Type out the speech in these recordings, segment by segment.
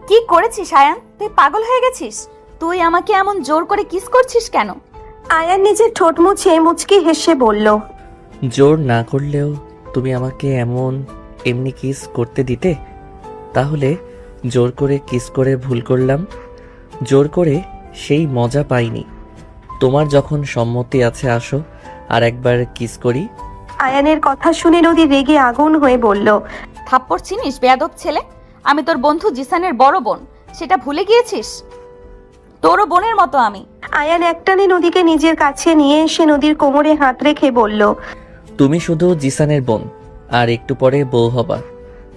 কি করেছিস আয়ান? তুই পাগল হয়ে গেছিস? তুই আমাকে এমন জোর করে কিস করছিস কেন? আয়ান নিজের ঠোঁট মুছে মুচকি হেসে বলল, জোর না করলেও তুমি আমাকে এমনি কিস করতে দিতে। তাহলে জোর করে কিস করে ভুল করলাম। জোর করে সেই মজা পাইনি। তোমার যখন সম্মতি আছে আসো আর একবার কিস করি। আয়ানের কথা শুনে নদী রেগে আগুন হয়ে বলল, থাপ্পড় চিনিস বেয়াদব ছেলে? আমি তোর বন্ধু জিসানের বড় বোন, সেটা ভুলে গিয়েছিস? তোরও বোনের মতো আমি। আয়ান একটানে নদীকে নিজের কাছে নিয়ে এসে নদীর কোমরে হাত রেখে বলল, তুমি শুধু জিসানের বোন, আর একটু পরে বউ হবা।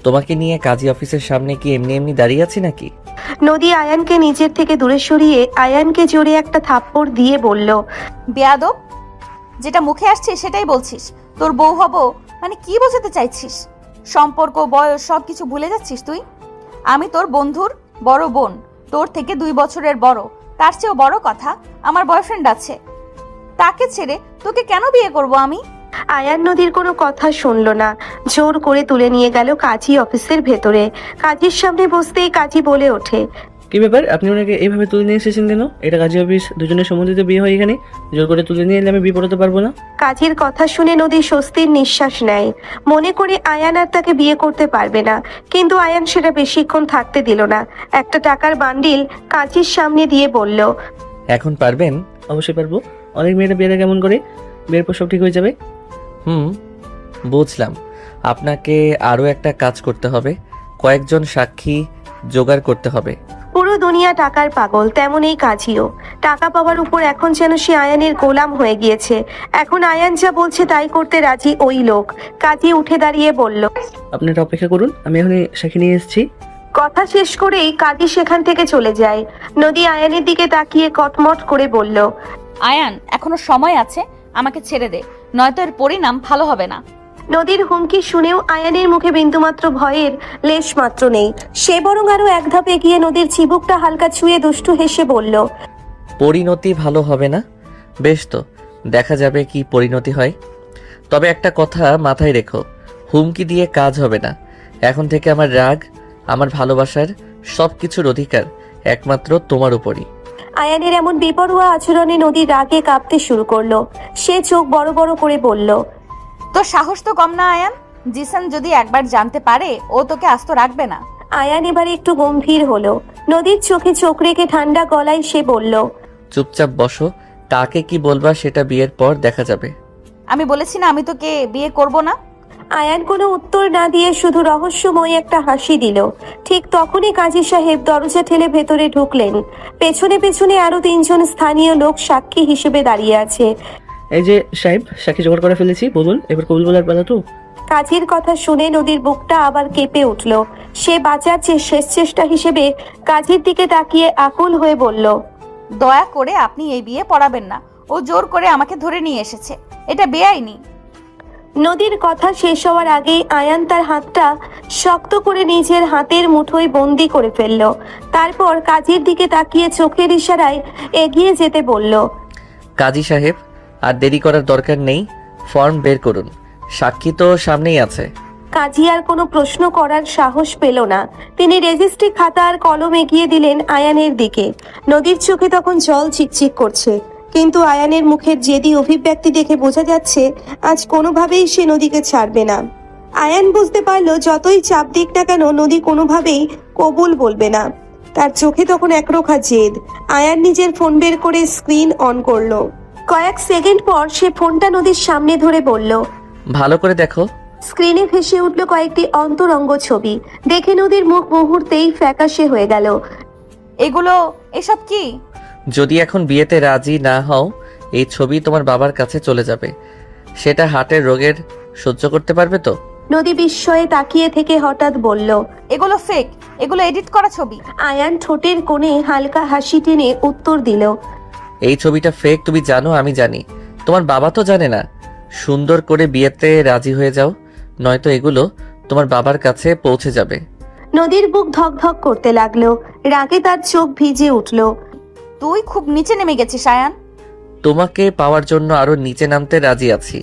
তোমাকে নিয়ে কাজী অফিসের সামনে কি এমনি এমনি দাঁড়িয়ে আছি নাকি? নদী আয়ানকে নিজের থেকে দূরে সরিয়ে আয়ানকে জোরে একটা থাপ্পড় দিয়ে বলল, বেয়াদব, যেটা মুখে আসছে সেটাই বলছিস। তোর বউ হব মানে কি বোঝাতে চাইছিস? সম্পর্ক, বয়স সবকিছু ভুলে যাচ্ছিস তুই? আমি তোর বন্ধুর বড় বোন, তোর থেকে 2 বছরের বড়। তার চেয়েও বড় কথা, আমার বয়ফ্রেন্ড আছে। তাকে ছেড়ে তোকে কেন বিয়ে করব আমি? আয়ান নদীর কোনো কথা শুনল না, জোর করে তুলে নিয়ে গেল কাজী অফিসের ভেতরে। কাজীর সামনে বসতেই কাজী বলে ওঠে, কি ব্যাপার, আপনি ওনাকে এইভাবে তুলে নিয়ে এসেছেন কেন? এটা কাজী অফিস, দুজনের সম্বন্ধিত বিয়ে হয় এখানে। জোর করে তুলে নিয়ে এলে আমি বিয়ে পড়াতে পারবো না। কাজীর কথা শুনে নদী স্বস্তির নিঃশ্বাস নেয়। মনে করে আয়ান আর তাকে বিয়ে করতে পারবে না, কিন্তু আয়ান সেটা বেশিক্ষণ থাকতে দিল না। একটা টাকার বান্ডিল কাজীর সামনে দিয়ে বলল, এখন পারবেন? অবশ্যই পারবো। অনেক মেয়েরা বিয়েটা কেমন করে, বিয়ের পর সব ঠিক হয়ে যাবে। বুঝলাম। আপনাকে আরও একটা কাজ করতে হবে, কয়েকজন সাক্ষী জোগাড় করতে হবে। পুরো দুনিয়া টাকার পাগল, তেমন এই কাজীও। টাকা পাওয়ার উপর এখন যেন সে আয়ানের গোলাম হয়ে গিয়েছে। এখন আয়ান যা বলছে তাই করতে রাজি ওই লোক। কাজী উঠে দাঁড়িয়ে বলল, আপনারা অপেক্ষা করুন, আমি এখনই সাক্ষী নিয়ে এসেছি। কথা শেষ করেই কাজী সেখান থেকে চলে যায়। নদী আয়ানের দিকে তাকিয়ে কটমট করে বলল, আয়ান, এখনো সময় আছে, আমাকে ছেড়ে দে, নয়তো এর পরিণাম ভালো হবে না। নদীর হুমকি শুনেও আয়ানের মুখে বিন্দুমাত্র ভয়ের লেশ মাত্র নেই। সে বরং আরো এক ধাপ এগিয়ে নদীর চিবুকটা হালকা ছুঁয়ে দুষ্টু হেসে বলল, পরিণতি ভালো হবে না? বেশ, তো দেখা যাবে কি পরিণতি হয়। তবে একটা কথা মাথায় রেখো, হুমকি দিয়ে কাজ হবে না। এখন থেকে আমার রাগ, আমার ভালোবাসার সব কিছুর অধিকার একমাত্র তোমার উপরই। আয়ানের এমন বেপরোয়া আচরণে নদীর রাগে কাঁপতে শুরু করলো। সে চোখ বড় বড় করে বলল, তোর সাহস তো কম না আয়ান। জিসান যদি একবার জানতে পারে, ও তোকে আস্ত রাখবে না। আয়ান এবার একটু গম্ভীর হলো। নদীর চোখে চোখ রেখে ঠান্ডা গলায় সে বলল, চুপচাপ বসো, কাকে কি বলবা সেটা বিয়ের পর দেখা যাবে। আমি বলেছি না আমি তোকে বিয়ে করব না? আয়ান কোনো উত্তর না দিয়ে শুধু রহস্যময় একটা হাসি দিল। ঠিক তখনই কাজী সাহেব দরজা ঠেলে ভেতরে ঢুকলেন। পেছনে পেছনে আরো 3 জন স্থানীয় লোক সাক্ষী হিসেবে দাঁড়িয়ে আছে। এই যে সাহেব, সাক্ষী জোগাড় করে ফেলেছি, বলুন এবার কবুল বলার পালা তো। কাজীর কথা শুনে নদীর বুকটা আবার কেঁপে উঠল। সে বাঁচার শেষ চেষ্টা হিসেবে কাজীর দিকে তাকিয়ে আকুল হয়ে বলল, দয়া করে আপনি এই বিয়ে পড়াবেন না। ও জোর করে আমাকে ধরে নিয়ে এসেছে, এটা বেআইনি। নদীর কথা শেষ হওয়ার আগেই আয়ান তার হাতটা শক্ত করে নিজের হাতের মুঠোয় বন্দি করে ফেলল। তারপর কাজীর দিকে তাকিয়ে চোখের ইশারায় এগিয়ে যেতে বলল, কাজী সাহেব, আর দেরি করার দরকার নেই, ফর্ম বের করুন, সাক্ষী তো সামনেই আছে। কাজী আর কোনো প্রশ্ন করার সাহস পেল না। তিনি রেজিস্ট্রি খাতা আর কলম এগিয়ে দিলেন আয়ানের দিকে। নদীর চোখে তখন জল চিকচিক করছে, কিন্তু আয়ানের মুখের জেদি অভিব্যক্তি দেখে বোঝা যাচ্ছে আজ কোনোভাবেই সে নদীকে ছাড়বে না। আয়ান বুঝতে পারলো যতই চাপ দিক না কেন নদী কোনোভাবেই কবুল বলবে না। তার চোখে তখন একরোখা জেদ। আয়ান নিজের ফোন বের করে স্ক্রিন অন করলো। কয়েক সেকেন্ড পর সে ফোনটা নদীর সামনে ধরে বলল, ভালো করে দেখো। স্ক্রিনে ভেসে উঠল কয়েকটি অন্তরঙ্গ ছবি। দেখে নদীর মুখ মুহূর্তেই ফ্যাকাশে হয়ে গেল। এসব কি? যদি এখন বিয়েতে রাজি না হও, এই ছবি তোমার বাবার কাছে চলে যাবে। সেটা হার্টের রোগের সহ্য করতে পারবে তো? নদী বিস্ময়ে তাকিয়ে থেকে হঠাৎ বলল, এগুলো ফেক, এগুলো এডিট করা ছবি। আয়ান ঠোঁটের কোণে হালকা হাসি টেনে উত্তর দিল, এই ছবিটা ফেক তুমি জানো, আমি জানি, তোমার বাবা তো জানে না। সুন্দর করে বিয়েতে রাজি হয়ে যাও, নয়তো এগুলো তোমার বাবার কাছে পৌঁছে যাবে। নদীর বুক ধকধক করতে লাগলো। রাগে তার চোখ ভিজে উঠল। তুই খুব নিচে নেমে গেছিস আয়ান। তোমাকে পাওয়ার জন্য আরো নিচে নামতে রাজি আছি।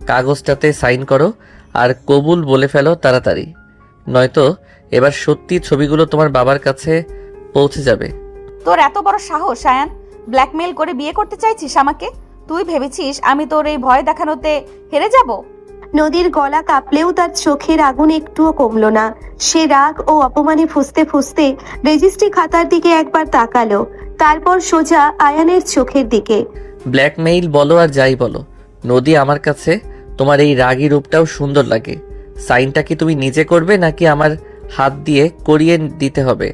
কাগজটাতে সাইন করো আর কবুল বলে ফেলো তাড়াতাড়ি, নয়তো এবার সত্যি ছবিগুলো তোমার বাবার কাছে পৌঁছে যাবে। তোর এত বড় সাহস আয়ান, ব্ল্যাকমেল করে বিয়ে করতে চাইছিস আমাকে? তুই ভেবেছিস আমি তোর এই ভয় দেখানোতে হেরে যাব? নদীর গলা কাঁপলেও তার চোখের আগুন একটুও কমলো না। সে রাগ ও অপমানে ফুঁসতে ফুঁসতে রেজিস্ট্রি খাতার দিকে একবার তাকালো, তারপর সোজা আয়ানের চোখের দিকে। ব্ল্যাকমেইল বলো আর যাই বলো, নদী, আমার কাছে তোমার এই রাগী রূপটাও সুন্দর লাগে। সাইনটা কি তুমি নিজে করবে নাকি আমার হাত দিয়ে করিয়ে দিতে হবে?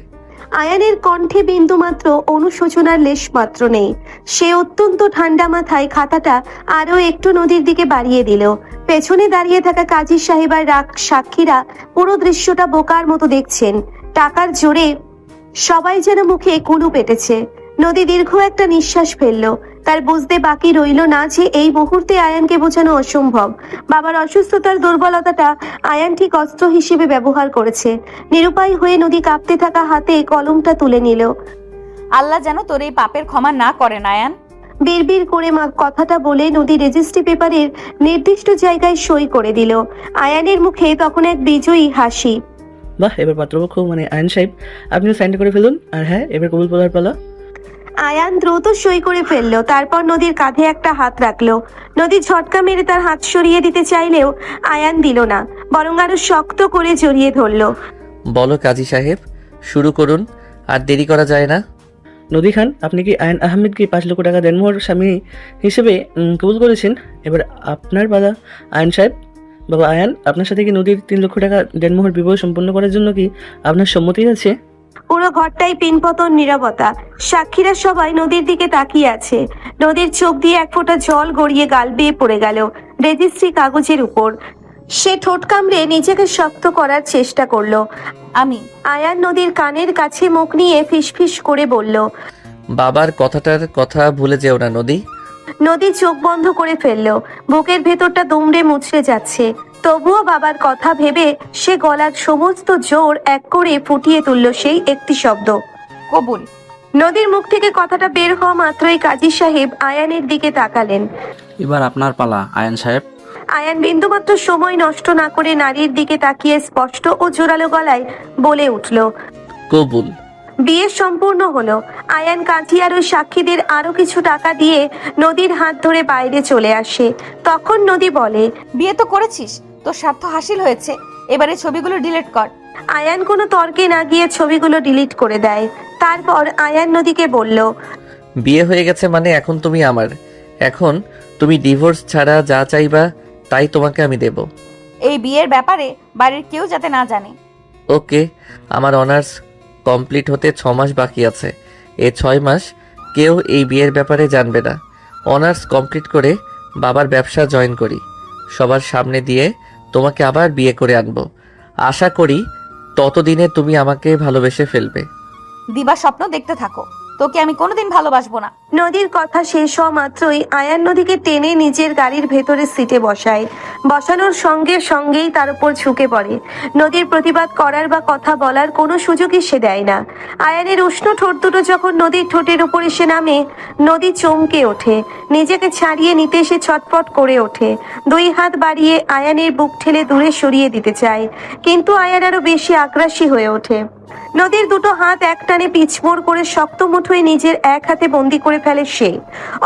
আয়ানের কণ্ঠে বিন্দুমাত্র অনুশোচনার লেশ মাত্র নেই। সে অত্যন্ত ঠান্ডা মাথায় খাতাটা আরো একটু নদীর দিকে বাড়িয়ে দিল। পেছনে দাঁড়িয়ে থাকা কাজী সাহেব আর সাক্ষীরা পুরো দৃশ্যটা বোকার মতো দেখছেন। টাকার জোরে সবাই যেন মুখে কুলু পেটেছে। নদী দীর্ঘ একটা নিঃশ্বাস ফেললো। তার বুঝতে বাকি রইল না যে এই মুহূর্তে আয়ানকে বোঝানো অসম্ভব। বাবার অসুস্থতার দুর্বলতাটা আয়ান ঠিক অস্ত্র হিসেবে ব্যবহার করেছে। নিরুপায় হয়ে নদী কাঁপতে থাকা হাতে কলমটা তুলে নিল। আল্লাহ যেন তোর এই পাপের ক্ষমা না করেন আয়ান। বিড়বিড় করে কথাটা বলে নদী রেজিস্ট্রি পেপারের নির্দিষ্ট জায়গায় সই করে দিল। আয়ানের মুখে তখন এক বিজয়ী হাসি। বাহ, এবার পাত্রপক্ষ মানে আয়ন সাহেব আপনিও সাইনটা করে ফেলুন। আর হ্যাঁ, এবার কবুল বলার পালা। আয়ান দ্রুত সই করে ফেললো, তারপর নদীর কাঁধে একটা হাত রাখলো। নদী ঝটকা মেরে তার হাত সরিয়ে দিতে চাইলেও আয়ান দিল না, বরং আরো শক্ত করে জড়িয়ে ধরলো। বলো কাজী সাহেব, শুরু করুন, আর দেরি করা যায় না। নদী খান, আপনি কি আয়ন আহমেদকে 5 লক্ষ টাকা দেনমোহর স্বামী হিসেবে কবুল করেছেন? এবার আপনার বাবা আয়ন সাহেব। বাবা আয়ান, আপনার সাথে কি নদীর 3 লক্ষ টাকা দেনমোহর বিবাহ সম্পন্ন করার জন্য কি আপনার সম্মতি আছে? পুরো ঘরটাই পিনপতন নীরবতা। সাক্ষীরা সবাই নদীর দিকে তাকিয়ে আছে। নদীর চোখ দিয়ে এক ফোঁটা জল গড়িয়ে গাল বেয়ে পড়ে গেল রেজিস্ট্রি কাগজের উপর। সে ঠোঁট কামড়ে নিজেকে শক্ত করার চেষ্টা করলো। আমি আয়ান নদীর কানের কাছে মুখ নিয়ে ফিসফিস করে বলল। বাবার কথাটার কথা ভুলে যেও না নদী। নদী চোখ বন্ধ করে ফেললো। বুকের ভেতরটা দুমড়ে মুচড়ে যাচ্ছে। তবুও বাবার কথা ভেবে সে গলার সমস্ত জোর এক করে ফুটিয়ে তুলল সেই একটি শব্দ, কবুল। নদীর মুখ থেকে কথাটা বের হওয়া মাত্রই কাজী সাহেব আয়ানের দিকে তাকালেন। এবার আপনার পালা আয়ন সাহেব। আয়ান বিন্দুমাত্র সময় নষ্ট না করে নারীর দিকে তাকিয়ে স্পষ্ট ও জোরালো গলায় বলে উঠল, কবুল। বিয়ে সম্পূর্ণ হলো। আয়ান কাজী আর ওই সাক্ষীদের আরো কিছু টাকা দিয়ে নদীর হাত ধরে বাইরে চলে আসে। তখন নদী বলে, বিয়ে তো করেছিস, তোর স্বার্থ হাসিল হয়েছে, এবারে ছবিগুলো ডিলিট কর। আয়ান কোনো তর্কে না গিয়ে ছবিগুলো ডিলিট করে দেয়। তারপর আয়ান নদীকে বলল, বিয়ে হয়ে গেছে মানে এখন তুমি আমার। এখন তুমি ডিভোর্স ছাড়া যা চাইবা তাই তোমাকে আমি দেব। এই বিয়ের ব্যাপারে বাড়ির কেউ যাতে না জানে। ওকে, আমার অনার্স কমপ্লিট হতে 6 মাস বাকি আছে। এই 6 মাস কেউ এই বিয়ের ব্যাপারে জানবে না। অনার্স কমপ্লিট করে বাবার ব্যবসা জয়েন করি, সবার সামনে দিয়ে তোমাকে আবার বিয়ে করে আনবো। আশা করি ততদিনে তুমি আমাকে ভালোবেসে ফেলবে। দিবা স্বপ্ন দেখতে থাকো, তোকে আমি কোনোদিন ভালোবাসবো না। নদীর কথা শেষ হওয়া মাত্রই আয়ান নদীকে টেনে নিজের গাড়ির ভেতরে সিটে বসায়। বসানোর সঙ্গে সঙ্গেই তার উপর ঝুঁকে পড়ে। নদীর প্রতিবাদ করার বা কথা বলার কোনো সুযোগই সে দেয় না। আয়ানের উষ্ণ ঠোঁট দুটো যখন নদীর ঠোঁটের উপর এসে নামে, নদী চমকে ওঠে। নিজেকে ছাড়িয়ে নিতে সে ছটফট করে ওঠে। 2 হাত বাড়িয়ে আয়ানের বুক ঠেলে দূরে সরিয়ে দিতে চায়, কিন্তু আয়ান আরো বেশি আগ্রাসী হয়ে ওঠে। নদীর দুটো হাত একটানে পিছমোড় করে শক্ত মুঠোয় নিজের এক হাতে বন্দি করে ফেলে সে।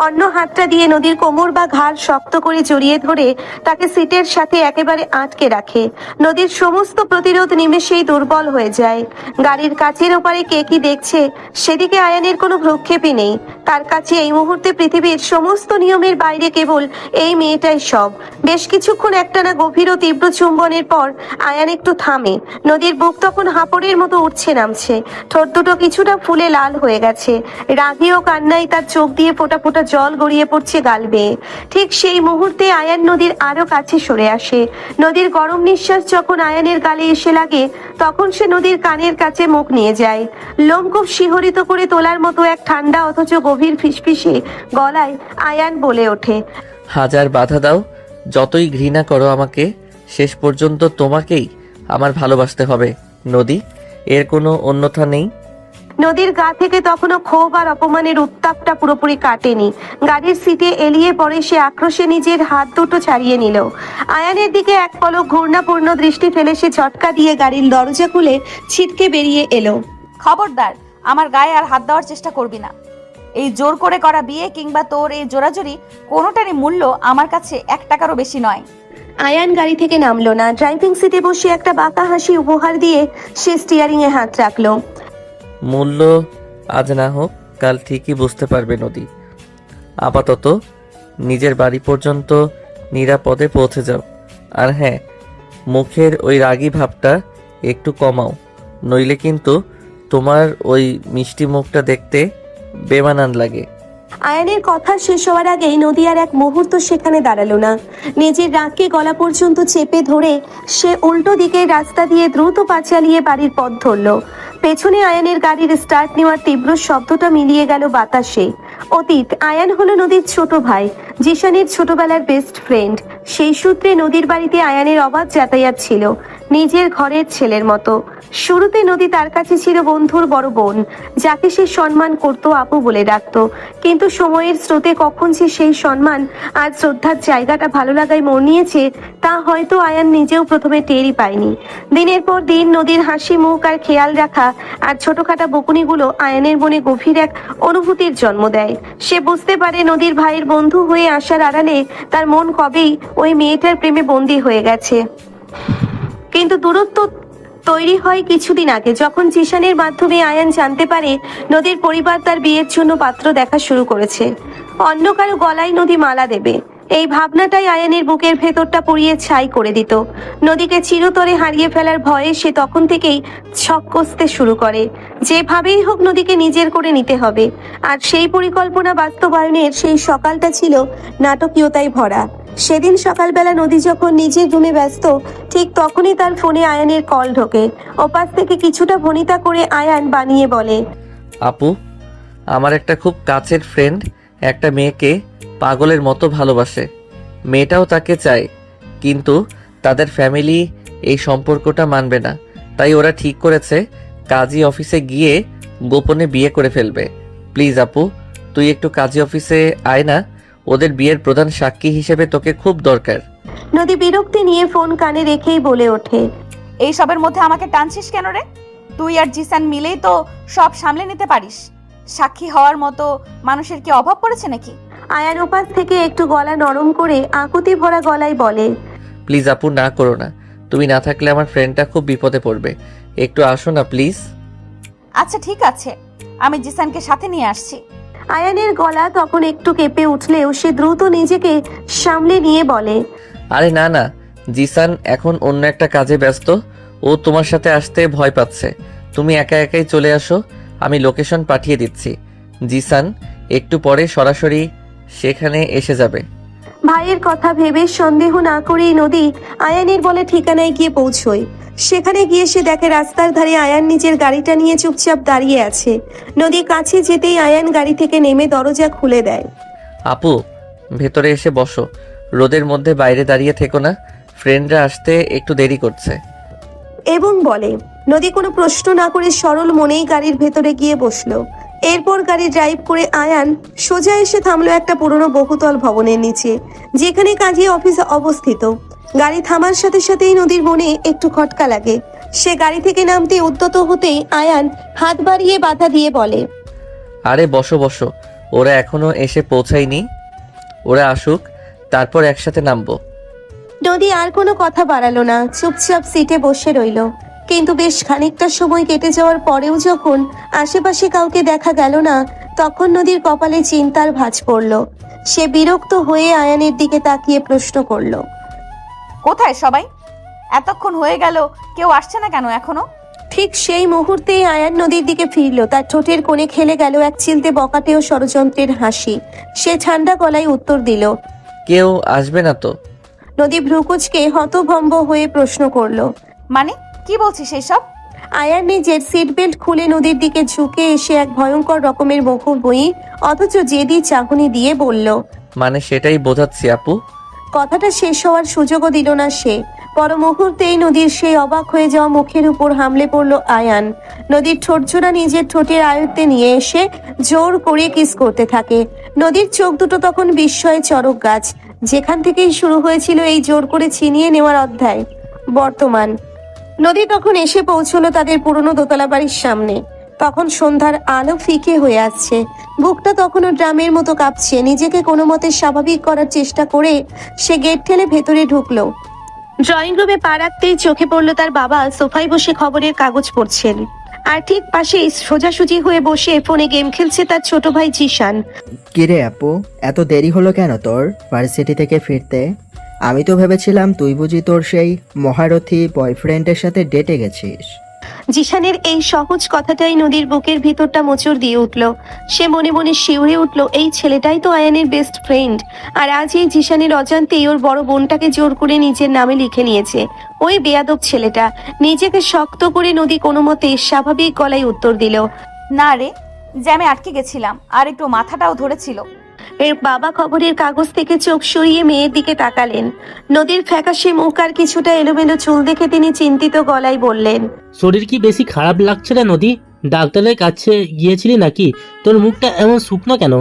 অন্য হাতটা দিয়ে নদীর কোমর বা ঘাড় শক্ত করে জড়িয়ে ধরে তাকে সিটের সাথে একেবারে আটকে রাখে। নদীর সমস্ত প্রতিরোধ নিমেষেই দুর্বল হয়ে যায়। গাড়ির কাছের ওপারে কে কি দেখছে সেদিকে আয়ানের কোনো ভ্রুক্ষেপই নেই। তার কাছে এই মুহূর্তে পৃথিবীর সমস্ত নিয়মের বাইরে কেবল এই মেয়েটাই সব। বেশ কিছুক্ষণ একটানা গভীর ও তীব্র চুম্বনের পর আয়ান একটু থামে। নদীর বুক তখন হাঁপড়ের মতো উঠছে নামছে। ঠোঁট দুটো কিছুটা ফুলে লাল হয়ে গেছে। রাগে ও কান্নায় তার চোখ দিয়ে ফোঁটা ফোঁটা জল গড়িয়ে পড়ছে গাল বেয়ে। ঠিক সেই মুহূর্তে আয়ান নদীর আরো কাছে সরে আসে। নদীর গরম নিঃশ্বাস যখন আয়ানের গালে এসে লাগে, তখন সে নদীর কানের কাছে মুখ নিয়ে যায়। লোমকূপ শিহরিত করে তোলার মতো এক ঠান্ডা অথচ গভীর ফিসফিসে গলায় আয়ান বলে ওঠে, হাজার বাধা দাও, যতই ঘৃণা করো আমাকে, শেষ পর্যন্ত তোমাকেই আমার ভালোবাসতে হবে নদী, এর কোনো অন্যথা নেই। নদীর গা থেকে তখনও ক্ষোভ আর অপমানের উত্তাপটা পুরোপুরি কাটেনি। গাড়ির সিটে এলিয়ে পড়ে সে আক্রোশে নিজের হাত দুটো ছাড়িয়ে নিল। আয়ানের দিকে এক পলক ঘূর্ণাপূর্ণ দৃষ্টি ফেলে সে ঝটকা দিয়ে গাড়ির দরজা খুলে ছিটকে বেরিয়ে এলো। খবরদার, আমার গায়ে আর হাত দেওয়ার চেষ্টা করবি না। এই জোর করে করা বিয়ে কিংবা তোর এই জোরাজুরি কোনোটারই মূল্য আমার কাছে 1 টাকারও বেশি নয়। আয়ান গাড়ি থেকে নামলো না। ড্রাইভিং সিটে বসে একটা বাঁকা হাসি উপহার দিয়ে সে স্টিয়ারিং এ হাত রাখলো। মূল্য আজ না হোক কাল ঠিকই বুঝতে পারবে নদী। আপাতত নিজের বাড়ি পর্যন্ত নিরাপদে পৌঁছে যাও। আর হ্যাঁ, মুখের ওই রাগী ভাবটা একটু কমাও, নইলে কিন্তু তোমার ওই মিষ্টি মুখটা দেখতে বেমানান লাগে। আয়ানের কথা শেষ হওয়ার আগেই নদী আর এক মুহূর্ত সেখানে দাঁড়ালো না। নিজের রাগকে গলা পর্যন্ত চেপে ধরে সে উল্টো দিকের রাস্তা দিয়ে দ্রুত পা চালিয়ে বাড়ির পথ ধরল। পেছনে আয়ানের গাড়ির স্টার্ট নেওয়ার তীব্র শব্দটা মিলিয়ে গেল বাতাসে। অতীত, আয়ান হলো নদীর ছোট ভাই, জিশানের ছোটবেলার বেস্ট ফ্রেন্ড। সেই সূত্রে নদীর বাড়িতে আয়ানের অবাধ যাতায়াত ছিল, নিজের ঘরের ছেলের মতো। শুরুতে নদী তার কাছে ছিল বন্ধুর বড় বোন, যাকে সে সম্মান করত, আপু বলে ডাকত। কিন্তু সময়ের স্রোতে কখন সে সেই সম্মান আর শ্রদ্ধার জায়গাটা ভালো লাগায় মোড় নিয়েছে তা হয়তো আয়ান নিজেও প্রথমে টেরই পায়নি। দিনের পর দিন নদীর হাসি মুখ আর খেয়াল রাখা আর ছোটখাটো বকুনিগুলো আয়ানের মনে গভীর এক অনুভূতির জন্ম দেয়। সে বুঝতে পারে নদীর ভাইয়ের বন্ধু হয়ে আসার আড়ালে তার মন কবেই ওই মেয়েটার প্রেমে বন্দী হয়ে গেছে। কিন্তু দূরত্ব তৈরি হয় কিছুদিন আগে, যখন জিশানের মাধ্যমে আয়ান জানতে পারে নদীর পরিবার তার বিয়ের জন্য পাত্র দেখা শুরু করেছে। অন্য কারো গলায় নদী মালা দেবে, এই ভাবনাটাই আয়ানের বুকের ভেতরটা পুড়িয়ে ছাই করে দিত। নদীকে চিরতরে হারিয়ে ফেলার ভয়ে সে তখন থেকেই ছক কষতে শুরু করে। যেভাবেই হোক নদীকে নিজের করে নিতে হবে। আর সেই পরিকল্পনা বাস্তবায়নের সেই সকালটা ছিল নাটকীয়তায় ভরা। সেদিন সকালবেলা নদী যখন নিজের রুমে ব্যস্ত, ঠিক তখনই তার ফোনে আয়ানের কল ঢোকে। ওপাশ থেকে কিছুটা ভনিতা করে আয়ান বানিয়ে বলে, আপু, আমার একটা খুব কাছের ফ্রেন্ড একটা মেয়েকে পাগলের মতো ভালোবাসে। মেয়েটাও তাকে চায়, কিন্তু তাদের ফ্যামিলি এই সম্পর্কটা মানবে না। তাই ওরা ঠিক করেছে কাজী অফিসে গিয়ে গোপনে বিয়ে করে ফেলবে। প্লিজ আপু, তুই একটু কাজী অফিসে আয় না, ওদের বিয়ের প্রধান সাক্ষী হিসেবে তোকে খুব দরকার। নদী বিরক্তি নিয়ে ফোন কানে রেখেই বলে ওঠে, এই সবের মধ্যে আমাকে টানছিস কেন রে? তুই আর জিসান মিলেই তো সব সামলে নিতে পারিস। সাক্ষী হওয়ার মতো মানুষের কি অভাব পড়েছে নাকি? আয়ান ওপাশ থেকে একটু গলা নরম করে আকুতি ভরা গলায় বলে, প্লিজ আপু, না করো না। তুমি না থাকলে আমার ফ্রেন্ডটা খুব বিপদে পড়বে। একটু আসো না প্লিজ। আচ্ছা ঠিক আছে, আমি জিসানকে সাথে নিয়ে আসছি। আয়ানের গলা তখন একটু কেঁপে উঠলেও সে দ্রুত নিজেকে সামলে নিয়ে বলে, আরে না না, জিসান এখন অন্য একটা কাজে ব্যস্ত। ও তোমার সাথে আসতে ভয় পাচ্ছে। তুমি একা একাই চলে আসো, আমি লোকেশন পাঠিয়ে দিচ্ছি। জিসান একটু পরে সরাসরি সেখানে এসে যাবে। ভাইয়ের কথা ভেবে সন্দেহ না করেই নদী আয়ানের বলে ঠিকানায় গিয়ে পৌঁছয়। সেখানে গিয়ে সে দেখে রাস্তার ধারে আয়ান নিজের গাড়িটা নিয়ে চুপচাপ দাঁড়িয়ে আছে। নদী কাছে যেতেই আয়ান গাড়ি থেকে নেমে দরজা খুলে দেয়। আপু, ভেতরে এসে বসো। রোদের মধ্যে বাইরে দাঁড়িয়ে থেকো না, ফ্রেন্ডরা আসতে একটু দেরি করছে। এবং বলে, নদী কোনো প্রশ্ন না করে সরল মনেই গাড়ির ভেতরে গিয়ে বসলো। এরপর গাড়ি ড্রাইভ করে আয়ান সোজা এসে থামলো একটা পুরনো বহুতল ভবনের নিচে, যেখানে কাজী অফিস অবস্থিত। গাড়ি থামার সাথে সাথেই নদীর মনে একটু খটকা লাগে। সে গাড়ি থেকে নামতে উদ্যত হতেই আয়ান হাত বাড়িয়ে বাধা দিয়ে বলে, আরে বসো বসো, ওরা এখনো এসে পৌঁছায়নি, ওরা আসুক, তারপর একসাথে নামবো। নদী আর কোনো কথা বাড়ালো না, চুপচাপ সিটে বসে রইল। কিন্তু বেশ খানিকটা সময় কেটে যাওয়ার পরেও যখন আশেপাশে কাউকে দেখা গেল না, তখন নদীর কপালে চিন্তার ভাঁজ পড়ল। সে বিরক্ত হয়ে আয়ানের দিকে তাকিয়ে প্রশ্ন করল, কোথায় সবাই? এতক্ষণ হয়ে গেল, কেউ আসছে না কেন এখনো? ঠিক সেই মুহূর্তেই আয়ান নদীর দিকে ফিরল। তার ঠোঁটের কোণে খেলে গেল এক চিলতে বকাটে ও ষড়যন্ত্রের হাসি। সে ঠান্ডা গলায় উত্তর দিল, কেউ আসবে না তো? নদী ভ্রুকুচকে হতভম্ব হয়ে প্রশ্ন করল, মানে কি বলছিস এইসব? আয়ান নিজের সিট বেল্ট খুলে নদীর দিকে ঝুঁকে এসে এক ভয়ঙ্কর রকমের মুখভয়ী অথচ জেদি চাহনি দিয়ে বলল, মানে সেটাই বোঝাচ্ছি আপু। কথাটা শেষ হওয়ার সুযোগও দিল না সে। পর মুহূর্তেই নদীর সেই অবাক হয়ে যাওয়া মুখের উপর হামলে পড়ল আয়ান। নদীর ঠোঁটজোড়া নিজের ঠোঁটের আয়ত্তে নিয়ে এসে জোর করে কিস করতে থাকে। নদীর চোখ দুটো তখন বিস্ময়ে চড়ক গাছ, যেখান থেকেই শুরু হয়েছিল এই জোর করে ছিনিয়ে নেওয়ার অধ্যায়। বর্তমান নদী তখন এসে পৌঁছলো তাদের পুরনো দোতলা বাড়ির সামনে। তখন সন্ধ্যার আলো ফিকে হয়ে আসছে। বুকটা তখনও ড্রামের মতো কাঁপছে। নিজেকে কোনো মতে স্বাভাবিক করার চেষ্টা করে সে গেট ঠেলে ভেতরে ঢুকলো। ড্রয়িং রুমে পা রাখতেই চোখে পড়লো তার বাবা সোফায় বসে খবরের কাগজ পড়ছেন, আর ঠিক পাশেই সোজাসুজি হয়ে বসে ফোনে গেম খেলছে তার ছোট ভাই জিশান। কিরে আপু, এত দেরি হলো কেন তোর ভার্সিটি থেকে ফিরতে? আমি তো ভেবেছিলাম তুই বুঝি তোর সেই মহারথী বয়ফ্রেন্ডের সাথে ডেটে গেছিস। জিশানের এই সহজ কথাটাই নদীর বুকের ভিতরটা মোচড় দিয়ে উঠল। সে মনে মনে শিউরে উঠল, এই ছেলেটাই তো আয়ানের বেস্ট ফ্রেন্ড, আর আজ এই জিশানের অজান্তেই ওর বড় বোনটাকে জোর করে নিজের নামে লিখে নিয়েছে। ওই বেয়াদব ছেলেটা। নিজেকে শক্ত করে নদী কোনো মতে স্বাভাবিক গলায় উত্তর দিল, না রে, জ্যামে আটকে গেছিলাম, আর একটু মাথাটাও ধরেছিল। এর বাবা খবরের কাগজ থেকে চোখ সরিয়ে মেয়ের দিকে তাকালেন। নদীর ফ্যাকাশে মুখ আর কিছুটা এলোমেলো চুল দেখে তিনি চিন্তিত গলায় বললেন, শরীর কি বেশি খারাপ লাগছে রে নদী? ডাক্তারের কাছে গিয়েছিলি নাকি? তোর মুখটা এমন শুকনো কেন?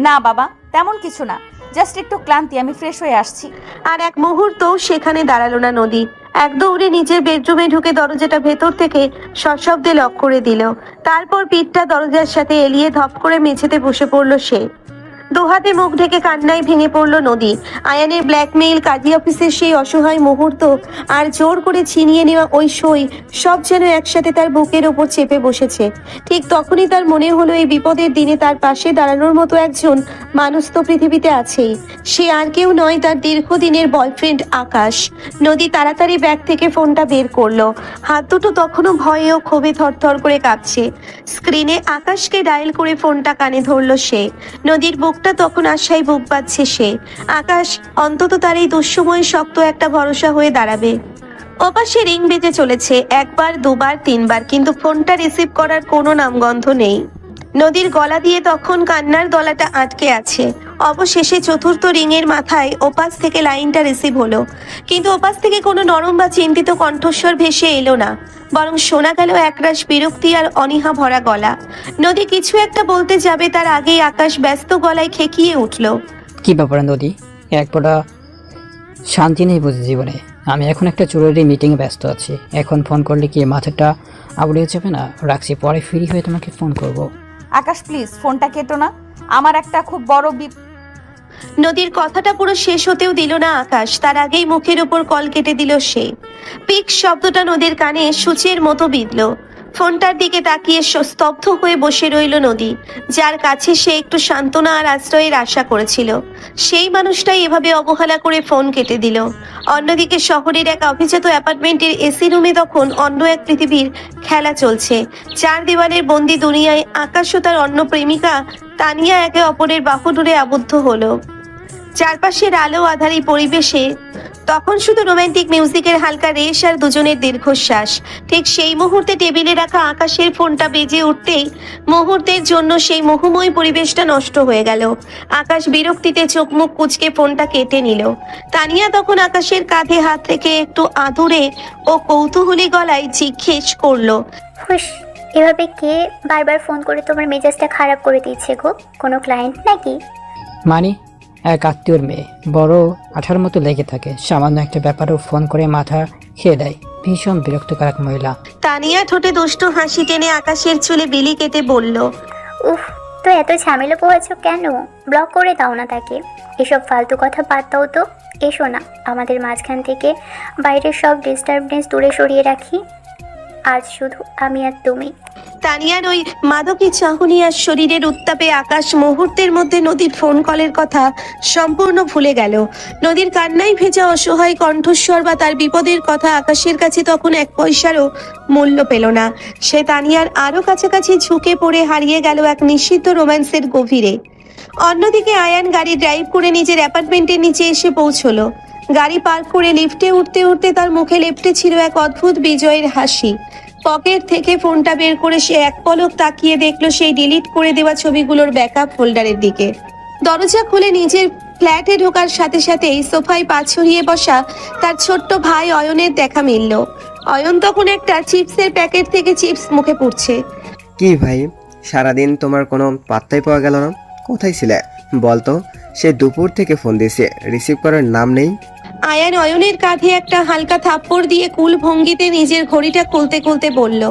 না বাবা, তেমন কিছু না, জাস্ট একটু ক্লান্তি, আমি ফ্রেশ হয়ে আসছি। আর এক মুহূর্তও সেখানে দাঁড়ালো না নদী। এক দৌড়ে নিজের বেডরুমে ঢুকে দরজাটা ভেতর থেকে সশব্দে লক করে দিল। তারপর পিঠটা দরজার সাথে এলিয়ে ধপ করে মেঝেতে বসে পড়ল সে। দুহাতে মুখ ঢেকে কান্নায় ভেঙে পড়ল নদী। আয়ানের ব্ল্যাকমেইল, কাজী অফিসের সেই অসহায় মুহূর্ত, আর জোর করে ছিনিয়ে নেওয়া ওই সই, সব যেন একসাথে তার বুকের ওপর চেপে বসেছে। ঠিক তখনই তার মনে হলো এই বিপদের দিনে তার পাশে দাঁড়ানোর মতো একজন মানুষ তো পৃথিবীতে আছেই। সে আর কেউ নয়, তার দীর্ঘদিনের বয়ফ্রেন্ড আকাশ। নদী তাড়াতাড়ি ব্যাগ থেকে ফোনটা বের করলো। হাত দুটো তখনও ভয়ে ও ক্ষোভে থরথর করে কাঁপছে। স্ক্রিনে আকাশকে ডায়াল করে ফোনটা কানে ধরলো সে। নদীর বুকটা তখন আশায় বুক বাঁধছে সে। আকাশ অন্তত তার এই দুঃসময়ে শক্ত একটা ভরসা হয়ে দাঁড়াবে। ওপাশে রিং বেজে চলেছে, একবার, দুবার, তিনবার, কিন্তু ফোনটা রিসিভ করার কোনো নামগন্ধ নেই। নদীর গলা দিয়ে তখন কান্নার দলাটা আটকে আছে। অবশেষে চতুর্থ রিংয়ের মাথায় ওপাশ থেকে লাইনটা রিসিভ হলো, কিন্তু ওপাশ থেকে কোনো নরম বা চিন্তিত কণ্ঠস্বর ভেসে এলো না, বরং শোনা গেল একরাশ বিরক্তি আর অনীহা ভরা গলা। নদী কিছু একটা বলতে যাবে, তার আগেই আকাশ ব্যস্ত গলায় খেকিয়ে উঠল, কি ব্যাপার নদী? এক ফোঁটা শান্তি নেই বুঝি জীবনে? আমি এখন একটা জরুরি মিটিংয়ে ব্যস্ত আছি। এখন ফোন করলে কি মাথাটা আবড়িয়ে যাবে না? রাখছি, পরে ফ্রি হয়ে তোমাকে ফোন করব। আকাশ প্লিজ ফোনটা কেটো না, আমার একটা খুব বড় নদীর কথাটা পুরো শেষ হতেও দিল না আকাশ, তার আগেই মুখের উপর কল কেটে দিল সে। পিক শব্দটা নদীর কানে সূচের মতো বিঁধল। ফোনটার দিকে তাকিয়ে স্তব্ধ হয়ে বসে রইল নদী, যার কাছে সে একটু সান্ত্বনা আর আশ্রয়ের আশা করেছিল। সেই মানুষটাই এভাবে অবহেলা করে ফোন কেটে দিল। অন্যদিকে শহরের এক অভিজাত অ্যাপার্টমেন্টের এসি রুমে তখন অন্য এক পৃথিবীর খেলা চলছে। চার দেওয়ালের বন্দি দুনিয়ায় আকাশ ও তার অন্য প্রেমিকা তানিয়া একে অপরের বাহুডোরে আবদ্ধ হলো। চারপাশের আলো আধারী পরিবেশে তখন শুধু রোমান্টিক মিউজিকের হালকা রেশ আর দুজনের দীর্ঘশ্বাস। ঠিক সেই মুহূর্তে টেবিলে রাখা আকাশের ফোনটা বেজে উঠতেই মুহূর্তের জন্য সেই মোহময় পরিবেশটা নষ্ট হয়ে গেল। আকাশ বিরক্তিতে চোখ মুখ কুঁচকে ফোনটা কেটে নিল। তানিয়া তখন আকাশের কাঁধে হাত রেখে একটু আদুরে ও কৌতূহলী গলায় জিজ্ঞেস করলো, হুশ, এভাবে কে বারবার ফোন করে তোমার মেজাজটা খারাপ করে দিচ্ছে গো? কোনো ক্লায়েন্ট নাকি? মানে এক আত্মীয়র মেয়ে, বড় আঠার মতো লেগে থাকে, সামান্য একটা ব্যাপারেও ফোন করে মাথা খেয়ে দেয়। ভীষণ বিরক্তকর এক মহিলা। তানিয়া ঠোঁটে দুষ্টু হাসি টেনে আকাশের চুলে বিলি কেটে বলল, উফ, তো এত ঝামেলা পোহাচ্ছ কেন? ব্লক করে দাও না তাকে। এসব ফালতু কথা বাদ দাও তো। এসো না, আমাদের মাঝখান থেকে বাইরের সব ডিস্টার্বনেস দূরে সরিয়ে রাখি। আজ শুধু আমি আর তুমি। তানিয়ার ওই মাদকী চাহনি আর শরীরের উত্তাপে আকাশ মুহূর্তের মধ্যে নদীর ফোন কলের কথা সম্পূর্ণ ভুলে গেল। নদীর কান্নায় ভেজা অসহায় কণ্ঠস্বর বা তার বিপদের কথা আকাশের কাছে তখন এক পয়সারও মূল্য পেল না। সে তানিয়ার আরো কাছাকাছি ঝুঁকে পড়ে হারিয়ে গেল এক নিষিদ্ধ রোম্যান্সের গভীরে। অন্যদিকে আয়ান গাড়ি ড্রাইভ করে নিজের অ্যাপার্টমেন্টের নিচে এসে পৌঁছলো। গাড়ি পার্ক করে লিফটে উঠতে উঠতে তার মুখে লেপ্টে ছিল এক অদ্ভুত বিজয়ের হাসি। পকেট থেকে ফোনটা বের করে সে এক পলক তাকিয়ে দেখলো সেই ডিলিট করে দেওয়া ছবিগুলোর ব্যাকআপ ফোল্ডারের দিকে। দরজা খুলে নিজের ফ্ল্যাটে ঢোকার সাথে সাথেই সোফায় পা ছড়িয়ে বসা তার ছোট্ট ভাই অয়নের দেখা মিলল। অয়ন তখন একটা চিপসের প্যাকেট থেকে চিপস মুখে পুড়ছে। কি ভাই, সারাদিন তোমার কোনো পাত্তাই পাওয়া গেল না, কোথায় ছিলে বলতো? সে দুপুর থেকে ফোন দিয়েছে, রিসিভ করার নাম নেই। আয়ান অয়নের কাঁধে একটা হালকা থাপ্পড় দিয়ে কুল ভঙ্গিতে নিজের ঘড়িটা খুলতে খুলতে বলল,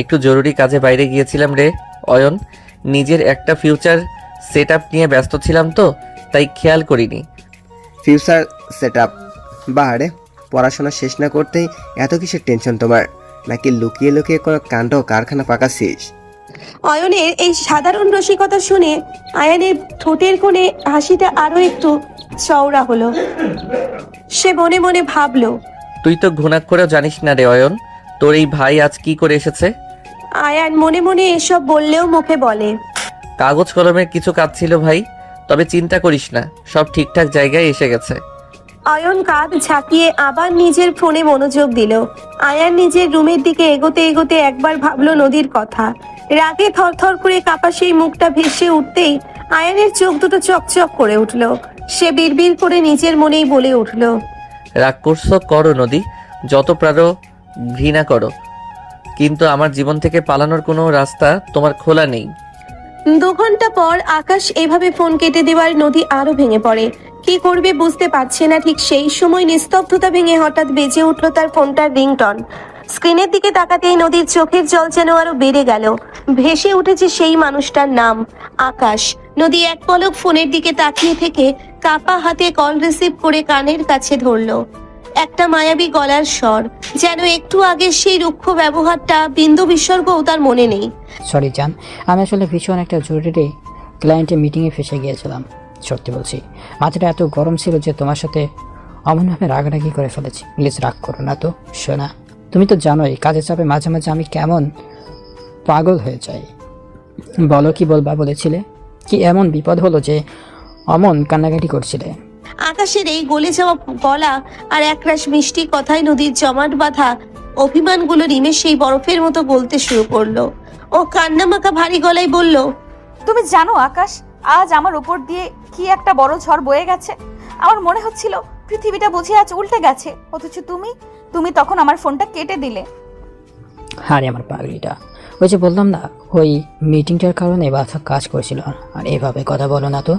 একটু জরুরি কাজে বাইরে গিয়েছিলাম রে অয়ন, নিজের একটা ফিউচার সেট আপ নিয়ে ব্যস্ত ছিলাম তো তাই খেয়াল করিনি। Future set up? বাহারে, পড়াশোনা শেষ না করতেই এত কিসের টেনশন তোমার? নাকি লুকিয়ে লুকিয়ে কোনো কাণ্ড কারখানা পাকাচ্ছিস? অয়নের এই সাধারণ রসিকতা শুনে আয়ানের ঠোঁটের কোণে হাসিটা আরো একটু চওড়া হলো। সে মনে মনে ভাবলো, তুই তো ঘুণাক্ষরেও জানিস না রে অয়ন, তোর এই ভাই আজ কি করে এসেছে। আয়ান মনে মনে এসব বললেও মুখে বলে, কাগজ কলমের কিছু কাজ ছিল ভাই, তবে চিন্তা করিস না, সব ঠিকঠাক জায়গায় এসে গেছে। অয়ন কাঁধ ঝাঁকিয়ে আবার নিজের ফোনে মনোযোগ দিল। আয়ান নিজের রুমের দিকে এগোতে এগোতে একবার ভাবলো নদীর কথা। রাগে থরথর করে কাঁপা সেই মুখটা ভেসে উঠতেই আয়ানের চোখ দুটো চকচক করে উঠল। সে বিড়বিড় করে নিজের মনেই বলে উঠল, রাগ করছো করো নদী, যত পারো ঘৃণা করো, কিন্তু আমার জীবন থেকে পালানোর কোনো রাস্তা তোমার খোলা নেই। 2 ঘন্টা পর আকাশ এভাবে ফোন কেটে দেওয়ার নদী আরো ভেঙে পড়ে। কি করবে বুঝতে পারছে না। ঠিক সেই সময় নিস্তব্ধতা ভেঙে হঠাৎ বেজে উঠল তার ফোনটার রিংটন। স্ক্রিনের দিকে তাকাতেই নদীর চোখের জল যেন আরো বেড়ে গেল। ভেসে উঠেছে সেই মানুষটার নাম, আকাশ। নদী এক পলক ফোনের দিকে তাকিয়ে থেকে কাপা হাতে কল রিসিভ করে কানের কাছে ধরলো। একটা মায়াবী গলার স্বর, যেন একটু আগে সেই রুক্ষ ব্যবহারটা বিন্দু বিসর্গও তার মনে নেই। সরি জান, আমি আসলে ভীষণ একটা জরুরি ক্লায়েন্টের মিটিংয়ে ফেসে গিয়েছিলাম। সত্যি বলছি, মাথাটা এত গরম ছিল যে তোমার সাথে অমনভাবে রাগারাগি করে ফেলেছি। প্লিজ রাগ করো না তো শোনা। তুমি তো জানোই কাজের চাপে মাঝে মাঝে আমি কেমন পাগল হয়ে যাই। বলো কি বলবা বলেছিলে? কি এমন বিপদ হলো যে অমন কান্নাকাটি করছিলে? আকাশের এই গলে যাওয়া গলা আর একরাশ মিষ্টি কথায় নদীর জমাট বাঁধা অভিমানগুলো নিমেষেই বরফের মতো গলতে শুরু করলো। ও কান্নামাখা ভারী গলায় বলল, তুমি জানো আকাশ, আজ আমার উপর দিয়ে কি একটা বড় ঝড় বয়ে গেছে। আমার মনে হচ্ছিল পৃথিবীটা বুঝি আজ উল্টে গেছে, অথচ তুমি তখন আমার ফোনটা কেটে দিলে। আরে আমার পাগলিটা, ওই যে বললাম না, ওই মিটিংটার কারণে বাধা কাজ করছিল। আর এভাবে কথা বলো না তো,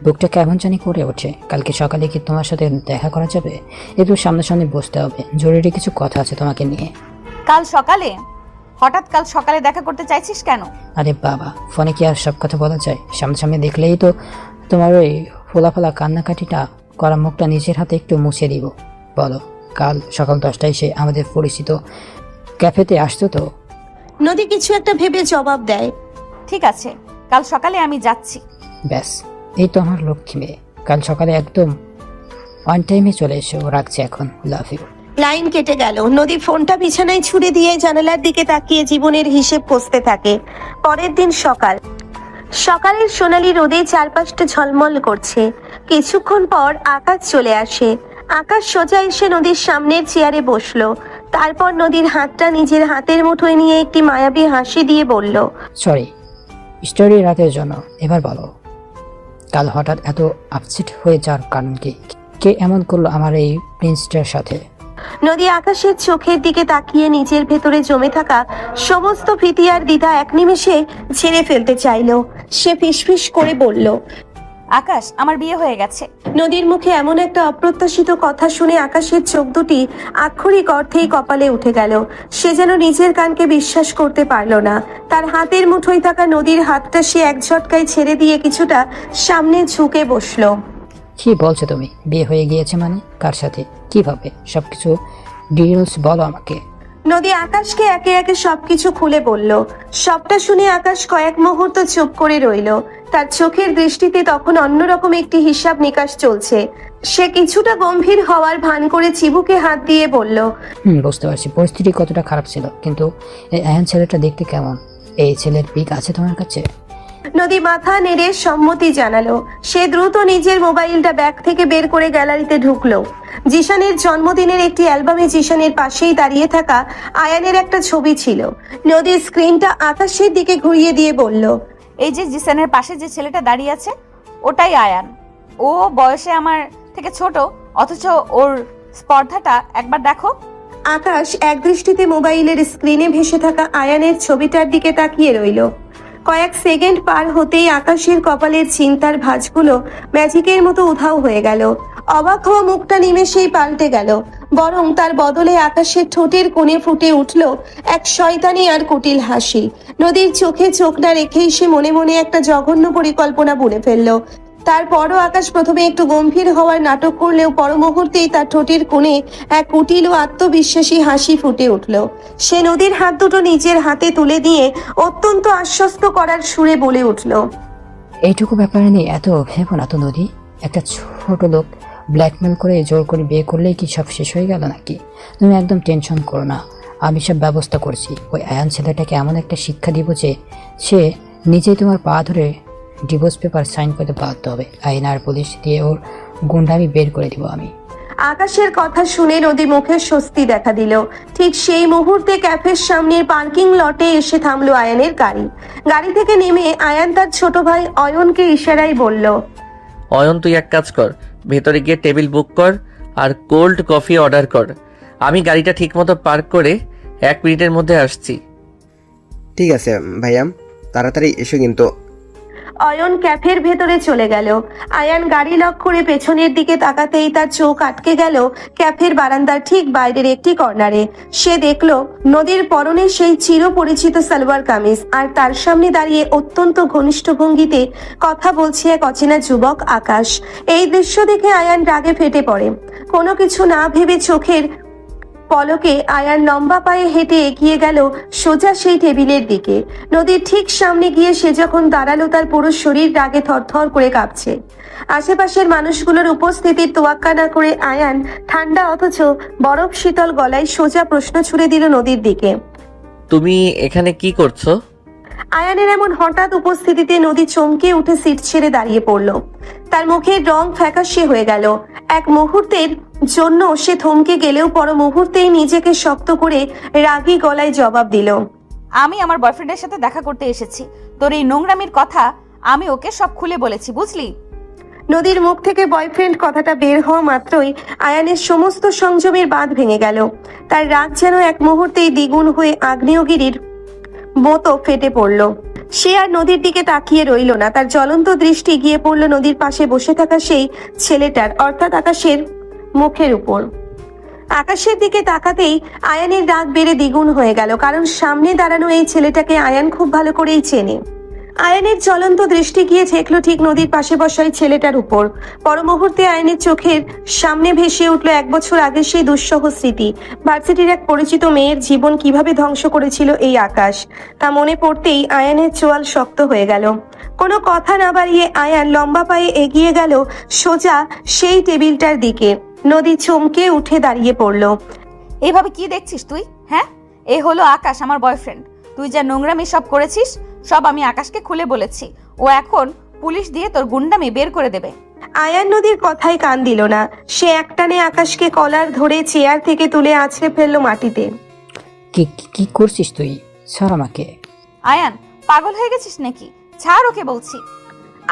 বুকটা কেমন জানি করে ওঠে। কালকে সকালে কি তোমার সাথে দেখা করা যাবে? একটু সামনাসামনি বসতে হবে, জরুরি কিছু কথা আছে তোমাকে নিয়ে। কাল সকালে? হঠাৎ কাল সকালে দেখা করতে চাইছিস কেন? আরে বাবা, ফোনে কি আর সব কথা বলা যায়? সামনাসামনি দেখলেই তো তোমার ওই ফোলা কান্নাকাটিটা করা মুখটা নিজের হাতে একটু মুছে দিব। বলো, কাল সকাল 10টায় সে আমাদের পরিচিত ক্যাফেতে আসতো তো? নদী কিছু একটা ভেবে জবাব দেয়, ঠিক আছে, কাল সকালে আমি যাচ্ছি। ব্যাস, এই তো আমার লক্ষ্মী মেয়ে। কাল সকালে একদম অন টাইমে চলে এসো। রাখছি এখন, লাভ ইউ। লাইন কেটে গেল। নদী ফোনটা বিছানায় ছুড়ে দিয়ে জানালার দিকে তাকিয়ে জীবনের হিসেব কষতে থাকে। পরের দিন সকালের সোনালি রোদে চারপাশটা ঝলমল করছে। কিছুক্ষণ পর আকাশ চলে আসে। আকাশ সোজা এসে নদীর সামনের চেয়ারে বসলো। তারপর নদীর হাতটা নিজের হাতের মুঠোয় নিয়ে একটি মায়াবী হাসি দিয়ে বলল, সরি স্টোরি রাতের জন্য। এবার বলো, কাল হঠাৎ এত আপসেট হয়ে যাওয়ার কারণ কি? কে এমন করলো আমার এই প্রিন্সটার সাথে? নদী আকাশের চোখের দিকে তাকিয়ে নিজের ভেতরে জমে থাকা সমস্ত ভীতি আর দ্বিধা এক নিমেষে ঝেড়ে ফেলতে চাইল। সে ফিসফিস করে বলল, আকাশ, আমার বিয়ে হয়ে গেছে। নদীর মুখে এমন একটা অপ্রত্যাশিত কথা শুনে আকাশের চোখ দুটি আক্ষরিক অর্থেই কপালে উঠে গেল। সে যেন নিজের কানকে বিশ্বাস করতে পারল না। তার হাতের মুঠোয় থাকা নদীর হাতটা সে এক ঝটকায় ছেড়ে দিয়ে কিছুটা সামনে ঝুঁকে বসলো। কি বলছো তুমি? বিয়ে হয়ে গিয়েছে মানে? কার সাথে? কিভাবে? সবকিছু ডিটেলস বলো আমাকে। নদী আকাশকে একে একে সবকিছু খুলে বলল। সবটা শুনে আকাশ কয়েক মুহূর্ত চুপ করে রইল। তার চোখের দৃষ্টিতে তখন অন্যরকম একটি হিসাব নিকাশ চলছে। সে কিছুটা গম্ভীর হওয়ার ভান করে চিবুকে হাত দিয়ে বলল, বুঝতে পারছি পরিস্থিতি কতটা খারাপ ছিল, কিন্তু এই আয়ান ছেলেটা দেখতে কেমন? এই ছেলের পিক আছে তোমার কাছে? নদী মাথা নেড়ে সম্মতি জানালো। সে দ্রুত নিজের মোবাইলটা ব্যাগ থেকে বের করে গ্যালারিতে ঢুকলো। জিশানের জন্মদিনের একটি অ্যালবামে জিশানের পাশেই দাঁড়িয়ে থাকা আয়ানের একটা ছবি ছিল। নদীর স্ক্রিনটা আকাশের দিকে ঘুরিয়ে দিয়ে বলল, এই যে জিসানের পাশে যে ছেলেটা দাঁড়িয়ে আছে, ওটাই আয়ান। ও বয়সে আমার থেকে ছোট, অথচ ওর স্পর্ধাটা একবার দেখো। আকাশ একদৃষ্টিতে মোবাইলের স্ক্রিনে ভেসে থাকা আয়ানের ছবিটার দিকে তাকিয়ে রইল। কয়েক সেকেন্ড পার হতেই আকাশের কপালের চিন্তার ভাঁজগুলো ম্যাজিকের মতো উধাও হয়ে গেল। অবাক হওয়া মুখটা নিমেষেই পাল্টে গেল, বরং তার বদলে আকাশের ঠোঁটের কোণে ফুটে উঠল এক শয়তানি আর কুটিল হাসি। নদীর চোখে চোখ না রেখেই সে মনে মনে একটা জঘন্য পরিকল্পনা বুনে ফেলল। তারপরও আকাশ প্রথমে একটু গম্ভীর হওয়ার নাটক করলেও পর মুহূর্তেই তার ঠোঁটের কোণে এক কুটিল ও আত্মবিশ্বাসী হাসি ফুটে উঠল। সে নদীর হাত দুটো নিজের হাতে তুলে দিয়ে অত্যন্ত আশ্বস্ত করার সুরে বলে উঠল, এইটুকু ব্যাপারে নিয়ে এত ভেবো না তো নদী। একটা ছোট লোক ব্ল্যাকমেল করে জোর করে বিয়ে করলেই কি সব শেষ হয়ে গেল নাকি? তুমি একদম টেনশন করো না, আমি সব ব্যবস্থা করছি। ওই আয়ান ছেলেটাকে এমন একটা শিক্ষা দিব যে সে নিজেই তোমার পা ধরে ডিভোর্স পেপার সাইন করতে বাধ্য হবে। আইন আর পুলিশ দিয়ে ওর গুন্ডামি বের করে দিব আমি। আকাশের কথা শুনে নদী মুখে স্বস্তি দেখা দিল। ঠিক সেই মুহূর্তে ক্যাফের সামনের পার্কিং লটে এসে থামলো আয়ানের গাড়ি। গাড়ি থেকে নেমে আয়ান তার ছোট ভাই অয়নকে ইশারায় বলল, অয়ন তুই এক কাজ কর, ভেতরে গিয়ে টেবিল বুক কর আর কোল্ড কফি অর্ডার কর। আমি গাড়িটা ঠিকমতো পার্ক করে 1 মিনিটের মধ্যে আসছি। ঠিক আছে ভাইয়া, তাড়াতাড়ি এসো কিন্তু। অয়ন ক্যাফের ভেতরে চলে গেল। আয়ান গাড়ি লক করে পেছনের দিকে তাকাতেই তার চোখ আটকে গেল ক্যাফের বারান্দার ঠিক বাইরের একটি কর্নারে। সে দেখল নদীর পরনে সেই চিরপরিচিত সালোয়ার কামিজ, আর তার সামনে দাঁড়িয়ে অত্যন্ত ঘনিষ্ঠ ভঙ্গিতে কথা বলছে এক অচেনা যুবক আকাশ। এই দৃশ্য দেখে আয়ান রাগে ফেটে পড়ে। কোনো কিছু না ভেবে চোখের পলকে আয়ান লম্বা পায়ে হেঁটে এগিয়ে গেল সোজা সেই টেবিলের দিকে। নদীর ঠিক সামনে গিয়ে সে যখন দাঁড়ালো, তার পুরো শরীর রাগে থরথর করে কাঁপছে। আশেপাশের মানুষগুলোর উপস্থিতির তোয়াক্কা না করে আয়ান ঠান্ডা অথচ বরফ শীতল গলায় সোজা প্রশ্ন ছুড়ে দিল নদীর দিকে, তুমি এখানে কি করছো? আয়ানের এমন হঠাৎ উপস্থিতিতে নদী চমকে উঠে সিট ছেড়ে দাঁড়িয়ে পড়ল। তার মুখের রং ফ্যাকাশে হয়ে গেল। এক মুহূর্তের জন্য সে থমকে গেলেও পর মুহূর্তেই নিজেকে শক্ত করে রাগী গলায় জবাব দিল, আমি আমার বয়ফ্রেন্ডের সাথে দেখা করতে এসেছি। তোর এই নোংরামির কথা আমি ওকে সব খুলে বলেছি, বুঝলি? নদীর মুখ থেকে বয়ফ্রেন্ড কথাটা বের হওয়া মাত্রই আয়ানের সমস্ত সংযমের বাঁধ ভেঙে গেল। তার রাগ যেন এক মুহূর্তেই দ্বিগুণ হয়ে আগ্নেয়গিরির মতো ফেটে পড়ল। সে আর নদীর দিকে তাকিয়ে রইল না। তার জ্বলন্ত দৃষ্টি গিয়ে পড়ল নদীর পাশে বসে থাকা সেই ছেলেটার, অর্থাৎ আকাশের মুখের উপর। আকাশের দিকে তাকাতেই আয়ানের রাগ বেড়ে দ্বিগুণ হয়ে গেল, কারণ সামনে দাঁড়ানো এই ছেলেটাকে আয়ান খুব ভালো করেই চেনে। আয়ানের জ্বলন্ত দৃষ্টি গিয়ে ঠেকলো ঠিক নদীর পাশে বসা এই ছেলেটার উপর। পর মুহূর্তে আয়ানের চোখের সামনে ভেসে উঠলো 1 বছর আগের সেই দুঃসহ স্মৃতি। ভার্সিটির এক পরিচিত মেয়ের জীবন কিভাবে ধ্বংস করেছিল এই আকাশ, তা মনে পড়তেই আয়ানের চোয়াল শক্ত হয়ে গেল। কোনো কথা না বাড়িয়ে আয়ান লম্বা পায়ে এগিয়ে গেল সোজা সেই টেবিলটার দিকে। নদী চমকে উঠে দাঁড়িয়ে পড়ল। এইভাবে কি দেখছিস তুই? হ্যাঁ, এ হলো আকাশ, আমার বয়ফ্রেন্ড। তুই যা নোংরামি সব করেছিস সব আমি আকাশকে খুলে বলেছি। ও এখন পুলিশ দিয়ে তোর গুন্ডামি বের করে দেবে। আয়ান নদীর কথায় কান দিল না। সে একটানে আকাশকে কলার ধরে চেয়ার থেকে তুলে আছড়ে ফেললো মাটিতে। কি কি করছিস তুই? ছাড় আমাকে। আয়ান, পাগল হয়ে গেছিস নাকি? ছাড় ওকে বলছি।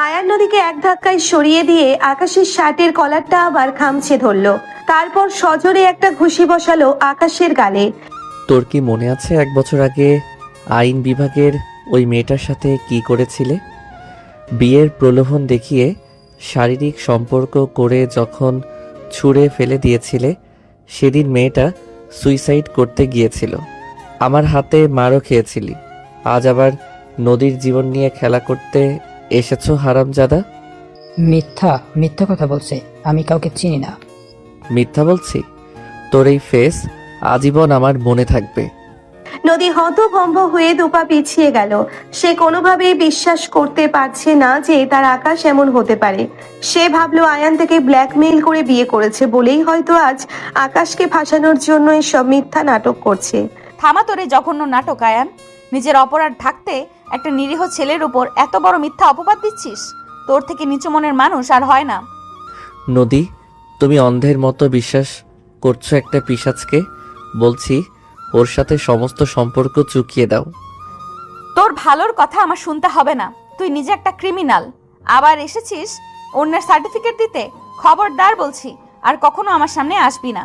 আয়ান নদীকে এক ধাক্কায় সরিয়ে দিয়ে আকাশের শার্টের কলারটা আবার খামছে ধরলো। তারপর সজোরে একটা ঘুষি বসালো আকাশের গালে। তোর কি মনে আছে 1 বছর আগে আইন বিভাগের ওই মেয়েটার সাথে কি করেছিলে? বিয়ের প্রলোভন দেখিয়ে শারীরিক সম্পর্ক করে যখন ছুঁড়ে ফেলে দিয়েছিলে, সেদিন মেয়েটা সুইসাইড করতে গিয়েছিল। আমার হাতে মারও খেয়েছিলি। আজ আবার নদীর জীবন নিয়ে খেলা করতে এসেছো হারামজাদা। মিথ্যা মিথ্যা কথা বলছে, আমি কাউকে চিনি না। মিথ্যা বলছি? তোর এই ফেস আজীবন আমার মনে থাকবে। নদী হতভম্ব হয়ে দুপা পিছিয়ে গেল। সে কোনোভাবেই বিশ্বাস করতে পারছে না যে তার আকাশ এমন হতে পারে। সে ভাবলো আয়ান থেকে ব্ল্যাকমেইল করে বিয়ে করেছে বলেই হয়তো আজ আকাশকে ফাঁসানোর জন্য এসব মিথ্যা নাটক করছে। থামা তোর এই জঘন্য নাটক আয়ান। নিজের অপরাধ ঢাকতে একটা নিরীহ ছেলের উপর এত বড় মিথ্যা অপবাদ দিচ্ছিস? তোর থেকে নিচু মনের মানুষ আর হয় না। নদী, তুমি অন্ধের মতো বিশ্বাস করছো একটা পিশাচকে। বলছি, ওর সাথে সমস্ত সম্পর্ক চুকিয়ে দাও। তোর ভালোর কথা আমার শুনতে হবে না। তুই নিজে একটা ক্রিমিনাল, আবার এসেছিস অন্যের সার্টিফিকেট দিতে? খবরদার বলছি, আর কখনো আমার সামনে আসবি না।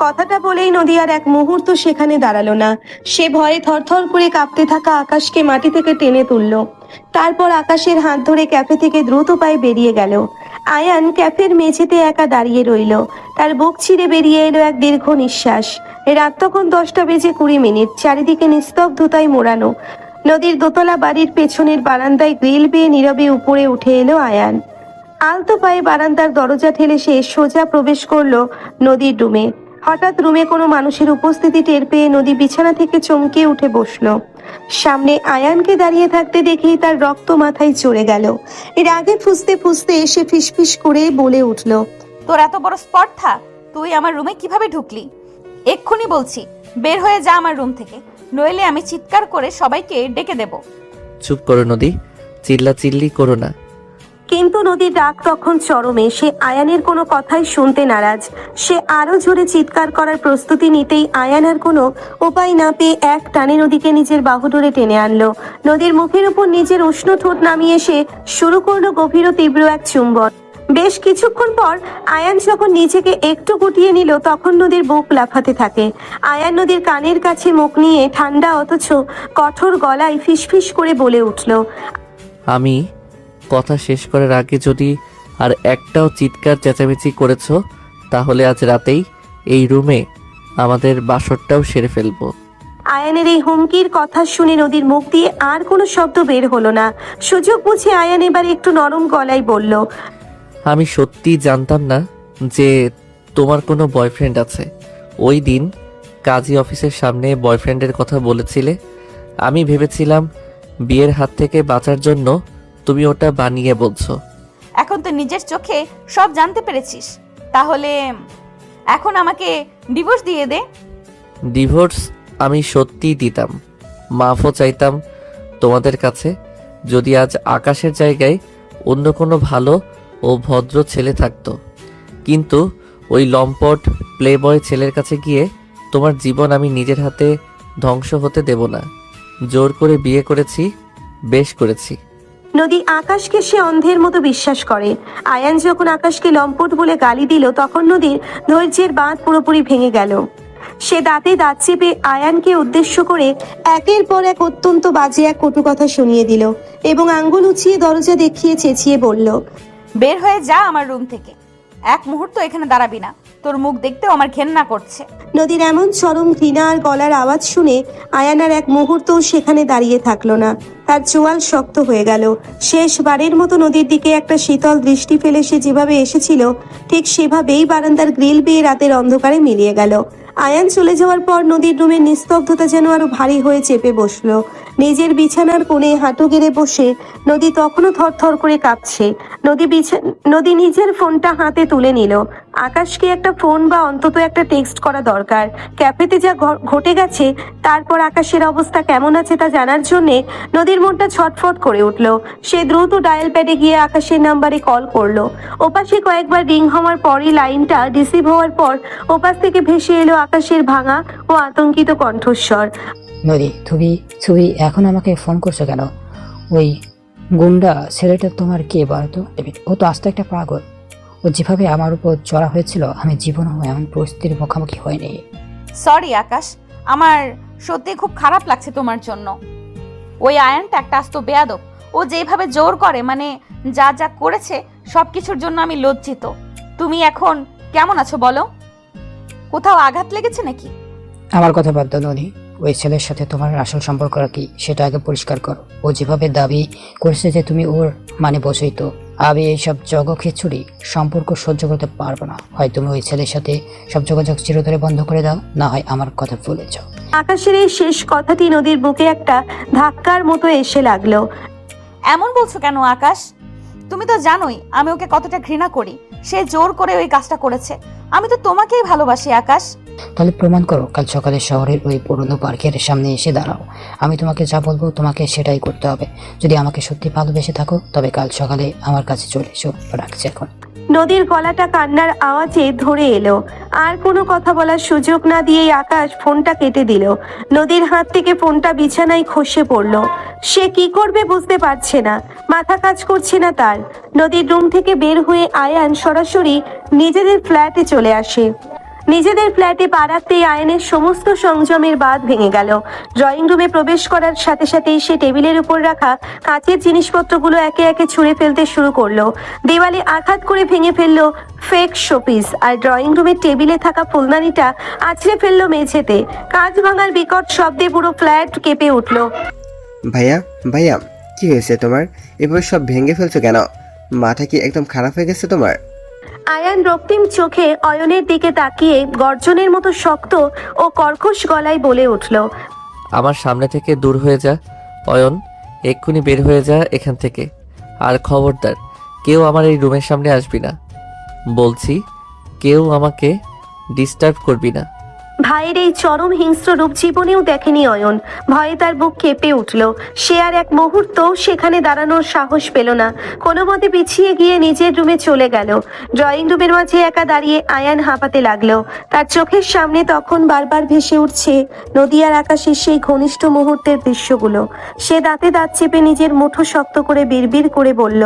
কথাটা বলেই নদী আর এক মুহূর্ত সেখানে দাঁড়ালো না। সে ভয়ে থরথর করে কাঁপতে থাকা আকাশকে মাটি থেকে টেনে তুলল। তারপর আকাশের হাত ধরে ক্যাফে থেকে দ্রুত পায়ে বেরিয়ে গেল। আয়ান ক্যাফের মেঝেতে একা দাঁড়িয়ে রইল। তার বুক ছিঁড়ে বেরিয়ে এলো এক দীর্ঘ নিঃশ্বাস। রাত তখন 10:20 চারিদিকে নিস্তব্ধতায় মোড়ানো। নদীর দোতলা বাড়ির পেছনের বারান্দায় গ্রিল বেয়ে নীরবে উপরে উঠে এলো আয়ান। আলতো পায়ে বারান্দার দরজা ঠেলে সে সোজা প্রবেশ করলো নদীর রুমে। হঠাৎ রুমে কোনো মানুষের উপস্থিতি টের পেয়ে নদী বিছানা থেকে চমকে উঠে বসলো। সামনে আয়ানকে দাঁড়িয়ে থাকতে দেখেই তার রক্ত মাথায় চড়ে গেল। এর আগে ফুঁসতে ফুঁসতে এসে ফিসফিস করে বলে উঠল, তোর এত বড় স্পর্ধা! তুই আমার রুমে কিভাবে ঢুকলি? এক্ষুনি বলছি, বের হয়ে যা আমার রুম থেকে, নইলে আমি চিৎকার করে সবাইকে ডেকে দেব। চুপ করো নদী, চিল্লাচিল্লি করো না। কিন্তু নদীর রাগ তখন চরমে। সে আয়ানের কোনো কথাই শুনতে নারাজ। সে আরো জোরে চিৎকার করার প্রস্তুতি নিতেই আয়ান আর কোনো উপায় না পেয়ে এক টানে নদীকে নিজের বাহুডোরে টেনে আনলো। নদীর মুখের উপর নিজের উষ্ণ ঠোঁট নামিয়ে সে শুরু করলো গভীর ও তীব্র এক চুম্বন। বেশ কিছুক্ষণ পর আয়ান যখন নিজেকে একটু গুটিয়ে নিল তখন নদীর বুক লাফাতে থাকে। আয়ান নদীর কানের কাছে মুখ নিয়ে ঠান্ডা অথচ কঠোর গলায় ফিসফিস করে বলে উঠল, আমি কথা শেষ করার আগে যদি আর একটাও চিৎকার চেঁচামেচি করেছো তাহলে আজ রাতেই এই রুমে আমাদের বাসরটাও সেরে ফেলবো। আয়ানের এই হুমকির কথা শুনে নদীর মুখ দিয়ে আর কোনো শব্দ বের হলো না। সুযোগ বুঝে আয়ান এবার একটু নরম গলায় বলল, আমি সত্যি জানতাম না যে তোমার কোনো বয়ফ্রেন্ড আছে। ওই দিন কাজী অফিসের সামনে বয়ফ্রেন্ডের কথা বলেছিলে। আমি ভেবেছিলাম বিয়ের হাত থেকে বাঁচার জন্য তুমি ওটা বানিয়ে বলছো। এখন তো নিজের চোখে সব জানতে পেরেছিস, তাহলে এখন আমাকে ডিভোর্স দিয়ে দে। ডিভোর্স আমি সত্যিই দিতাম, মাফও চাইতাম তোমাদের কাছে যদি আজ আকাশের জায়গায় অন্য কোনো ভালো ও ভদ্র ছেলে থাকতো। কিন্তু ওই লম্পট প্লেবয় ছেলের কাছে গিয়ে তোমার জীবন আমি নিজের হাতে ধ্বংস হতে দেব না। জোর করে বিয়ে করেছি, বেশ করেছি। নদী আকাশকে সে অন্ধের মতো বিশ্বাস করে। আয়ান যখন আকাশকে লম্পট বলে গালি দিল তখন নদীর ধৈর্যের বাঁধ পুরোপুরি ভেঙে গেল। সে দাঁতে দাঁত চেপে আয়ানকে উদ্দেশ্য করে একের পর এক অত্যন্ত বাজে এক কটু কথা শুনিয়ে দিল এবং আঙ্গুল উঁচিয়ে দরজা দেখিয়ে চেঁচিয়ে বলল, বের হয়ে যা আমার রুম থেকে, এক মুহূর্ত এখানে দাঁড়াবি না, তোর মুখ দেখতেও আমার ঘেন্না করছে। নদীর এমন চরম ঘৃণা আর গলার আওয়াজ শুনে আয়ান আর এক মুহূর্তও সেখানে দাঁড়িয়ে থাকলো না। তার চোয়াল শক্ত হয়ে গেল। শেষবারের মতো নদীর দিকে একটা শীতল দৃষ্টি ফেলে সে যেভাবে এসেছিল ঠিক সেভাবেই বারান্দার গ্রিল বেয়ে রাতের অন্ধকারে মিলিয়ে গেল। আয়ান চলে যাওয়ার পর নদীর রুমের নিস্তব্ধতা যেন আরো ভারী হয়ে চেপে বসলো। নিজের বিছানার কোণে হাঁটু গেড়ে বসে নদী তখনও থরথর করে কাঁপছে। নদী নিজের ফোনটা হাতে তুলে নিল। আকাশকে একটা ফোন বা অন্তত একটা টেক্সট করা দরকার। ক্যাফেতে যা ঘটে গেছে তারপর আকাশের অবস্থা কেমন আছে তা জানার জন্যে নদীর মনটা ছটফট করে উঠল। সে দ্রুত ডায়াল প্যাডে গিয়ে আকাশের নাম্বারে কল করলো। ওপাশে কয়েকবার রিং হওয়ার পরই লাইনটা রিসিভ হওয়ার পর ওপাশ থেকে ভেসে এলো আকাশের ভাঙা ও আতঙ্কিত কণ্ঠস্বর। নদী, তুমি এখন আমাকে ফোন করছো কেন? ওই গুন্ডা ছেলেটা তোমার কে বলতো? ও তো আস্তে একটা পাগল। ও যেভাবে আমার উপর চড়া হয়েছিল আমি জীবনেও এমন পরিস্থিতির মুখোমুখি হয়নি। সরি আকাশ, আমার সত্যি খুব খারাপ লাগছে তোমার জন্য। ওই আয়ানটা একটা আস্ত বেয়াদব। ও যেভাবে জোর করে, মানে যা যা করেছে সবকিছুর জন্য আমি লজ্জিত। তুমি এখন কেমন আছো বলো? কোথাও আঘাত লেগেছে নাকি? আমার কথা বাদ দাও নদী, ওই ছেলের সাথে তোমার আসল সম্পর্কটা কি সেটা আগে পরিষ্কার করো। ও যেভাবে দাবি করেছে যে তুমি ওর মানে বসেই তো, আমি এইসব জগখিচুড়ি সম্পর্ক সহ্য করতে পারবো না। হয় তুমি ওই ছেলের সাথে সব যোগাযোগ চিরতরে বন্ধ করে দাও, না হয় আমার কথা ভুলে যাও। আকাশের এই শেষ কথাটি নদীর বুকে একটা ধাক্কার মতো এসে লাগলো। এমন বলছো কেন আকাশ? তুমি তো জানোই আমি ওকে কতটা ঘৃণা করি। সে জোর করে ওই কাজটা করেছে। আমি তো তোমাকেই ভালোবাসি আকাশ। তাহলে প্রমাণ করো, কাল সকালে শহরের ওই পুরনো পার্কের সামনে এসে দাঁড়াও। আমি তোমাকে যা বলবো তোমাকে সেটাই করতে হবে। যদি আমাকে সত্যি ভালোবেসে থাকো তবে কাল সকালে আমার কাছে চলে এসো। রাখছি এখন। নদীর গলাটা কান্নার আওয়াজে ধরে এলো। আর কোনো কথা বলার সুযোগ না দিয়েই আকাশ ফোনটা কেটে দিল। নদীর হাত থেকে ফোনটা বিছানায় খসে পড়ল। সে কি করবে বুঝতে পারছে না, মাথা কাজ করছে না তার। নদীর রুম থেকে বের হয়ে আয়ান সরাসরি নিজেদের ফ্ল্যাটে চলে আসে। নিজেদের ফ্ল্যাটে পা রাখতেই আয়নের সমস্ত সংযমের বাঁধ ভেঙে গেল। ড্রয়িং রুমে প্রবেশ করার সাথে সাথেই সে টেবিলের উপর রাখা কাঁচের জিনিসপত্রগুলো একে একে ছুঁড়ে ফেলতে শুরু করলো। দেওয়ালে আঘাত করে ভেঙে ফেললো ফেক শোপিস, আর ড্রয়িং রুমের টেবিলে থাকা ফুলদানিটা আছড়ে ফেললো মেঝেতে। কাঁচ ভাঙার বিকট শব্দে পুরো ফ্ল্যাট কেঁপে উঠলো। ভাইয়া ভাইয়া, কি হয়েছে তোমার? এভাবে সব ভেঙে ফেলছো কেন? মাথা কি একদম খারাপ হয়ে গেছে তোমার? আয়ান রক্তিম চোখে অয়নের দিকে তাকিয়ে গর্জনের মতো শক্ত ও কর্কশ গলায় বলে উঠল, আমার সামনে থেকে দূর হয়ে যা অয়ন, এক্ষুনি বের হয়ে যা এখান থেকে। আর খবরদার কেউ আমার এই রুমের সামনে আসবি না বলছি, কেউ আমাকে ডিস্টার্ব করবি না। ভাইয়ের এই চরম হিংস্র রূপ জীবনেও দেখেনি অয়ন। ভয়ে তার বুক কেঁপে উঠল। সে আর এক মুহূর্ত সেখানে দাঁড়ানোর সাহস পেল না। কোনো মতে পিছিয়ে গিয়ে নিজের রুমে চলে গেল। ড্রয়িং রুমের মাঝে একা দাঁড়িয়ে আয়ান হাঁপাতে লাগলো। তার চোখের সামনে তখন বারবার ভেসে উঠছে নদী আর আকাশের সেই ঘনিষ্ঠ মুহূর্তের দৃশ্যগুলো। সে দাঁতে দাঁত চেপে নিজের মুঠো শক্ত করে বিড়বিড় করে বলল,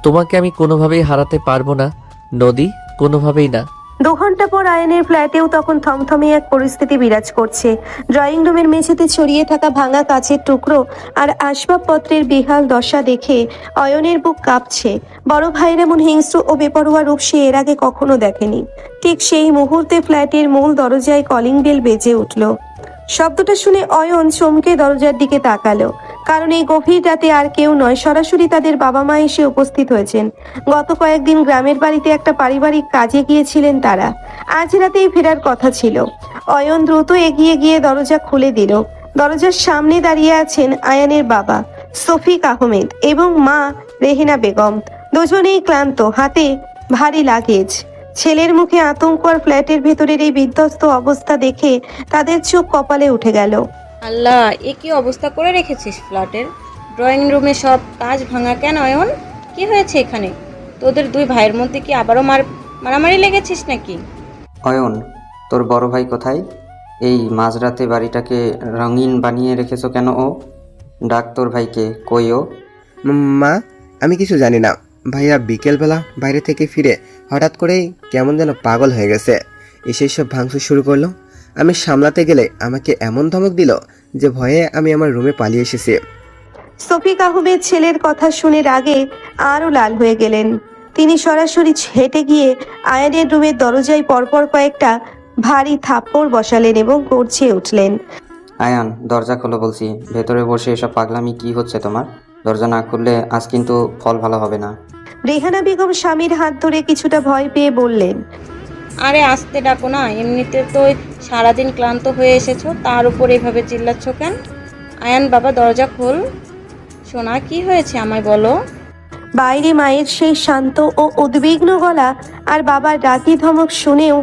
তোমাকে আমি কোনোভাবেই হারাতে পারবো না নদী, কোনোভাবেই না। 2 ঘন্টা পর আয়নের ফ্ল্যাটেও তখন থমথমে এক পরিস্থিতি বিরাজ করছে। ড্রয়িং রুমের মেঝেতে ছড়িয়ে থাকা ভাঙা কাচের টুকরো আর আসবাবপত্রের বেহাল দশা দেখে অয়নের বুক কাঁপছে। বড় ভাইয়ের এমন হিংস্র ও বেপরোয়া রূপ সে এর আগে কখনো দেখেনি। ঠিক সেই মুহূর্তে ফ্ল্যাটের মূল দরজায় কলিং বেল বেজে উঠল। শব্দটা শুনে অয়ন চমকে দরজার দিকে তাকালো, কারণ এই গভীর রাতে আর কেউ নয়, সরাসরি তাদের বাবা মা এসে উপস্থিত হয়েছেন। গত কয়েকদিন গ্রামের বাড়িতে একটা পারিবারিক কাজে গিয়েছিলেন তারা। আজ রাতেই ফেরার কথা ছিল। অয়ন দ্রুত এগিয়ে গিয়ে দরজা খুলে দিল। দরজার সামনে দাঁড়িয়ে আছেন আয়ানের বাবা শফিক আহমেদ এবং মা রেহেনা বেগম। দুজনেই ক্লান্ত, হাতে ভারী লাগেজ। ছেলের মুখে আতঙ্ক আর ফ্ল্যাটের ভেতরের এই বিধ্বস্ত অবস্থা দেখে তাদের চোখ কপালে উঠে গেল। আল্লাহ, এ কি অবস্থা করে রেখেছিস ফ্ল্যাটের? ড্রয়িং রুমে সব কাঁচ ভাঙা কেন অয়ন? কি হয়েছে এখানে? তোদের 2 ভাইয়ের মধ্যে কি আবারও মারামারি লেগেছিস নাকি? অয়ন, তোর বড় ভাই কোথায়? এই মাঝরাতে বাড়িটাকে রঙিন বানিয়ে রেখেছো কেন? ও ডাক তোর ভাইকে, কই ও? মা, আমি কিছু জানি না। ভাইয়া বিকেলবেলা বাইরে থেকে ফিরে হঠাৎ করেই কেমন যেন পাগল হয়ে গেছে, এসে সব ভাঙচুর শুরু করলো। আমি সামলাতে গেলে আমাকে এমন ধমক দিল যে ভয়ে আমি আমার রুমে পালিয়ে এসেছি। শফিক আহমেদ ছেলের কথা শুনে রাগে আরও লাল হয়ে গেলেন। তিনি সরাসরি হেঁটে গিয়ে আয়ানের রুমের দরজায় পরপর কয়েকটা ভারী থাপ্পড় বসালেন এবং গর্জে উঠলেন, আয়ান, দরজা খোলো বলছি। ভেতরে বসে এসব পাগলামি কি হচ্ছে তোমার? দরজা না খুললে আজ কিন্তু ফল ভালো হবে না। রেহানা বেগম স্বামীর হাত ধরে কিছুটা ভয় পেয়ে বললেন, আরে আস্তে ডাকো না, এমনিতে তো সারাদিন ক্লান্ত হয়ে এসেছো, তার উপর এভাবে চিল্লাচ্ছ কেন? আয়ান বাবা, দরজা খোল। সোনা, কি হয়েছে আমায় বলো। বাইরে মায়ের সেই শান্ত ও উদ্বিগ্ন গলা আর বাবার রাগী ধমক শুনেও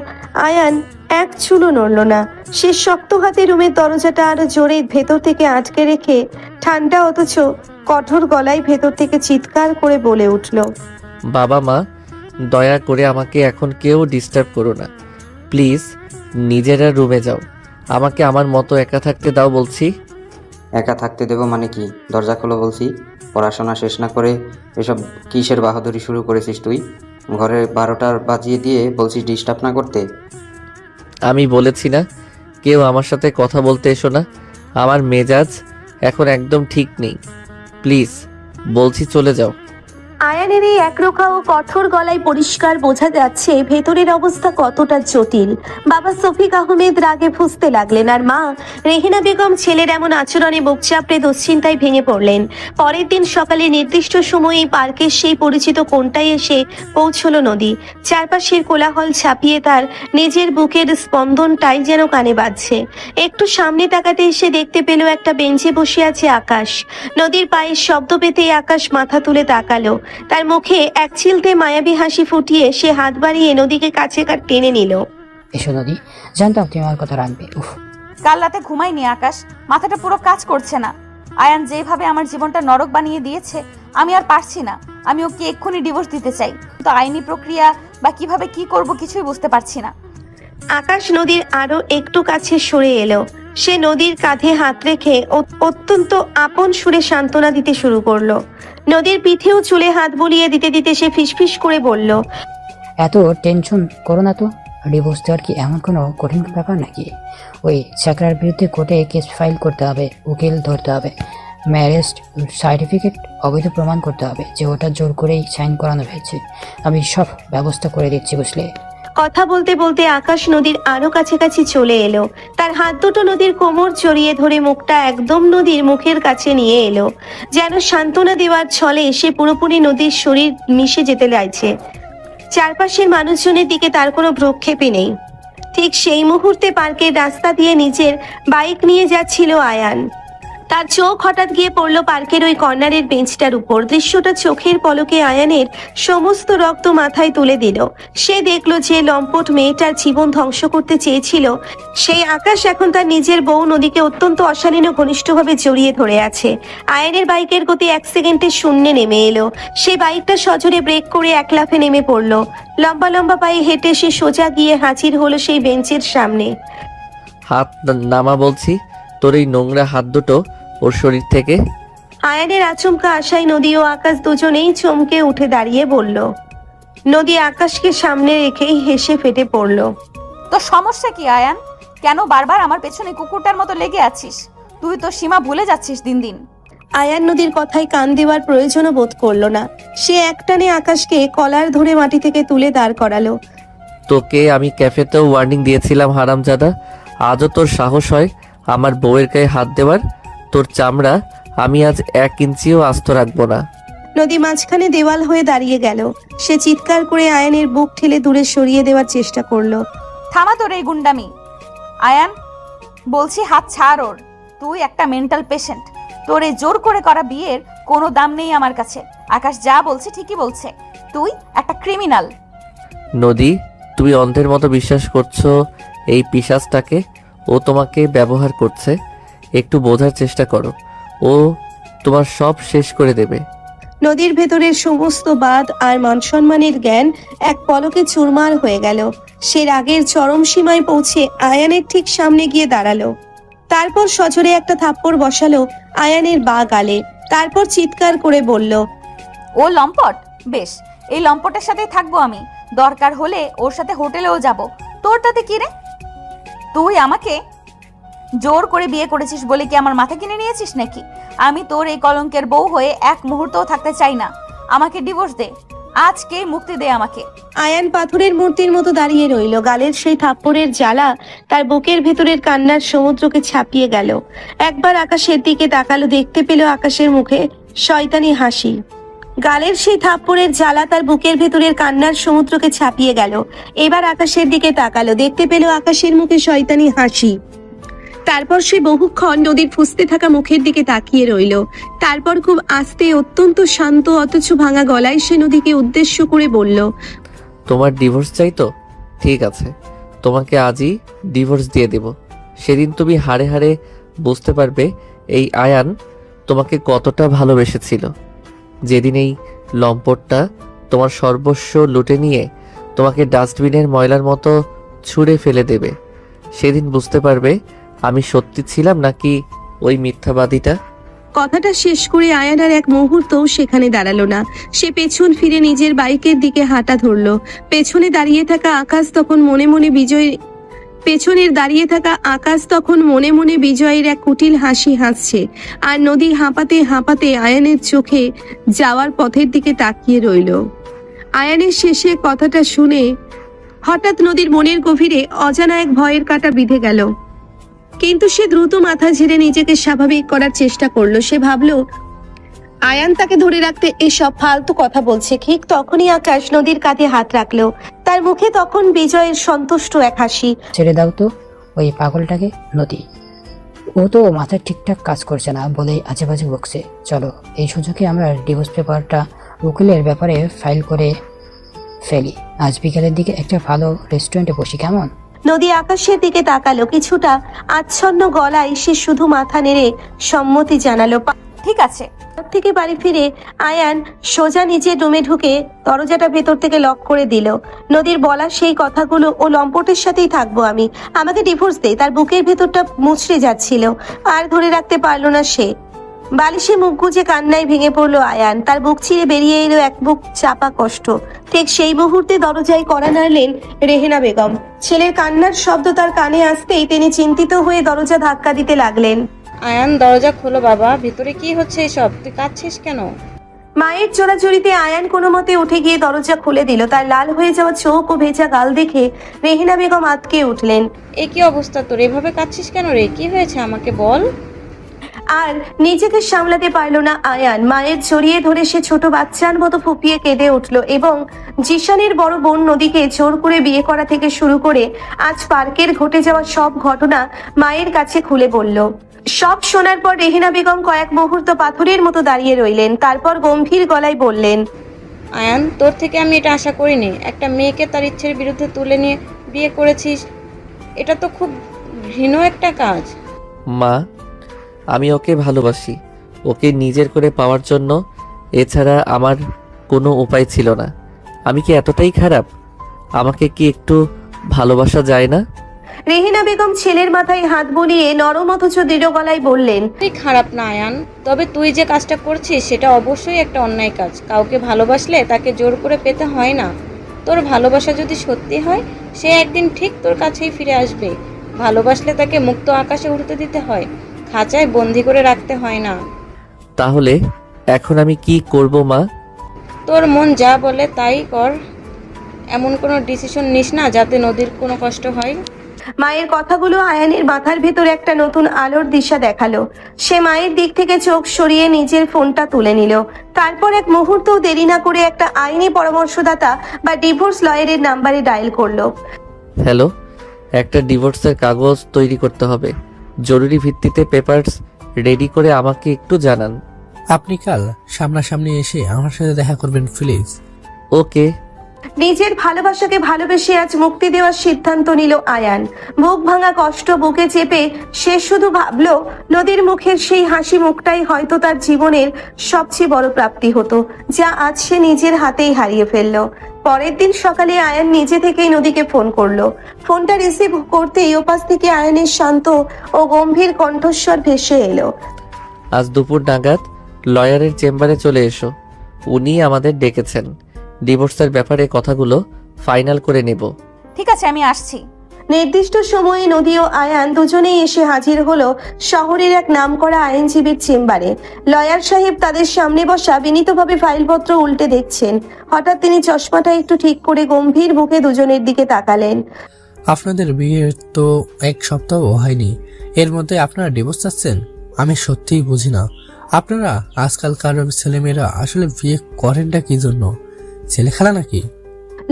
আয়ান এক চুলও নড়ল না। সে শক্ত হাতে রুমের দরজাটা আরো জোরে ভেতর থেকে আটকে রেখে ঠান্ডা অথচ কঠোর গলায় ভেতর থেকে চিৎকার করে বলে উঠল, বাবা মা, দয়া করে আমাকে এখন কেউ ডিস্টার্ব করো না প্লিজ। নিজেরা রুমে যাও, আমাকে আমার মতো একা থাকতে দাও বলছি। একা থাকতে দেবো মানে কি? দরজা খোলো বলছি। পড়াশোনা শেষ না করে এসব কিসের বাহাদুরি শুরু করেছিস তুই? ঘরে 12টা বাজিয়ে দিয়ে বলছিস ডিস্টার্ব না করতে। আমি বলেছি না কেউ আমার সাথে কথা বলতে এসো না। আমার মেজাজ এখন একদম ঠিক নেই, প্লিজ বলছি চলে যাও। আয়ানের এই একরোখা ও কঠোর গলায় পরিষ্কার বোঝা যাচ্ছে ভেতরের অবস্থা কতটা জটিল। বাবা শফিক আহমেদ রাগে ফুঁসতে লাগলেন আর মা রেহেনা বেগম ছেলের এমন আচরণে বুক চাপড়ে দুশ্চিন্তায় ভেঙে পড়লেন। পরের দিন সকালে নির্দিষ্ট সময়ে পার্কের সেই পরিচিত কোণটায় এসে পৌঁছলো নদী। চারপাশের কোলাহল ছাপিয়ে তার নিজের বুকের স্পন্দনটাই যেন কানে বাজছে। একটু সামনে তাকাতে এসে দেখতে পেল একটা বেঞ্চে বসে আছে আকাশ। নদীর পায়ের শব্দ পেতেই আকাশ মাথা তুলে তাকালো। তার মুখে এক চিলতে মায়াবী হাসি ফুটিয়ে সে হাত বাড়িয়ে নদীকে কাছে টেনে নিল। এসো নদী, জানতাম তুমি আমার কথা রাখবে। উফ, কাল রাতে ঘুমাইনি আকাশ, মাথাটা পুরো কাজ করছে না। আয়ান যেভাবে আমার জীবনটা নরক বানিয়ে দিয়েছে, আমি আর পারছি না। আমি ওকে এক্ষুনি ডিভোর্স দিতে চাই, তো আইনি প্রক্রিয়া বা কিভাবে কি করব কিছুই বুঝতে পারছি না। আকাশ নদীর আরো একটু কাছে সরে এলো। সে নদীর কাঁধে হাত রেখে অত্যন্ত আপন সুরে সান্ত্বনা দিতে শুরু করলো। নদীর পিঠেও চুলে হাত বুলিয়ে দিতে দিতে সে ফিসফিস করে বলল, এত টেনশন করো না তো। ডিভোর্স দেওয়ার কি এমন কোনো কঠিন ব্যাপার নাকি? ওই চাকরার বিরুদ্ধে কোর্টে কেস ফাইল করতে হবে, উকিল ধরতে হবে, ম্যারেজ সার্টিফিকেট অবৈধ প্রমাণ করতে হবে যে ওটা জোর করেই সাইন করানো হয়েছে। আমি সব ব্যবস্থা করে দিচ্ছি, বুঝলে? কথা বলতে বলতে আকাশ নদীর আরো কাছাকাছি চলে এলো। তার হাত দুটো নদীর কোমর জড়িয়ে ধরে মুখটা একদম নদীর মুখের কাছে নিয়ে এলো, যেন সান্ত্বনা দেওয়ার ছলে সে পুরোপুরি নদীর শরীর মিশে যেতে চাইছে। চারপাশের মানুষজনের দিকে তার কোনো ভ্রক্ষেপই নেই। ঠিক সেই মুহূর্তে পার্কের রাস্তা দিয়ে নিজের বাইক নিয়ে যাচ্ছিল আয়ান। তার চোখ হঠাৎ গিয়ে পড়ল পার্কের ওই কর্নারের বেঞ্চটার উপর। দৃশ্যটা চোখের পলকে আয়ানের সমস্ত রক্ত মাথায় তুলে দিল। সে দেখল যে লম্পট মেয়েটার জীবন ধ্বংস করতে চেয়েছিল, সেই আকাশ এখন তার নিজের বউ নদীকে অত্যন্ত অশালীন ও ঘনিষ্ঠভাবে জড়িয়ে ধরে আছে। আয়ানের বাইকের গতি 1 সেকেন্ডে শূন্যে নেমে এলো। সে বাইকটা সজোরে ব্রেক করে এক লাফে নেমে পড়ল। লম্বা লম্বা পায়ে হেঁটে সে সোজা গিয়ে হাজির হলো সেই বেঞ্চের সামনে। হাত নামা বলছি, তোর এই নোংরা হাত দুটো ওর শরীর থেকে। আয়ানের আচমকা আশায় নদী ও আকাশ দুজনেই চমকে উঠে দাঁড়িয়ে বলল। নদী আকাশকে সামনে রেখেই হেসে ফেটে পড়ল। তো সমস্যা কি আয়ান? কেন বারবার আমার পেছনে কুকুরটার মতো লেগে আছিস? তুই তো সীমা ভুলে যাচ্ছিস দিন দিন। আয়ান নদীর কথায় কান দেওয়ার প্রয়োজনও বোধ করলো না। সে একটানে আকাশকে কলার ধরে মাটি থেকে তুলে দাঁড় করালো। তোকে আমি ক্যাফেতেও ওয়ার্নিং দিয়েছিলাম হারামজাদা, আজও তোর সাহস হয় আমার বউয়ের গায়ে হাত দেওয়ার? তোর চামড়া আমি আজ 1 ইঞ্চিও আস্ত রাখবো না। নদী মাঝখানে দেওয়াল হয়ে দাঁড়িয়ে গেল। সে চিৎকার করে আয়ানের বুক ঠেলে দূরে সরিয়ে দেওয়ার চেষ্টা করলো। থামা তোর এই গুন্ডামি। আয়ান, বলছি হাত ছাড় ওর। তুই একটা মেন্টাল পেশেন্ট। তোর এই জোর করে করা বিয়ের কোনো দাম নেই আমার কাছে। আকাশ যা বলছে ঠিকই বলছে, তুই একটা ক্রিমিনাল। নদী, তুমি অন্ধের মতো বিশ্বাস করছো এই পিশাচটাকে? ও তোমাকে ব্যবহার করছে। একটু বোঝার চেষ্টা করো, ও তোমার সব শেষ করে দেবে। নদীর ভেতরের সমস্ত বাদ আর মান সম্মানের জ্ঞান এক পলকে চুরমার হয়ে গেল। সে রাগের চরম সীমায় পৌঁছে আয়ানের ঠিক সামনে গিয়ে দাঁড়ালো। তারপর সজোরে একটা থাপ্পড় বসালো আয়ানের বাঁ গালে। তারপর চিৎকার করে বলল, ও লম্পট? বেশ, এই লম্পটের সাথেই থাকবো আমি। দরকার হলে ওর সাথে হোটেলেও যাব। তোর তাতে কি রে? তুই আমাকে জোর করে বিয়ে করেছিস বলে কি আমার মাথা কিনে নিয়েছিস নাকি? আমি তোর এই কলঙ্কের বউ হয়ে 1 মুহূর্তও থাকতে চাই না। আমাকে ডিভোর্স দে, আজকেই মুক্তি দে আমাকে। আয়ান পাথরের মূর্তির মতো দাঁড়িয়ে রইল। গালের সেই থাপ্পড়ের জ্বালা তার বুকের ভেতরের কান্নার সমুদ্রকে ছাপিয়ে গেল। একবার আকাশের দিকে তাকালো, দেখতে পেল আকাশের মুখে শয়তানি হাসি। গালের সেই থাপ্পড়ের জ্বালা তার বুকের ভেতরের কান্নার সমুদ্রকে ছাপিয়ে গেল। এবার আকাশের দিকে তাকালো, দেখতে পেল আকাশের মুখে শয়তানি হাসি। তারপর সে বহুক্ষণ নদীর ফুঁসতে থাকা মুখের দিকে তাকিয়ে রইল। তারপর খুব আস্তে, অত্যন্ত শান্ত অথচ ভাঙা গলায় সে নদীকে উদ্দেশ্য করে বলল, তোমার ডিভোর্স চাই তো? ঠিক আছে, তোমাকে আজই ডিভোর্স দিয়ে দেব। সেদিন তুমি হাড়ে হাড়ে বুঝতে পারবে এই আয়ান তোমাকে কতটা ভালোবেসেছিল। যেদিন এই লম্পটটা তোমার সর্বস্ব লুটে নিয়ে তোমাকে ডাস্টবিনের ময়লার মতো ছুঁড়ে ফেলে দেবে, সেদিন বুঝতে পারবে আমি সত্যি ছিলাম নাকি ওই মিথ্যাবাদীটা। কথাটা শেষ করে আয়ান আর এক মুহূর্তও সেখানে দাঁড়ালো না। সে পেছন ফিরে নিজের বাইকের দিকে হাঁটা ধরলো। পেছনে দাঁড়িয়ে থাকা আকাশ তখন মনে মনে বিজয়ের এক কুটিল হাসি হাসছে। আর নদী হাঁপাতে হাঁপাতে আয়ানের চোখে যাওয়ার পথের দিকে তাকিয়ে রইল। আয়ানের শেষে কথাটা শুনে হঠাৎ নদীর মনের গভীরে অজানা এক ভয়ের কাঁটা বিঁধে গেল। কিন্তু সে দ্রুত মাথা ঝেড়ে নিজেকে স্বাভাবিক করার চেষ্টা করলো। সে ভাবলো আয়ান তাকে ধরে রাখতে এসব ফালতু কথা বলছে। ঠিক তখনই আকাশ নদীর কাঁধে হাত রাখলো। তার মুখে তখন বিজয়ের সন্তুষ্ট এক হাসি। ছেড়ে দাও তো ওই পাগলটাকে নদী। ও তো মাথায় ঠিকঠাক কাজ করছে না বলেই আজেবাজে বকছে। চলো এই সুযোগে আমরা ডিভোর্স পেপারটা উকিলের ব্যাপারে ফাইল করে ফেলি। আজ বিকালের দিকে একটা ভালো রেস্টুরেন্টে বসি, কেমন? নদী আকাশের দিকে তাকালো, কিছুটা আচ্ছন্ন গলায় সে শুধু মাথা নেড়ে সম্মতি জানালো। ঠিক আছে। থেকে বাড়ি ফিরে আয়ান সোজা নিজের রুমে ঢুকে দরজাটা ভেতর থেকে লক করে দিল। নদীর বলা সেই কথাগুলো, ও লম্পটের সাথেই থাকবো আমি, আমাকে ডিভোর্স দে, তার বুকের ভেতরটা মুচড়ে যাচ্ছিল, আর ধরে রাখতে পারলো না সে। বালিশে মুখ গুজে কান্নায় ভেঙে পড়লো আয়ান। তার বুক ছিঁড়ে বেরিয়ে এলো এক বুক চাপা কষ্ট। ঠিক সেই মুহূর্তে দরজায় কড়া নাড়লেন রেহেনা বেগম। ছেলের কান্নার শব্দ তার কানে আসতেই তিনি চিন্তিত হয়ে দরজা ধাক্কা দিতে লাগলেন। আয়ান, দরজা খোলো বাবা, ভিতরে কি হচ্ছে এসব? তুই কাঁদছিস কেন? মায়ের জোড়াজুড়িতে আয়ান কোনো মতে উঠে গিয়ে দরজা খুলে দিল। তার লাল হয়ে যাওয়া চোখ ও ভেজা গাল দেখে রেহেনা বেগম আঁতকে উঠলেন। এ কি অবস্থা তোর? এভাবে কাঁদছিস কেন রে? কি হয়েছে আমাকে বল। আর নিজেকে সামলাতে পারল না আয়ান। মায়ের জড়িয়ে ধরে সে ছোট বাচ্চার মতো ফুপিয়ে কেঁদে উঠল এবং জিশানের বড় বোন নদীকে জোর করে বিয়ে করা থেকে শুরু করে আজ পার্কের ঘটে যাওয়া সব ঘটনা মায়ের কাছে খুলে বলল। সব শোনার পর রেহেনা বেগম কয়েক মুহূর্ত পাথরের মতো দাঁড়িয়ে রইলেন। তারপর গম্ভীর গলায় বললেন, আয়ান, তোর থেকে আমি এটা আশা করিনি। একটা মেয়েকে তার ইচ্ছের বিরুদ্ধে তুলে নিয়ে বিয়ে করেছিস, এটা তো খুব ঘৃণ একটা কাজ। মা, আমি ওকে ভালোবাসি, ওকে নিজের করে পাওয়ার জন্য। এছাড়া আমার কোনো উপায় ছিল না। আমি কি এতটাই খারাপ? আমাকে কি একটু ভালোবাসা যায় না? রেহেনা বেগম ছেলের মাথায় হাত বুলিয়ে নরম অথচ দৃঢ় গলায় বললেন, তুই খারাপ না আয়ান, তবে তুই যে কাজটা করছিস সেটা অবশ্যই একটা অন্যায় কাজ। কাউকে ভালোবাসলে তাকে জোর করে পেতে হয় না। তোর ভালোবাসা যদি সত্যি হয়, সে একদিন ঠিক তোর কাছেই ফিরে আসবে। ভালোবাসলে তাকে মুক্ত আকাশে উড়তে দিতে হয়, খাঁচায় বন্দি করে রাখতে হয় না। তাহলে এখন আমি কি করব মা? তোর মন যা বলে তাই কর। এমন কোনো ডিসিশন নিস না যাতে নদীর কোনো কষ্ট হয়। মায়ের কথাগুলো আয়ানের মাথার ভেতর একটা নতুন আলোর দিশা দেখালো। সে মায়ের দিক থেকে চোখ সরিয়ে নিজের ফোনটা তুলে নিল। তারপর এক মুহূর্তও দেরি না করে একটা আইনি পরামর্শদাতা বা ডিভোর্স লয়ারের নাম্বারে ডায়াল করলো। হ্যালো, একটা ডিভোর্সের কাগজ তৈরি করতে হবে। জরুরি ভিত্তিতে পেপারস রেডি করে আমাকে একটু জানান। আপনি কাল সামনাসামনি এসে আমার সাথে দেখা করবেন প্লিজ। ওকে। নিজের ভালোবাসাকে ভালোবেসে আজ মুক্তি দেওয়ার সিদ্ধান্ত নিল আয়ান। বুক ভাঙা কষ্ট বুকে চেপে সে শুধু ভাবলো, নদীর মুখের সেই হাসি মুখটাই হয়তো তার জীবনের সবচেয়ে বড় প্রাপ্তি হতো, যা আজ সে নিজের হাতেই হারিয়ে ফেললো। পরের দিন সকালে আয়ান নিজে থেকেই নদীকে ফোন করলো। ফোনটা রিসিভ করতেই ওপাশ থেকে আয়ানের শান্ত ও গম্ভীর কণ্ঠস্বর ভেসে এলো। আজ দুপুর নাগাদ লয়ারের চেম্বারে চলে এসো। উনি আমাদের ডেকেছেন। ডিভোর্সের ব্যাপারে কথাগুলো ফাইনাল করে নেব। ঠিক আছে, আমি আসছি। নির্দিষ্ট সময়ে নদী ও আয়ান দুজনেই এসে হাজির হলো শহরের এক নামকরা আইনজীবীর চেম্বারে। লয়ার সাহেব তাদের সামনে বসা বিনীতভাবে ফাইলপত্র উল্টে দেখছেন। হঠাৎ তিনি চশমাটা একটু ঠিক করে গম্ভীর মুখে দুজনের দিকে তাকালেন। আপনাদের বিয়ের তো 1 সপ্তাহ হয়নি, এর মধ্যে আপনারা ডিভোর্স চাচ্ছেন? আমি সত্যিই বুঝি না, আপনারা আজকালকার ছেলেমেয়েরা আসলে বিয়ে করেনটা কি জন্য? ছেলে খেলা নাকি?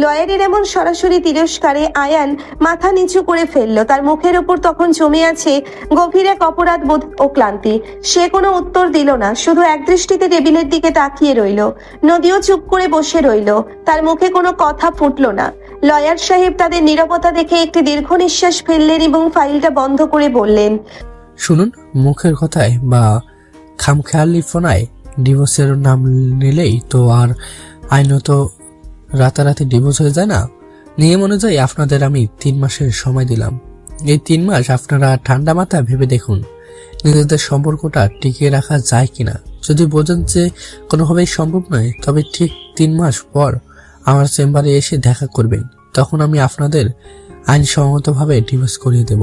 লয়ারের এমন সরাসরি তিরস্কারে আয়ান মাথা নিচু করে ফেলল। তার মুখের ওপর তখন জমে আছে গভীর এক অপরাধ বোধ ও ক্লান্তি। সে কোনো উত্তর দিল না, শুধু একদৃষ্টিতে টেবিলের দিকে তাকিয়ে রইল। নদীও চুপ করে বসে রইল, তার মুখে কোনো কথা ফুটল না। লয়ার সাহেব তাদের নীরবতা দেখে একটি দীর্ঘ নিঃশ্বাস ফেললেন এবং ফাইলটা বন্ধ করে বললেন, শুনুন, মুখের কথায় বা খামখেয়ালি ফোনায় ডিভোর্সের নাম নিলেই তো আর আইনত রাতারাতি ডিভোর্স হয়ে যায় না। নিয়ম অনুযায়ী আপনাদের আমি 3 মাসের সময় দিলাম। এই 3 মাস আপনারা ঠান্ডা মাথায় ভেবে দেখুন নিজেদের সম্পর্কটা টিকিয়ে রাখা যায় কিনা। যদি বোঝেন যে কোনোভাবেই সম্ভব নয়, তবে ঠিক 3 মাস পর আমার চেম্বারে এসে দেখা করবেন। তখন আমি আপনাদের আইনসম্মতভাবে ডিভোর্স করিয়ে দেব।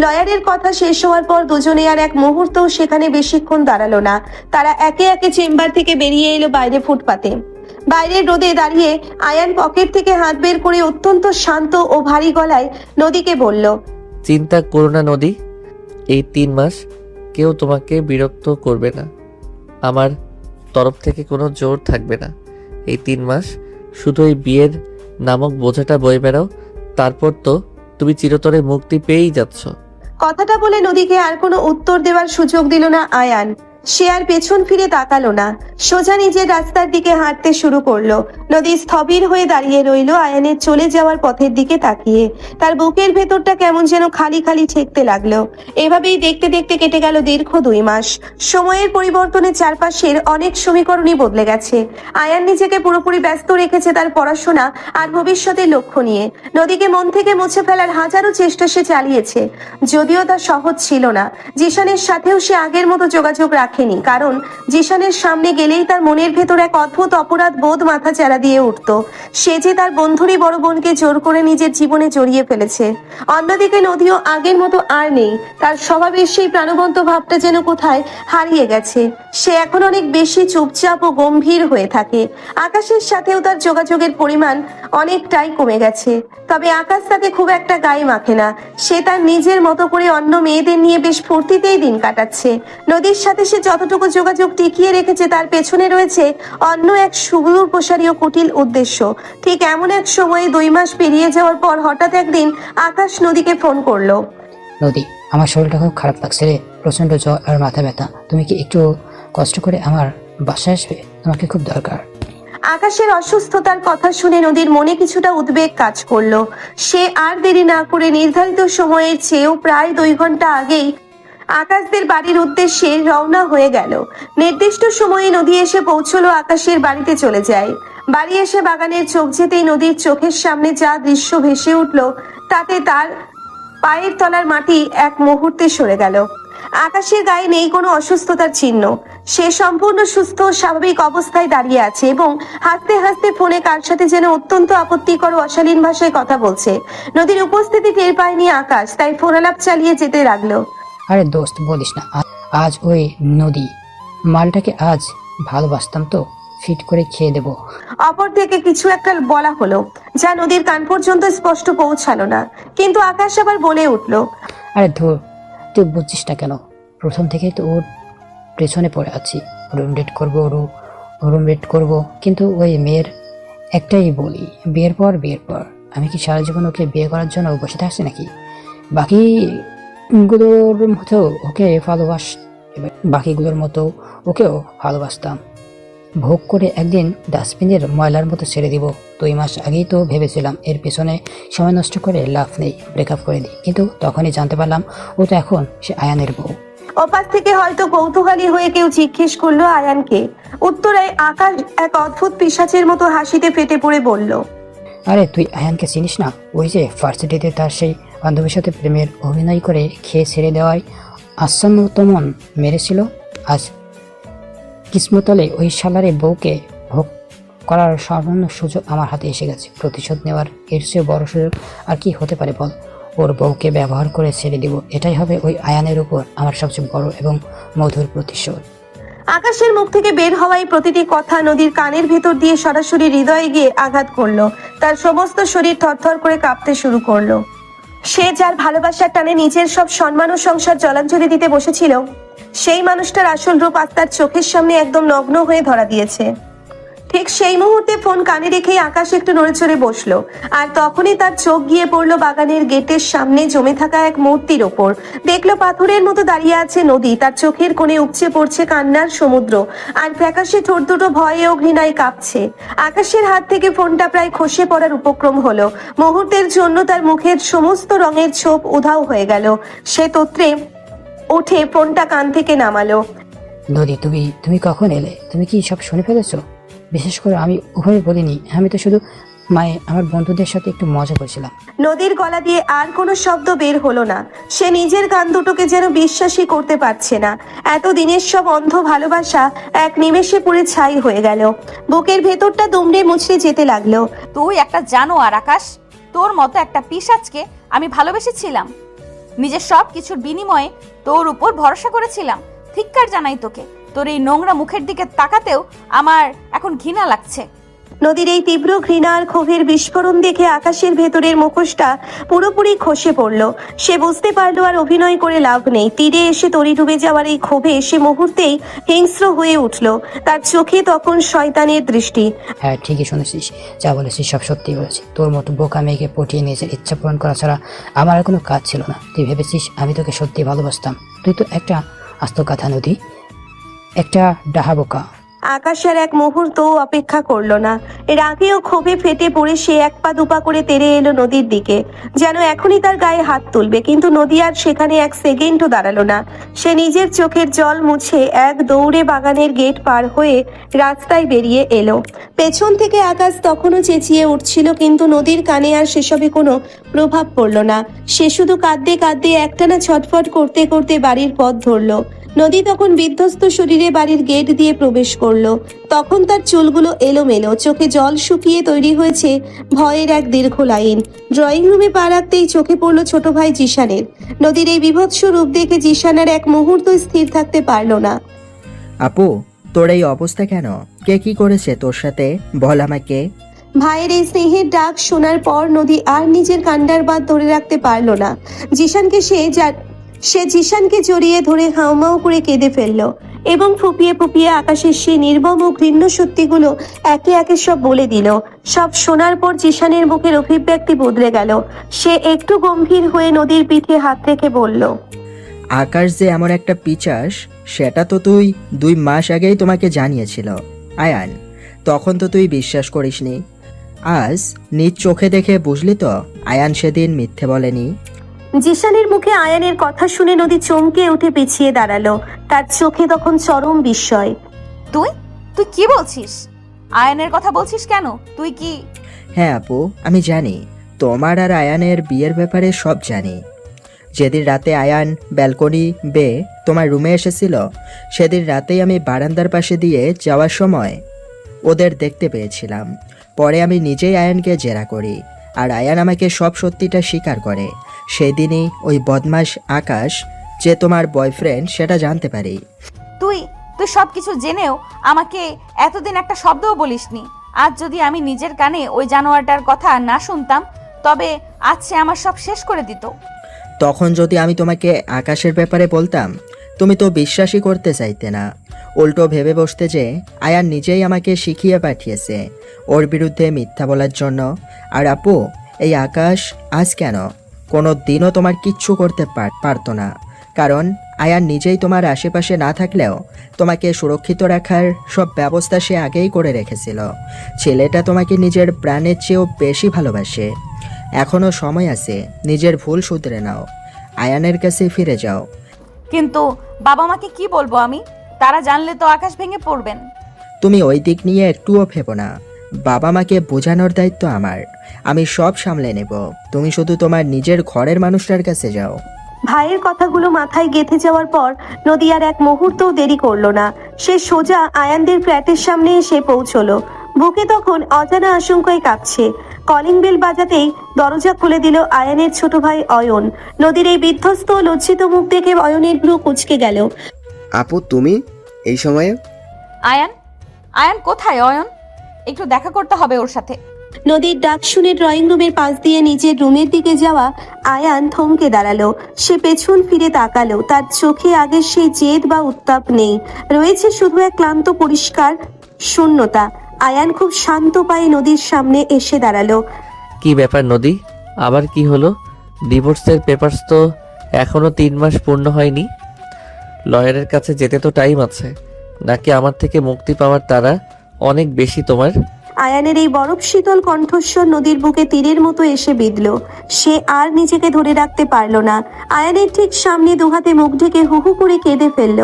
লয়ারের কথা শেষ হওয়ার পর দুজনে আর এক মুহূর্তও সেখানে বেশিক্ষণ দাঁড়ালো না। তারা একে একে চেম্বার থেকে বেরিয়ে এলো বাইরে ফুটপাতে। বাইরের রোদে দাঁড়িয়ে আয়ান পকেট থেকে হাত বের করে অত্যন্ত শান্ত ও ভারী গলায় নদীকে বলল, চিন্তা করো না নদী, এই 3 মাস কেউ তোমাকে বিরক্ত করবে না। আমার তরফ থেকে কোনো জোর থাকবে না। এই 3 মাস শুধু এই বিয়ের নামক বোঝাটা বয়ে বেড়াও, তারপর তো তুমি চিরতরে মুক্তি পেয়েই যাচ্ছ। কথাটা বলে নদীকে আর কোনো উত্তর দেওয়ার সুযোগ দিল না আয়ান। সে আর পেছন ফিরে তাকালো না, সোজা নিজের রাস্তার দিকে হাঁটতে শুরু করলো। নদী স্থবির হয়ে দাঁড়িয়ে রইল আয়ানের চলে যাওয়ার পথের দিকে তাকিয়ে। তার বুকের ভেতরটা কেমন যেন খালি খালি ঠেকতে লাগলো। এভাবেই দেখতে দেখতে কেটে গেল দীর্ঘ 2 মাস। সময়ের পরিবর্তনে চারপাশের অনেক সমীকরণই বদলে গেছে। আয়ান নিজেকে পুরোপুরি ব্যস্ত রেখেছে তার পড়াশোনা আর ভবিষ্যতের লক্ষ্য নিয়ে। নদীকে মন থেকে মুছে ফেলার হাজারো চেষ্টা সে চালিয়েছে, যদিও তা সহজ ছিল না। জিশানের সাথেও সে আগের মতো যোগাযোগ রাখেনি, কারণ জিশানের সামনে গেলেই তার মনের ভেতর এক অদ্ভুত অপরাধ বোধ মাথা চারা দিয়ে উঠত। সে যে তার বন্ধুরই বড় বোনকে জোর করে নিজের জীবনে জড়িয়ে ফেলেছে। অন্যদিকে নদীও আগের মতো আর নেই, তার স্বভাবের সেই প্রাণবন্ত ভাবটা যেন কোথায় হারিয়ে গেছে। সে এখন অনেক বেশি চুপচাপ ও গম্ভীর হয়ে থাকে। আকাশের সাথেও তার যোগাযোগের পরিমাণ অনেকটাই কমে গেছে, তবে আকাশ তাকে খুব একটা গায়ে মাখে না। সে তার নিজের মতো করে অন্য মেয়েদের নিয়ে বেশ ফুর্তিতেই দিন কাটাচ্ছে। নদীর সাথে সে যতটুকু যোগাযোগ টিকিয়ে রেখেছে তার পেছনে রয়েছে অন্য এক সুদূর প্রসারী ও কুটিল উদ্দেশ্য। ঠিক এমন এক সময়ে 2 মাস পেরিয়ে যাওয়ার পর হঠাৎ একদিন আকাশ নদীকে ফোন করলো। নদী, আমার শরীরটা খুব খারাপ লাগছে রে, প্রচণ্ড জ্বর আর মাথা ব্যথা। তুমি কি একটু কষ্ট করে আমার বাসায় আসবে? তোমাকে খুব দরকার। আকাশের অসুস্থতার কথা শুনে নদীর মনে কিছুটা উদ্বেগ কাজ করলো। সে আর দেরি না করে নির্ধারিত সময়ের চেয়েও প্রায় 2 ঘন্টা আগেই আকাশদের বাড়ির উদ্দেশ্যে রওনা হয়ে গেল। নির্দিষ্ট সময়ে নদী এসে পৌঁছলো আকাশের বাড়িতে চলে যায়। বাড়ি এসে বাগানের চোখ যেতেই নদীর চোখের সামনে যা দৃশ্য ভেসে উঠল তাতে তার পায়ের তলার মাটি এক মুহূর্তে সরে গেল। আকাশের গায়ে নেই কোনো অসুস্থতার চিহ্ন। সে সম্পূর্ণ সুস্থ ও স্বাভাবিক অবস্থায় দাঁড়িয়ে আছে এবং হাসতে হাসতে ফোনে কার সাথে যেন অত্যন্ত আপত্তিকর ও অশালীন ভাষায় কথা বলছে। নদীর উপস্থিতি টের পায়নি আকাশ, তাই ফোন আলাপ চালিয়ে যেতে লাগলো। আরে দোস্ত, বলিস না, আজ ওই নদী মালটাকে আজ ভালোবাসতাম তো, ফিট করে খেয়ে দেবো। অপর থেকে কিছু একটা বলা হলো যা নদীর কান পর্যন্ত স্পষ্ট পৌঁছালো না, কিন্তু আকাশ আবার বলে উঠলো, আরে ধুর, তুই বুঝছিস না কেন? প্রথম থেকেই তো ওর পেছনে পড়ে আছি। রুম ডেট করবো, কিন্তু ওই মেয়ের একটাই বলি, বিয়ের পর আমি কি সারা জীবন ওকে বিয়ে করার জন্য বসে থাকছি নাকি? বাকিগুলোর মতো ওকেও ভালোবাসতাম। ভোগ করে একদিন ডাস্টবিনের ময়লার মতো ছেড়ে দিব। 2 মাস আগেই তো ভেবেছিলাম এর পেছনে সময় নষ্ট করে লাভ নেই, ব্রেকআপ করে দিই। কিন্তু তখনই জানতে পারলাম ও তো এখন সে আয়ানের বউ। ওপাশ থেকে হয়তো কৌতূহলী হয়ে কেউ জিজ্ঞেস করলো আয়ানকে। উত্তরে আকাশ এক অদ্ভুত পিশাচের মতো হাসিতে ফেটে পড়ে বলল, আরে তুই আয়ানকে চিনিস না? ওই যে ভার্সিটিতে তার সেই বান্ধবীর সাথে প্রেমের অভিনয় করে খেয়ে ছেড়ে দেওয়ায় আচ্ছন্নতমন মেরেছিল। আজ কিসমতলে ওই শালারে বউকে ভোগ করার সামান্য সুযোগ আমার হাতে এসে গেছে। প্রতিশোধ নেওয়ার এর চেয়ে বড় সুযোগ আর কি হতে পারে বল? ওর বউকে ব্যবহার করে ছেড়ে দিব। এটাই হবে ওই আয়ানের উপর আমার সবচেয়ে বড় এবং মধুর প্রতিশোধ। আকাশের মুখ থেকে বের হওয়াই প্রতিটি কথা নদীর কানের ভেতর দিয়ে সরাসরি হৃদয়ে গিয়ে আঘাত করলো। তার সমস্ত শরীর থরথর করে কাঁপতে শুরু করলো। সে যার ভালোবাসার টানে নিজের সব সম্মান ও সংসার জলাঞ্জলি দিতে বসেছিল, সেই মানুষটার আসল রূপ আজ তার চোখের সামনে একদম নগ্ন হয়ে ধরা দিয়েছে। ঠিক সেই মুহূর্তে ফোন কানে রেখেই আকাশ একটু নড়েচড়ে বসলো, আর তখনই তার চোখ গিয়ে পড়লো বাগানের গেটের সামনে জমে থাকা এক মূর্তির ওপর। দেখলো পাথরের মতো দাঁড়িয়ে আছে নদী, তার চোখের কোণে উপচে পড়ছে কান্নার সমুদ্র, আর ফ্যাকাশে ঠোঁট দুটো ভয়ে ও ঘৃণায় কাঁপছে। আকাশের হাত থেকে ফোনটা প্রায় খসে পড়ার উপক্রম হলো। মুহূর্তের জন্য তার মুখের সমস্ত রঙের ছোপ উধাও হয়ে গেল। সে তোত্রে উঠে ফোনটা কান থেকে নামালো। নদী, তুমি কখন এলে? তুমি কি সব শুনে ফেলেছো? বিশেষ করে আমি ওভাবে বলিনি, আমি তো শুধু আমার বন্ধুদের সাথে একটু মজা করছিলাম। নদীর গলা দিয়ে আর কোনো শব্দ বের হলো না। সে নিজের কান দুটোকে যেন বিশ্বাসই করতে পারছে না। এতদিনের সব অন্ধ ভালোবাসা এক নিমেষে পুড়ে ছাই হয়ে গেল। বুকের ভেতরটা দুমড়ে মুচড়ে যেতে লাগলো। তুই একটা জানোয়ার আকাশ, তোর মতো একটা পিশাচকে আমি ভালোবেসেছিলাম। নিজের সব কিছুর বিনিময়ে তোর উপর ভরসা করেছিলাম। ধিক্কার জানাই তোকে। তোর এই নোংরা মুখের দিকে তাকাতেও আমার এখন ঘৃণা লাগছে। নদীর এই তীব্র ঘৃণা আর ক্ষোভের বিস্ফোরণ দেখে আকাশের ভেতরের মুখোশটা পুরোপুরি খসে পড়ল। সে বুঝতে পারলো আর অভিনয় করে লাভ নেই। তীরে এসে তরি ডুবে যাওয়ার এই ক্ষোভে সে মুহূর্তেই হিংস্র হয়ে উঠল। তার চোখে তখন শয়তানের দৃষ্টি। হ্যাঁ, ঠিকই শুনেছিস, যা বলেছিস সব সত্যি বলেছি। তোর মতো বোকা মেয়েকে পটিয়ে নিজের ইচ্ছা পূরণ করা ছাড়া আমার আর কোনো কাজ ছিল না। তুই ভেবেছিস আমি তোকে সত্যি ভালোবাসতাম? তুই তো একটা আস্ত কথা নদী। একটা ডাহাবোকা। আকাশের এক মুহূর্ত অপেক্ষা করলো না, রাগে ও ক্ষোভে ফেটে পড়ে সে এক পা দুপা করে তেড়ে এলো নদীর দিকে, যেন এখনই তার গায়ে হাত তুলবে। কিন্তু নদী আর সেখানে এক সেকেন্ডও দাঁড়ালো না। সে নিজের চোখের জল মুছে এক দৌড়ে বাগানের গেট পার হয়ে রাস্তায় বেরিয়ে এলো। পেছন থেকে আকাশ তখনও চেঁচিয়ে উঠছিল, কিন্তু নদীর কানে আর সেসবে কোনো প্রভাব পড়লো না। সে শুধু কাঁদতে কাঁদতে একটানা ছটফট করতে করতে বাড়ির পথ ধরলো। নদী তখন বিধ্বস্ত শরীরে বাড়ির গেট দিয়ে প্রবেশ করলো। তখন তার চুলগুলো এলোমেলো, চোখে জল শুকিয়ে তৈরি হয়েছে ভয়ের এক দীর্ঘ লাইন। ড্রয়িং রুমে পা রাখতেই চোখে পড়লো ছোট ভাই জিশানের। নদীর এই বিভৎস রূপ দেখে জিশানার এক মুহূর্ত স্থির থাকতে পারলো না। আপু, তোর এই অবস্থা কেন? কে কি করেছে তোর সাথে? বল আমাকে। ভাইয়ের এই স্নেহের ডাক শোনার পর নদী আর নিজের কান্ডার বাঁধ ধরে রাখতে পারলো না। সে জিশানকে জড়িয়ে ধরে হাউমাউ করে কেঁদে ফেললো এবং ফুপিয়ে ফুপিয়ে আকাশের সেই নির্মম ও ঘৃণ্য সত্যিগুলো একে একে সব বলে দিল। সব শোনার পর জিশানের মুখের অভিব্যক্তি বদলে গেল। সে একটু গম্ভীর হয়ে নদীর পিঠে হাত রেখে বলল, আকাশ যে এমন একটা পিচাস সেটা তো তুই 2 মাস আগেই তোমাকে জানিয়েছিল আয়ান। তখন তো তুই বিশ্বাস করিসনি। আজ নিজ চোখে দেখে বুঝলি তো আয়ান সেদিন মিথ্যে বলেনি। জিশানের মুখে আয়ানের কথা শুনে নদী চমকে উঠে পিছিয়ে দাঁড়ালো। তার চোখে তখন চরম বিস্ময়। তুই তুই কি বলছিস? আয়নের কথা বলছিস কেন? তুই কি? হ্যাঁ আপু, আমি জানি। তোমার আর আয়ানের বিয়ের ব্যাপারে সব জানি। যেদিন রাতে আয়ান ব্যালকনি বেয়ে তোমার রুমে এসেছিল, সেদিন রাতেই আমি বারান্দার পাশে দিয়ে যাওয়ার সময় ওদের দেখতে পেয়েছিলাম। পরে আমি নিজেই আয়ানকে জেরা করি, আর আয়ান আমাকে সব সত্যিটা স্বীকার করে। সেদিনই ওই বদমাশ আকাশ যে তোমার বয়ফ্রেন্ড সেটা জানতে পারি। তুই তুই সব কিছু জেনেও আমাকে এতদিন একটা শব্দও বলিসনি। আজ যদি আমি নিজের কানে ওই জানোয়ারটার কথা না শুনতাম, তবে আজ সে আমার সব শেষ করে দিত। তখন যদি আমি তোমাকে আকাশের ব্যাপারে বলতাম, তুমি তো বিশ্বাসই করতে চাইতে না। উল্টো ভেবে বসতে যে আয়ান নিজেই আমাকে শিখিয়ে পাঠিয়েছে ওর বিরুদ্ধে মিথ্যা বলার জন্য। আর আপু, এই আকাশ আজ কেন কোনো দিনও তোমার কিচ্ছু করতে পারতো না, কারণ আয়ান নিজেই তোমার আশেপাশে না থাকলেও তোমাকে সুরক্ষিত রাখার সব ব্যবস্থা সে আগেই করে রেখেছিল। ছেলেটা তোমাকে নিজের প্রাণের চেয়েও বেশি ভালোবাসে। এখনও সময় আছে, নিজের ভুল শুধরে নাও, আয়ানের কাছে ফিরে যাও। কিন্তু বাবা মাকে কি বলবো আমি? তারা জানলে তো আকাশ ভেঙে পড়বেন। তুমি ওই দিক নিয়ে একটুও ভেবো না। বাবা মাকে বোঝানোর দায়িত্ব আমার। আমি সব সামলে নেব। তুমি শুধু তোমার নিজের ঘরের মানুষটার কাছে যাও। ভাইয়ের কথাগুলো মাথায় গেঁথে যাওয়ার পর নদী আর এক মুহূর্তও দেরি করলো না। সে সোজা আয়ানদের ফ্ল্যাটের সামনে এসে পৌঁছলো। বুকে তখন অজানা আশঙ্কায় কাঁপছে। কলিং বেল বাজাতেই দরজা খুলে দিল আয়ানের ছোট ভাই অয়ন। নদীর এই বিধ্বস্ত ও লজ্জিত মুখ দেখে অয়নের ভ্রু কুঁচকে গেল। আপু, তুমি এই সময়ে? আয়ান আয়ান কোথায়? অয়ন, একটু দেখা করতে হবে ওর সাথে। নদীর ডাক শুনে ড্রয়িং রুমের পাশ দিয়ে নিজের রুমের দিকে যাওয়া আয়ান থমকে দাঁড়ালো। সে পেছন ফিরে তাকালো। তার চোখে আগের সেই জেদ বা উত্তাপ নেই, রয়েছে শুধু এক ক্লান্ত পরিষ্কার শূন্যতা। আয়ান খুব শান্ত পায়ে নদীর সামনে এসে দাঁড়ালো। কি ব্যাপার নদী? আবার কি হলো? ডিভোর্সের পেপারস তো এখনো 3 মাস পূর্ণ হয়নি। লয়ারের কাছে যেতে তো টাইম আছে, নাকি আমার থেকে মুক্তি পাওয়ার তারা অনেক বেশি তোমার? আয়ানের এই বরফ শীতল কণ্ঠস্বর নদীর বুকে তীরের মতো এসে বিঁধল। সে আর নিজেকে ধরে রাখতে পারল না। আয়ানের ঠিক সামনে দুহাতে মুখ ঢেকে হুহু করে কেঁদে ফেলল।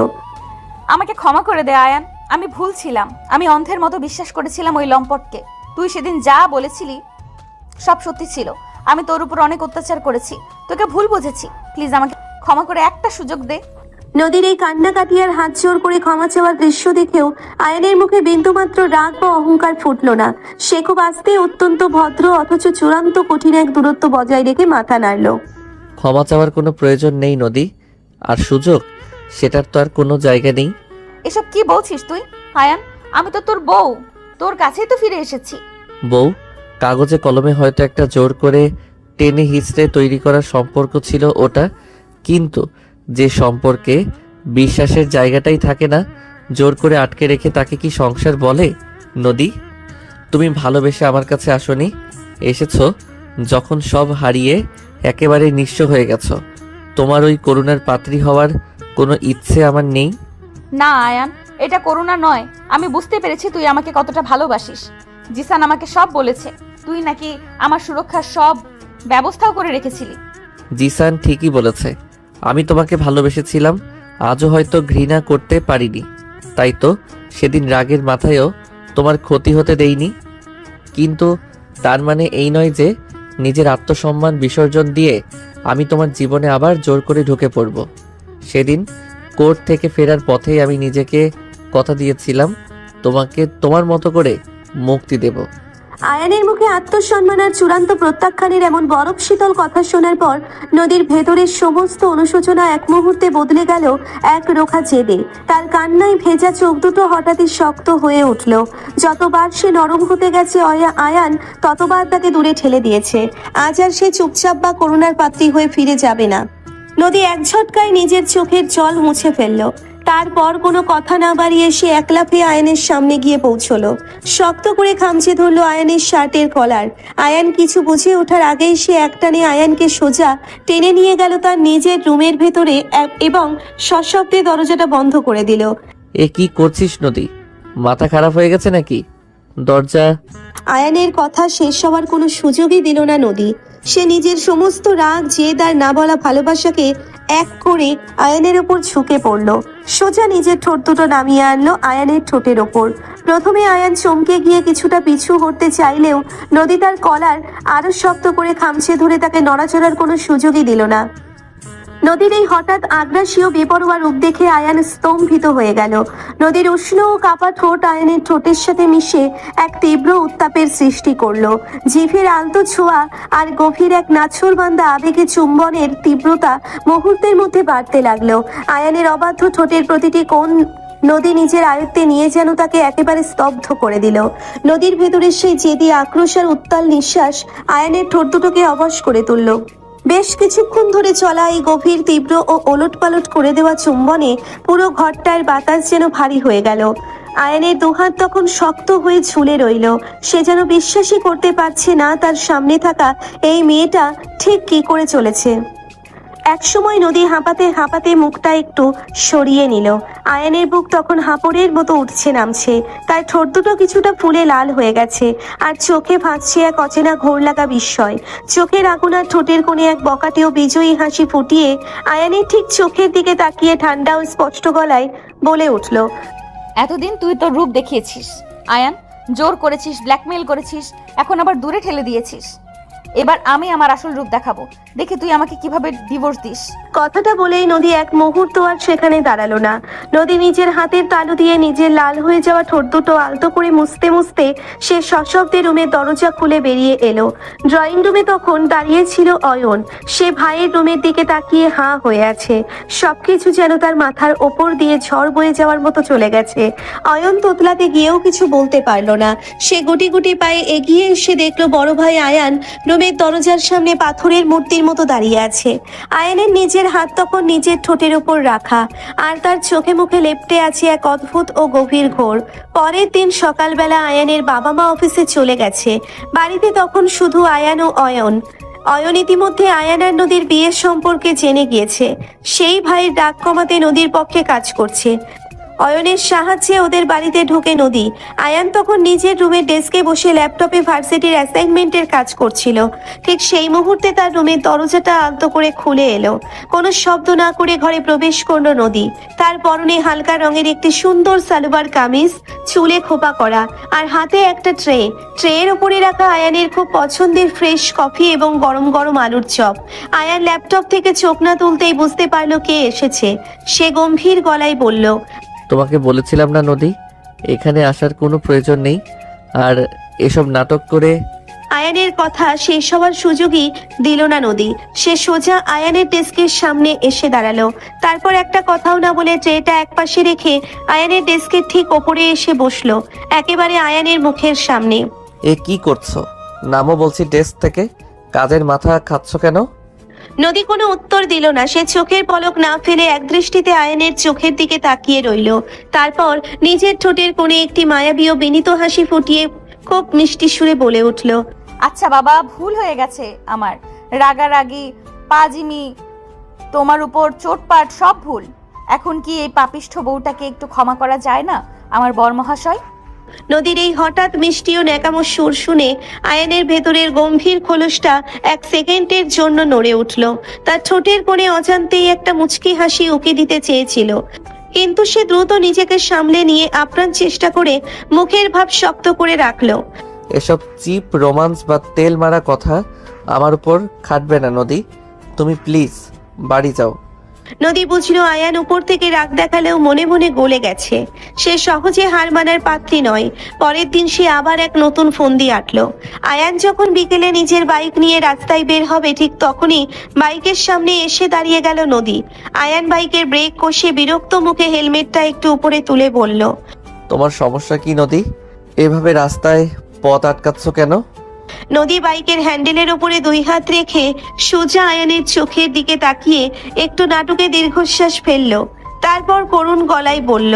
আমাকে ক্ষমা করে দে আয়ান, আমি ভুল ছিলাম। আমি অন্ধের মতো বিশ্বাস করেছিলাম ওই লম্পটকে। তুই সেদিন যা বলেছিলি সব সত্যি ছিল। আমি তোর উপর অনেক অত্যাচার করেছি, তোকে ভুল বুঝেছি। প্লিজ আমাকে ক্ষমা করে একটা সুযোগ দে। নদীর এই কান্নাকাটি আর হাত জোর করে ক্ষমা চাওয়ার দৃশ্য দেখেও আয়ানের মুখে বিন্দুমাত্র রাগ বা অহংকার ফুটল না। সে খুব আস্তে, অত্যন্ত ভদ্র অথচ চূড়ান্ত কঠিন এক দূরত্ব বজায় রেখে মাথা নাড়ল। ক্ষমা চাওয়ার কোনো প্রয়োজন নেই নদী, আর সুযোগ সেটার তো আর কোনো জায়গা নেই। এসব কি বলছিস তুই আয়ান? আমি তো তোর বউ, তোর কাছেই তো ফিরে এসেছি। বউ? কাগজে কলমে হয়তো একটা জোর করে টেনে হিচড়ে তৈরি করা সম্পর্ক ছিল ওটা, কিন্তু যে সম্পর্কে বিশ্বাসের জায়গাটাই থাকে না, জোর করে আটকে রেখে তাকে কি সংসার বলে? নদী, তুমি ভালোবেসে আমার কাছে আসনি, এসেছো যখন সব হারিয়ে একেবারে নিঃস্ব হয়ে গেছো। তোমার ওই করুণার পাত্রী হওয়ার কোনো ইচ্ছে আমার নেই। না আয়ান, এটা করুণা নয়, আমি বুঝতে পেরেছি তুই আমাকে কতটা ভালোবাসিস। জিসান আমাকে সব বলেছে, তুই নাকি আমার সুরক্ষার সব ব্যবস্থাও করে রেখেছিলি। জিসান ঠিকই বলেছে, আমি তোমাকে ভালোবেসেছিলাম, আজও হয়তো ঘৃণা করতে পারিনি। তাই তো সেদিন রাগের মাথায়ও তোমার ক্ষতি হতে দেইনি। কিন্তু তার মানে এই নয় যে নিজের আত্মসম্মান বিসর্জন দিয়ে আমি তোমার জীবনে আবার জোর করে ঢুকে পড়ব। সেদিন কোর্ট থেকে ফেরার পথেই আমি নিজেকে কথা দিয়েছিলাম তোমাকে তোমার মতো করে মুক্তি দেব। আয়ানের মুখে আত্মসম্মান আর চূড়ান্ত প্রত্যাখ্যানের এমন বরফ শীতল কথা শোনার পর নদীর ভেতরের সমস্ত অনুশোচনা এক মুহূর্তে বদলে গেল এক রোখা জেদে। তার কান্নায় ভেজা চোখ দুটো হঠাৎই শক্ত হয়ে উঠল। যতবার সে নরম হতে গেছে আয়ান ততবার তাকে দূরে ঠেলে দিয়েছে। আজ আর সে চুপচাপ বা করুণার পাত্রী হয়ে ফিরে যাবে না। নদী এক ঝটকায় নিজের চোখের জল মুছে ফেলল। তারপর কোনো কথা না বাড়িয়ে সে এক লাফে আয়ানের সামনে গিয়ে পৌঁছলো। শক্ত করে খামচে ধরলো আয়ানের শার্টের কলার। আয়ান কিছু বুঝে ওঠার আগেই সে একটানে আয়ানকে সোজা টেনে নিয়ে গেল তার নিজের রুমের ভেতরে এবং সশব্দে দরজাটা বন্ধ করে দিল। এ কি করছিস নদী? মাথা খারাপ হয়ে গেছে নাকি? দরজা। আয়ানের কথা শেষ হওয়ার কোনো সুযোগই দিল না নদী। সে নিজের সমস্ত রাগ, জেদ আর না বলা ভালোবাসাকে এক করে আয়ানের ওপর ঝুঁকে পড়ল। সোজা নিজের ঠোঁট দুটো নামিয়ে আনলো আয়ানের ঠোঁটের ওপর। প্রথমে আয়ান চমকে গিয়ে কিছুটা পিছু হটতে চাইলেও নদী তার কলার আরো শক্ত করে খামচে ধরে তাকে নড়াচড়ার কোনো সুযোগই দিল না। নদীর এই হঠাৎ আগ্রাসী ও বেপরোয়া রূপ দেখে আয়ান স্তম্ভিত হয়ে গেল। নদীর উষ্ণ ও কাপা ঠোঁট আয়ানের ঠোঁটের সাথে মিশে এক তীব্র উত্তাপের সৃষ্টি করলো। জিভের আলতো ছোঁয়া আর গভীর এক নাছোড়বান্দা আবেগে চুম্বনের তীব্রতা মুহূর্তের মধ্যে বাড়তে লাগলো। আয়ানের অবাধ্য ঠোঁটের প্রতিটি কোণ নদী নিজের আয়ত্তে নিয়ে যেন তাকে একেবারে স্তব্ধ করে দিল। নদীর ভেতরের সেই জেদি আক্রোশ আর উত্তাল নিঃশ্বাস আয়ানের ঠোঁট দুটোকে অবশ করে তুলল। বেশ কিছুক্ষণ ধরে চলা এই গভীর, তীব্র ও ওলটপালট করে দেওয়া চুম্বনে পুরো ঘরটার বাতাস যেন ভারী হয়ে গেল। আয়ানের দুহাত তখন শক্ত হয়ে ঝুলে রইল। সে যেন বিশ্বাসই করতে পারছে না তার সামনে থাকা এই মেয়েটা ঠিক কি করে চলেছে। একসময় নদী হাঁপাতে হাঁপাতে মুখটা একটু সরিয়ে নিল। আয়ানের বুক তখন হাঁপড়ের মতো উঠছে নামছে। তার ঠোঁট দুটো কিছুটা ফুলে লাল হয়ে গেছে আর চোখে ভাসছে এক অচেনা ঘোর লাগা বিস্ময়। চোখের আগুন আর ঠোঁটের কোণে এক বকাটে ও বিজয়ী হাসি ফুটিয়ে আয়ানের ঠিক চোখের দিকে তাকিয়ে ঠান্ডা ও স্পষ্ট গলায় বলে উঠল, এতদিন তুই তোর রূপ দেখিয়েছিস আয়ান, জোর করেছিস, ব্ল্যাকমেল করেছিস, এখন আবার দূরে ঠেলে দিয়েছিস। এবার আমি আমার আসল রূপ দেখাবো, দেখি তুই আমাকে কিভাবে ডিভোর্স দিস। কথাটা বলেই নদী এক মুহূর্ত আর সেখানে দাঁড়ালো না। নদী নিজের হাতের তালু দিয়ে নিজের লাল হয়ে যাওয়া ঠোঁট দুটো আলতো করে মুছতে মুছতে সে সশব্দে রুমের দরজা খুলে বেরিয়ে এলো। ড্রয়িং রুমে তখন দাঁড়িয়ে ছিল অয়ন। সে ভাইয়ের রুমের দিকে তাকিয়ে হাঁ হয়ে আছে। সবকিছু যেন তার মাথার ওপর দিয়ে ঝড় বয়ে যাওয়ার মতো চলে গেছে। অয়ন তোতলাতে গিয়েও কিছু বলতে পারলো না। সে গুটি গুটি পায়ে এগিয়ে এসে দেখলো বড় ভাই আয়ান রুমের দরজার সামনে পাথরের মূর্তির মতো দাঁড়িয়ে আছে। আয়ানের নিজের হাত তখন নিজের ঠোঁটের উপর রাখা আর তার চোখে মুখে লেপ্টে আছে এক অদ্ভুত ও গভীর ঘোর। পরের দিন সকালবেলা আয়ানের বাবা মা অফিসে চলে গেছে। বাড়িতে তখন শুধু আয়ান ও অয়ন। অয়ন ইতিমধ্যে আয়ান আর নদীর বিয়ের সম্পর্কে জেনে গিয়েছে। সেই ভাইয়ের রাগ কমাতে নদীর পক্ষে কাজ করছে। অয়নের সাহায্যে ওদের বাড়িতে ঢোকে নদী। আয়ান তখন নিজের রুমের ডেস্কে বসে ল্যাপটপে ভার্সিটির অ্যাসাইনমেন্টের কাজ করছিল। ঠিক সেই মুহূর্তে তার রুমের দরজাটা আলতো করে খুলে এলো। কোনো শব্দ না করে ঘরে প্রবেশ করলো নদী। তার পরনে হালকা রঙের একটি সুন্দর সালোয়ার কামিজ, চুলে খোপা করা আর হাতে একটা ট্রের ওপরে রাখা আয়ানের খুব পছন্দের ফ্রেশ কফি এবং গরম গরম আলুর চপ। আয়ান ল্যাপটপ থেকে চোখ না তুলতেই বুঝতে পারলো কে এসেছে। সে গম্ভীর গলায় বলল, তোমাকে বলেছিলাম না নদী, এখানে আসার কোনো প্রয়োজন নেই, আর এসব নাটক করে। আয়ানের কথা শেষ হওয়ার সুযোগই দিল না নদী। সে সোজা আয়ানের ডেস্কের সামনে এসে দাঁড়ালো। তারপর একটা কথাও না বলে ট্রেটা একপাশে রেখে আয়ানের ডেস্কের ঠিক ওপরে এসে বসলো, একেবারে আয়ানের মুখের সামনে। এ কি করছো? নামও বলছি ডেস্ক থেকে, কাজের মাথা খাচ্ছ কেন? নদী কোনো উত্তর দিল না। সে চোখের পলক না ফেলে একদৃষ্টিতে আয়ানের চোখের দিকে তাকিয়ে রইল। তারপর নিজের ঠোঁটের কোণে একটি মায়াবী ও বিনীত হাসি ফুটিয়ে খুব মিষ্টি সুরে বলে উঠল, আচ্ছা বাবা, ভুল হয়ে গেছে আমার। রাগারাগি, পাজিমি, তোমার উপর চোটপাট সব ভুল। এখন কি এই পাপিষ্ঠ বউটাকে একটু ক্ষমা করা যায় না আমার বরমহাশয়? নদীর এই হঠাৎ মিষ্টি ও ন্যাকামো সুর শুনে আয়ানের ভেতরের গম্ভীর খোলসটা এক সেকেন্ডের জন্য নড়ে উঠল। তার ঠোঁটের কোণে অজান্তেই একটা মুচকি হাসি উকি দিতে চেয়েছিল, কিন্তু সে দ্রুত নিজেকে সামলে নিয়ে আপ্রাণ চেষ্টা করে মুখের ভাব শক্ত করে রাখলো। এসব চিপ রোমান্স বা তেল মারা কথা আমার উপর খাটবে না নদী, তুমি প্লিজ বাড়ি যাও। নদী বুঝলো আয়ান উপর থেকে রাগ দেখালেও মনে মনে গলে গেছে, সে সহজে হার মানার পাত্রী নয়। পরের দিন সে আবার এক নতুন ফন্দি আঁটলো। আয়ান যখন বিকেলে নিজের বাইক নিয়ে রাস্তায় বের হবে, ঠিক তখনই বাইকের সামনে এসে দাঁড়িয়ে গেল নদী। আয়ান বাইকের ব্রেক কষে বিরক্ত মুখে হেলমেটটা একটু উপরে তুলে বলল, তোমার সমস্যা কি নদী? এভাবে রাস্তায় পথ আটকাচ্ছ কেন? নদী বাইকের হ্যান্ডেলের উপরে দুই হাত রেখে সোজা আয়ানের চোখের দিকে তাকিয়ে একটু নাটকে দীর্ঘশ্বাস ফেললো, তারপর করুণ গলায় বলল,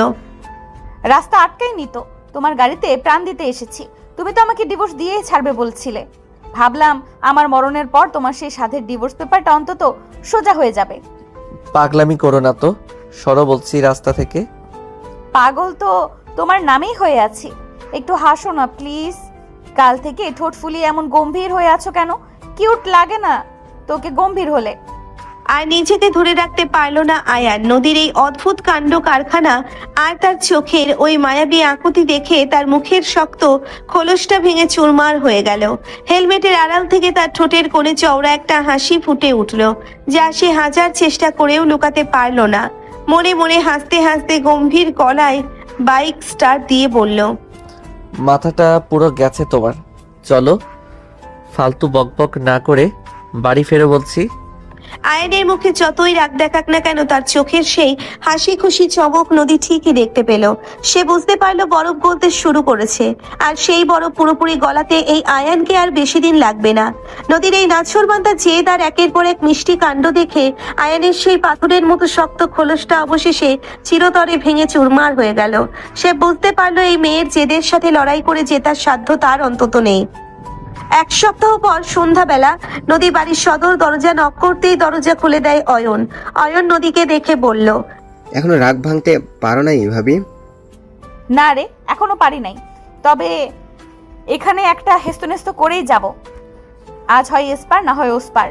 রাস্তা আটকায়নি তো, তোমার গাড়িতে প্রাণ দিতে এসেছি। তুমি তো আমাকে ডিভোর্স দিয়েই ছাড়বে বলছিলে। ভাবলাম আমার মরণের পর তোমার সেই সাধের ডিভোর্স পেপারটা অন্তত সোজা হয়ে যাবে। পাগলামি করো না তো, সরো বলছি রাস্তা থেকে। পাগল তো তোমার নামেই হয়ে আছি। একটু হাসো না প্লিজ। কাল থেকে ঠোঁট ফুলিয়ে এমন গম্ভীর হয়ে আছো কেন? কিউট লাগে না তোকে গম্ভীর হলে? আর নিজেকে ধরে রাখতে পারলো না আয়ান। নদীর এই অদ্ভুত কাণ্ড কারখানা আর তার চোখের ওই মায়াবী আকুতি দেখে তার মুখের শক্ত খোলসটা ভেঙে চুরমার হয়ে গেল। হেলমেটের আড়াল থেকে তার ঠোঁটের কোণে চওড়া একটা হাসি ফুটে উঠল, যা সে হাজার চেষ্টা করেও লুকাতে পারল না। মনে মনে হাসতে হাসতে গম্ভীর গলায় বাইক স্টার্ট দিয়ে বলল, মাথাটা পুরো গেছে তোমার, চলো ফালতু বকবক না করে বাড়ি ফেরো বলছি। আয়নের মুখে যতই রাগ দেখাক না কেন, তার চোখের সেই হাসি খুশি চমক নদী ঠিকই দেখতে পেল। সে বুঝতে পারলো বরফ গলতে শুরু করেছে, আর সেই বরফ পুরোপুরি গলাতে এই আয়ানকে আর বেশি দিন লাগবে না। নদীর এই নাছোড়বান্দা জেদ আর একের পর এক মিষ্টি কাণ্ড দেখে আয়ানের সেই পাথরের মতো শক্ত খোলসটা অবশেষে চিরতরে ভেঙে চুরমার হয়ে গেল। সে বুঝতে পারলো এই মেয়ের জেদের সাথে লড়াই করে জেতার সাধ্য তার অন্তত নেই। এক সপ্তাহ পর সন্ধ্যাবেলা নদী বাড়ির সদর দরজা নক করতেই দরজা খুলে দেয় অয়ন। অয়ন নদীকে দেখে বলল, এখনো রাগ ভাঙতে পারো নাই ভাবি? না রে, এখনো পারি নাই, তবে এখানে একটা হেস্তনেস্ত করেই যাব। আজ হয় এসপার, না হয় ওসপার।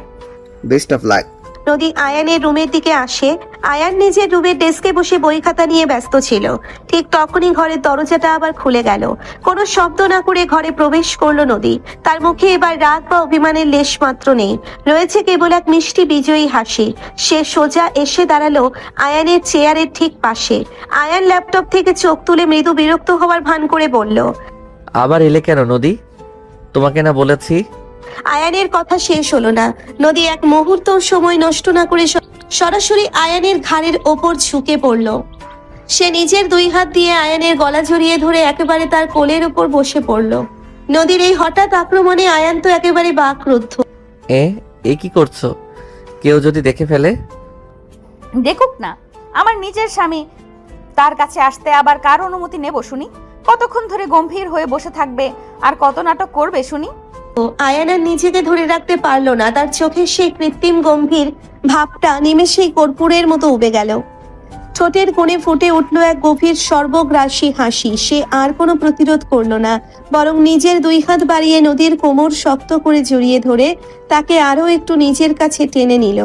Best of luck. নদী আয়ানের রুমের দিকে আসে। আয়ান নিজের রুমের ডেস্কে বসে বই খাতা নিয়ে ব্যস্ত ছিল। ঠিক তখনই ঘরের দরজাটা আবার খুলে গেল। কোনো শব্দ না করে ঘরে প্রবেশ করলো নদী। তার মুখে এবার রাগ বা অভিমানের লেশ মাত্র নেই, রয়েছে কেবল এক মিষ্টি বিজয়ী হাসি। সে সোজা এসে দাঁড়ালো আয়ানের চেয়ারের ঠিক পাশে। আয়ান ল্যাপটপ থেকে চোখ তুলে মৃদু বিরক্ত হওয়ার ভান করে বলল, আবার এলে কেন নদী? তোমাকে না বলেছি? আয়ানের কথা শেষ হলো না। নদী এক মুহূর্ত সময় নষ্ট না করে সরাসরি আয়ানের ঘাড়ের ওপর ঝুঁকে পড়ল। সে নিজের দুই হাত দিয়ে আয়ানের গলা জড়িয়ে ধরে একেবারে তার কোলের উপর বসে পড়ল। নদীর এই হঠাৎ আক্রমণে আয়ান তো একেবারে বাকরুদ্ধ। এ কি করছো? কেউ যদি দেখে ফেলে? দেখুক না, আমার নিজের স্বামী, তার কাছে আসতে আবার কার অনুমতি নেব শুনি? কতক্ষণ ধরে গম্ভীর হয়ে বসে থাকবে আর কত নাটক করবে শুনি? আয়ান আর নিজেকে ধরে রাখতে পারলো না। তার চোখের সেই কৃত্রিম গম্ভীর ভাবটা নিমেষেই কর্পূরের মতো উবে গেল। ঠোঁটের কোণে ফুটে উঠল এক গভীর সর্বগ্রাসী হাসি। সে আর কোনো প্রতিরোধ করলো না, বরং নিজের দুই হাত বাড়িয়ে নদীর কোমর শক্ত করে জড়িয়ে ধরে তাকে আরো একটু নিজের কাছে টেনে নিল।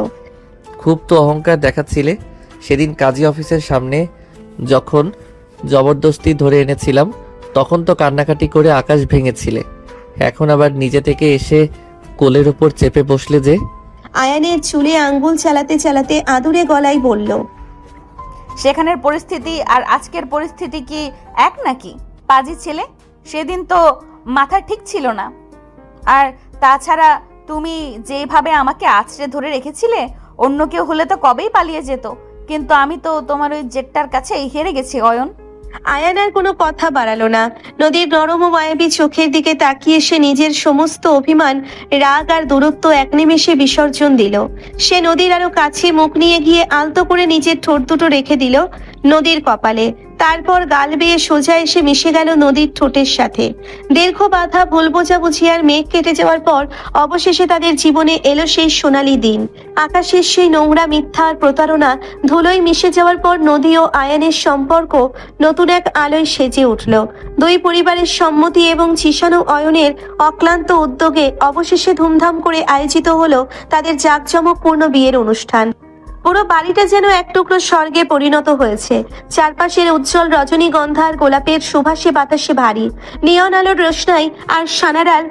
খুব তো অহংকার দেখাচ্ছিলে সেদিন কাজী অফিসের সামনে, যখন জবরদস্তি ধরে এনেছিলাম তখন তো কান্নাকাটি করে আকাশ ভেঙেছিলে। এখন আবার নিজে থেকে এসে কোলের উপর চেপে বসলে যে। আয়ানের চুলে আঙ্গুল চালাতে চালাতে আদুরে গলায় বলল, সেখানের পরিস্থিতি আর আজকের পরিস্থিতি কি এক নাকি? পাজি ছেলে, সেদিন তো মাথা ঠিক ছিল না। আর তাছাড়া তুমি যেভাবে আমাকে আঁচড়ে ধরে রেখেছিলে, অন্য কেউ হলে তো কবেই পালিয়ে যেত, কিন্তু আমি তো তোমার ওই জেটটার কাছে হেরে গেছি অয়ন। আয়ান আর কোনো কথা বাড়ালো না। নদীর নরম ও মায়াবী চোখের দিকে তাকিয়ে সে নিজের সমস্ত অভিমান, রাগ আর দূরত্ব এক নিমেষে বিসর্জন দিল। সে নদীর আরো কাছে মুখ নিয়ে গিয়ে আলতো করে নিজের ঠোঁট দুটো রেখে দিল নদীর কপালে। তারপর গাল বেয়ে সোজা এসে মিশে গেল নদীর ঠোঁটের সাথে। দীর্ঘ বাধা ভুল বোঝাবুঝি আর মেঘ কেটে যাওয়ার পর অবশেষে তাদের জীবনে এলো সেই সোনালী দিন। আকাশের সেই নোংরা মিথ্যা আর প্রতারণা ধুলোয় মিশে যাওয়ার পর নদী ও আয়ানের সম্পর্ক নতুন এক আলোয় সেজে উঠল। দুই পরিবারের সম্মতি এবং জিশান ও অয়নের অক্লান্ত উদ্যোগে অবশেষে ধুমধাম করে আয়োজিত হলো তাদের জাঁকজমকপূর্ণ বিয়ের অনুষ্ঠান। পুরো বাড়িটা যেন এক টুকরো স্বর্গে পরিণত হয়েছে। চারপাশের উজ্জ্বল রজনীগন্ধা আর গোলাপের সুবাসে বাতাসে ভারী, নিয়ন আলোর রোশনাই আর সানারার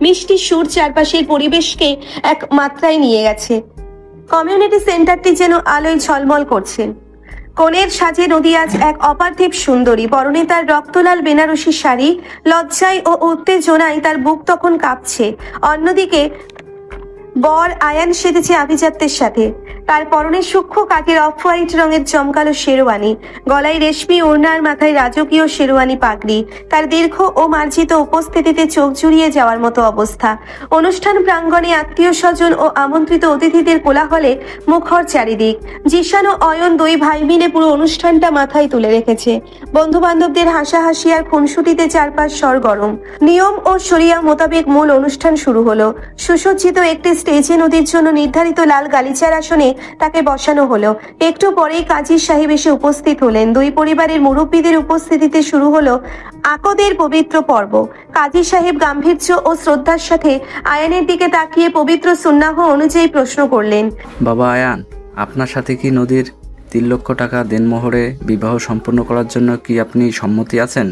মিষ্টি সুর চারপাশের পরিবেশকে এক মাত্রায় নিয়ে গেছে। কমিউনিটি সেন্টারটি যেন আলোয় ঝলমল করছে। কোণের সাজে নদী আজ এক অপার্থিব সুন্দরী। পরনে তার রক্তলাল বেনারসি শাড়ি, লজ্জায় ও উত্তেজনায় তার বুক তখন কাঁপছে। অন্যদিকে বর আয়ান সেজেছে আভিজাত্যের সাথে। তার পরনে সূক্ষ্ম কাকের অফ হোয়াইট রঙের জমকালো শেরওয়ানি, গলায় রেশমি ওড়নার, মাথায় রাজকীয় শেরওয়ানি পাগড়ি। তার দীর্ঘ ও মার্জিত উপস্থিতিতে চোখ জুড়িয়ে যাওয়ার মতো অবস্থা। অনুষ্ঠান প্রাঙ্গণে আত্মীয় স্বজন ও আমন্ত্রিত অতিথিদের কোলাহলে মুখর চারিদিক। জিশান ও অয়ন দুই ভাই মিলে পুরো অনুষ্ঠানটা মাথায় তুলে রেখেছে। বন্ধু বান্ধবদের হাসাহাসি আর খুনসুটিতে চারপাশ সরগরম। নিয়ম ও শরিয়া মোতাবেক মূল অনুষ্ঠান শুরু হলো। সুসজ্জিত একটি স্টেজে নদীর জন্য নির্ধারিত লাল গালিচার আসনে তাকে বসানো হলো। একটু পরেই কাজী সাহেব এসে উপস্থিত হলেন। দুই পরিবারের মুরব্বীদের উপস্থিতিতে শুরু হলো আকদের পবিত্র পর্ব। কাজী সাহেব গাম্ভীর্য ও শ্রদ্ধার সাথে আয়ানের দিকে তাকিয়ে পবিত্র সুন্নাহ অনুযায়ী প্রশ্ন করলেন, বাবা আয়ান, আপনার সাথে কি নদীর 3 লক্ষ টাকা দেনমোহরে বিবাহ সম্পন্ন করার জন্য কি আপনি সম্মতি আছেন?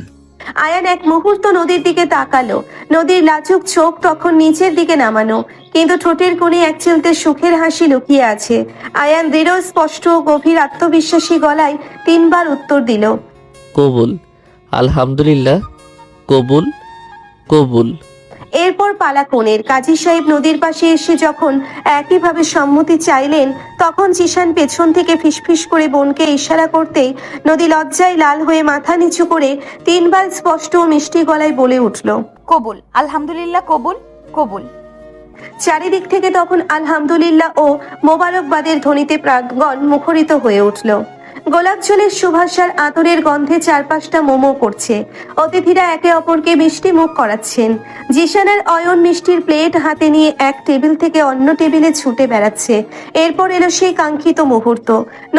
আয়ান এক মুহূর্ত নদীর দিকে তাকালো। নদীর লাজুক চোখ তখন নিচের দিকে নামানো, কিন্তু ঠোঁটের কোণে এক চিলতে সুখের হাসি লুকিয়ে আছে। আয়ান দৃঢ়, স্পষ্ট ও গভীর আত্মবিশ্বাসী গলায় 3 বার উত্তর দিল, কবুল। আলহামদুলিল্লাহ, কবুল কবুল। এরপর পালা কোণের। কাজী সাহেব নদীর পাশে এসে যখন একইভাবে সম্মতি চাইলেন, তখন জিশান পেছন থেকে ফিসফিস করে বোনকে ইশারা করতেই নদী লজ্জায় লাল হয়ে মাথা নিচু করে 3 বার স্পষ্ট ও মিষ্টি গলায় বলে উঠল, কবুল। আলহামদুলিল্লাহ, কবুল কবুল। চারিদিক থেকে তখন আলহামদুলিল্লাহ ও মোবারকবাদের ধ্বনিতে প্রাঙ্গণ মুখরিত হয়ে উঠল। গোলাপ জলের সুভাষার আতরের গন্ধে চারপাশটা মোমো করছে। অতিথিরা একে অপরকে মিষ্টি মুখ করাচ্ছেন। জিশানের অয়ন মিষ্টির প্লেট হাতে নিয়ে এক টেবিল থেকে অন্য টেবিলে ছুটে বেড়াচ্ছে। এরপর এলো সেই কাঙ্ক্ষিত মুহূর্ত,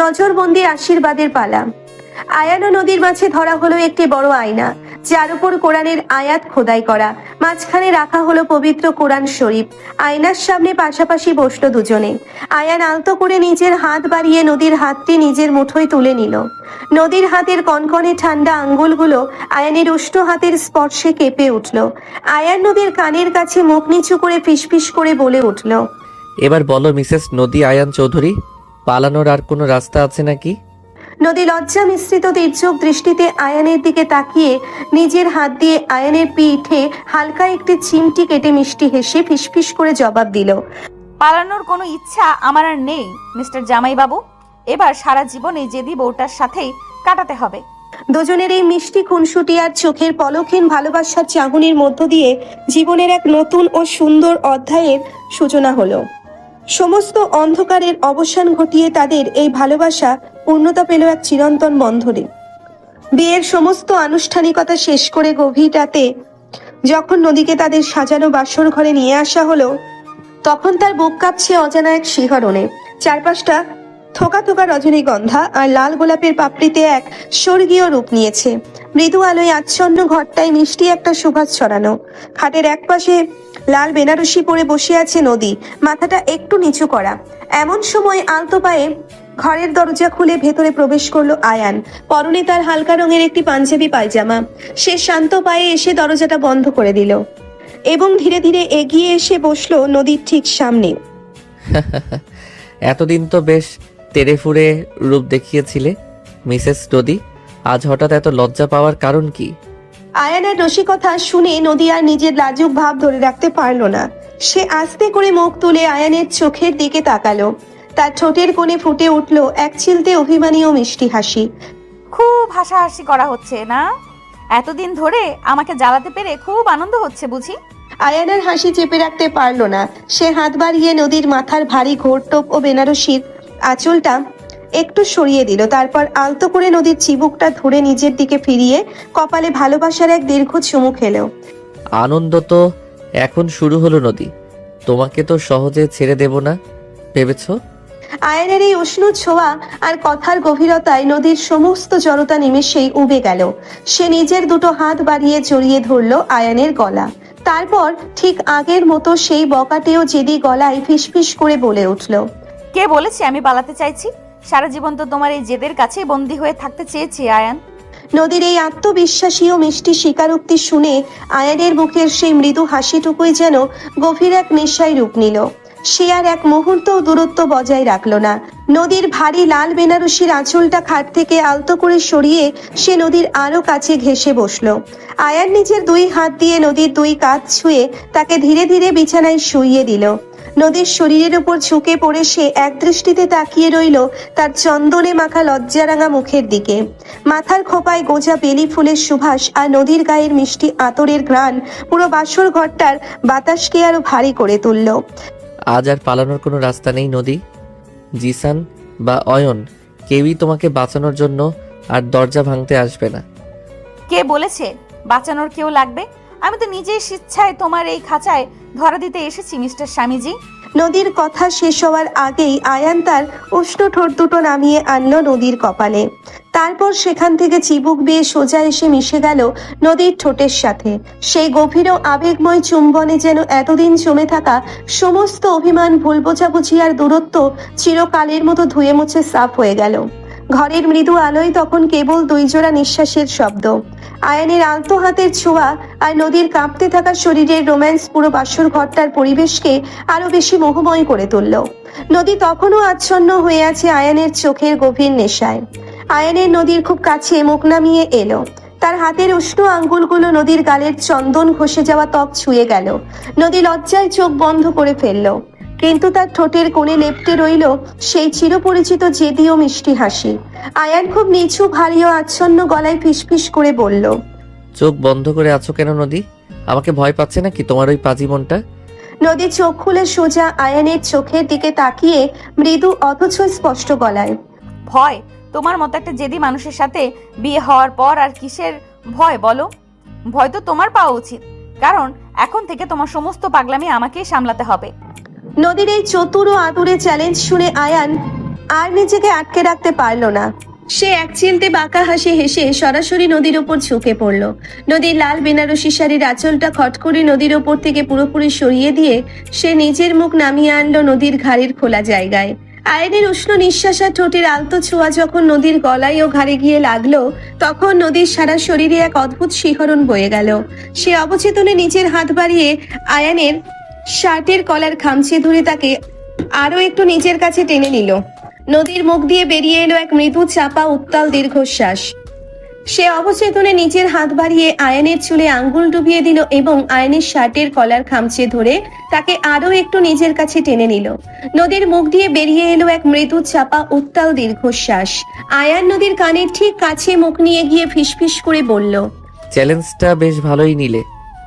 নজরবন্দি আশীর্বাদের পালা। আয়ান ও নদীর মাঝে ধরা হলো একটি বড় আয়না, যার উপর কোরআনের আয়াত খোদাই করা। মাঝখানে রাখা হলো পবিত্র কোরআন শরীফ। আয়নার সামনে পাশাপাশি বসলো দুজনে। আয়ান আলতো করে নিজের হাত বাড়িয়ে নদীর হাতটি নিজের মুঠোয় তুলে নিল। নদীর হাতের কনকনে ঠান্ডা আঙ্গুলগুলো আয়ানের উষ্ণ হাতের স্পর্শে কেঁপে উঠল। আয়ান নদীর কানের কাছে মুখ নিচু করে ফিসফিস করে বলে উঠল, এবার বলো মিসেস নদী আয়ান চৌধুরী, পালানোর আর কোনো রাস্তা আছে নাকি? নদী লজ্জা মিশ্রিত তির্যক দৃষ্টিতে আয়ানের দিকে তাকিয়ে নিজের হাত দিয়ে আয়ানের পিঠে হালকা একটি চিমটি কেটে মিষ্টি হেসে ফিসফিস করে জবাব দিল, পালানোর কোনো ইচ্ছা আমার আর নেই মিস্টার জামাই বাবু। এবার সারা জীবন এই জেদি বউটার সাথেই কাটাতে হবে। দুজনের এই মিষ্টি খুনসুটি আর চোখের পলকহীন ভালোবাসার চাহনির মধ্য দিয়ে জীবনের এক নতুন ও সুন্দর অধ্যায়ের সূচনা হলো। সমস্ত অন্ধকারের অবসান ঘটিয়ে তাদের এই ভালোবাসা পূর্ণতা পেল এক চিরন্তন বন্ধনে। বিয়ের সমস্ত আনুষ্ঠানিকতা শেষ করে গভীর রাতে যখন নদীকে তাদের সাজানো বাসর ঘরে নিয়ে আসা হলো, তখন তার বুক কাঁপছে অজানা এক শিহরণে। চারপাশটা থোকা থোকা রজনীগন্ধা আর লাল গোলাপের পাপড়িতে এক স্বর্গীয় রূপ নিয়েছে। মৃদু আলোয় আচ্ছন্ন ঘরটায় মিষ্টি একটা সুবাস ছড়ানো। খাটের এক পাশে লাল বেনারসি পরে বসে আছে নদী, মাথাটা একটু নিচু করা। এমন সময় আলতো পায়ে ঘরের দরজা খুলে ভেতরে প্রবেশ করলো আয়ান। পরনে তার হালকা রঙের একটি পাঞ্জাবি পায়জামা। সে শান্ত পায়ে এসে দরজাটা বন্ধ করে দিল এবং ধীরে ধীরে এগিয়ে এসে বসলো নদীর ঠিক সামনে। এতদিন তো বেশ তেরে ফুরে রূপ দেখিয়েছিলে মিসেস নদী, আজ হঠাৎ এত লজ্জা পাওয়ার কারণ কি? আয়ানের রসিকতা শুনে নদী আর নিজের লাজুক ভাব ধরে রাখতে পারলো না। সে আস্তে করে মুখ তুলে আয়ানের চোখের দিকে তাকালো। তার ঠোঁটের কোণে ফুটে উঠল এক চিলতে অভিমানী ও মিষ্টি হাসি। খুব হাসাহাসি করা হচ্ছে না? এতদিন ধরে আমাকে জ্বালাতে পেরে খুব আনন্দ হচ্ছে বুঝি? আয়ানের হাসি চেপে রাখতে পারলো না। সে হাত বাড়িয়ে নদীর মাথার ভারী ঘোরটোপ ও বেনারসির আঁচলটা একটু সরিয়ে দিল, তারপর আলতো করে নদীর চিবুকটা ধরে নিজের দিকে ফিরিয়ে কপালে ভালোবাসার এক দীর্ঘ চুমু খেলো। আনন্দ তো এখন শুরু হলো নদী, তোমাকে তো সহজে ছেড়ে দেব না ভেবেছো? আয়ানের এই উষ্ণ ছোঁয়া আর কথার গভীরতায় নদীর সমস্ত জড়তা নিমেষেই উবে গেল। সে নিজের দুটো হাত বাড়িয়ে জড়িয়ে ধরলো আয়ানের গলা। তারপর ঠিক আগের মতো সেই বকাটেও জেদি গলায় ফিসফিস করে বলে উঠল, কে বলেছে আমি পালাতে চাইছি? সারা জীবন তো তোমার এই জেদের কাছেই বন্দী হয়ে থাকতে চেয়েছি আয়ান। নদীর এই আত্মবিশ্বাসী ও মিষ্টি স্বীকারোক্তি শুনে আয়ানের মুখের সেই মৃদু হাসিটুকুই যেন গভীর এক নেশায় রূপ নিল। সে আর এক মুহূর্ত দূরত্ব বজায় রাখলো না। নদীর ভারী লাল বেনারসির আঁচলটা খাট থেকে আলতো করে সরিয়ে সে নদীর আরো কাছে ঘেঁষে বসলো। আয়ান নিজের দুই হাত দিয়ে নদীর দুই কাঁধ ছুঁয়ে তাকে ধীরে ধীরে বিছানায় শুইয়ে দিল। নদীর শরীরের উপর ঝুঁকে পড়ে সে এক দৃষ্টিতে তাকিয়ে রইল তার চন্দনে মাখা লজ্জারাঙা মুখের দিকে। মাথার খোপায় গোজা বেলি ফুলের সুবাস আর নদীর গায়ের মিষ্টি আতরের ঘ্রাণ পুরো বাসর ঘরটার বাতাসকে আরো ভারী করে তুলল। আজ আর পালানোর কোনো রাস্তা নেই নদী। জিসান বা অয়ন কেউই তোমাকে বাঁচানোর জন্য আর দরজা ভাঙতে আসবে না। কে বলেছে বাঁচানোর কেউ লাগবে? আমি তো নিজেই স্বেচ্ছায় তোমার এই খাঁচায় ধরা দিতে এসেছি মিস্টার স্বামীজি। নদীর কথা শেষ হওয়ার আগেই আয়ান তার উষ্ণ ঠোঁট দুটো নামিয়ে আনলো নদীর কপালে। তারপর সেখান থেকে চিবুক বেয়ে সোজা এসে মিশে গেল নদীর ঠোঁটের সাথে। সেই গভীর ও আবেগময় চুম্বনে যেন এতদিন জমে থাকা সমস্ত অভিমান, ভুল বোঝাবুঝি আর দূরত্ব চিরকালের মতো ধুয়ে মুছে সাফ হয়ে গেল। ঘরের মৃদু আলোয় তখন কেবল দুই জোড়া নিঃশ্বাসের শব্দ। আয়ানের আলতো হাতের ছোঁয়া আর নদীর কাঁপতে থাকা শরীরের রোম্যান্স পুরো বাসর ঘরটার পরিবেশকে আরো বেশি মোহময় করে তুলল। নদী তখনও আচ্ছন্ন হয়ে আছে আয়ানের চোখের গভীর নেশায়। আয়ানের নদীর খুব কাছে মুখ নামিয়ে এলো। তার হাতের উষ্ণ আঙ্গুলগুলো নদীর গালের চন্দন ঘষে যাওয়া ত্বক ছুঁয়ে গেল। নদী লজ্জায় চোখ বন্ধ করে ফেলল, কিন্তু তার ঠোঁটের কোণে লেপ্টে রইল সেই চিরপরিচিত জেদি ও মিষ্টি হাসি। আয়ান খুব নিচু ভারী ও আচ্ছন্ন গলায় ফিসফিস করে বলল, চোখ বন্ধ করে আছো কেন নদী? আমাকে ভয় পাচ্ছে নাকি তোমার ওই পাজি মনটা? নদী চোখ খুলে সোজা আয়ানের চোখের দিকে তাকিয়ে মৃদু অথচ স্পষ্ট গলায়, ভয়? তোমার মতো একটা জেদি মানুষের সাথে বিয়ে হওয়ার পর আর কিসের ভয় বলো? ভয় তো তোমার পাওয়া উচিত, কারণ এখন থেকে তোমার সমস্ত পাগলামি আমাকেই সামলাতে হবে। নদীর এই চতুর ও আদুরে চ্যালেঞ্জ শুনে আয়ান আর নিজেকে আটকে রাখতে পারল না। সে এক চিলতে বাঁকা হাসি হেসে সরাসরি নদীর ওপর ঝুঁকে পড়ল। নদীর লাল বেনারসি শাড়ির আঁচলটা খট করে নদীর ওপর থেকে পুরোপুরি সরিয়ে দিয়ে সে নিজের মুখ নামিয়ে আনলো নদীর ঘাড়ের খোলা জায়গায়। আয়নের উষ্ণ নিঃশ্বাস আর ঠোঁটের আলতো ছোঁয়া যখন নদীর গলায় ও ঘাড়ে গিয়ে লাগলো, তখন নদীর সারা শরীরে এক অদ্ভুত শিহরণ বয়ে গেল। সে অবচেতনে নিজের হাত বাড়িয়ে আয়ানের শার্টের কলার খামচে ধরে তাকে আরো একটু নিজের কাছে টেনে নিল। নদীর মুখ দিয়ে বেরিয়ে এলো এক মৃদু চাপা উত্তাল দীর্ঘশ্বাস। সে অবচেতনে নিজের হাত বাড়িয়ে আয়নের চুলে আঙ্গুল ডুবিয়ে দিল এবং আয়নের শার্টের কলার খামচে ধরে তাকে আরো একটু নিজের কাছে টেনে নিল। নদীর মুখ দিয়ে বেরিয়ে এলো এক মৃদু চাপা উত্তাল দীর্ঘশ্বাস। আয়ান নদীর কানের ঠিক কাছে মুখ নিয়ে গিয়ে ফিসফিস করে বলল, চ্যালেঞ্জটা বেশ ভালোই নিলে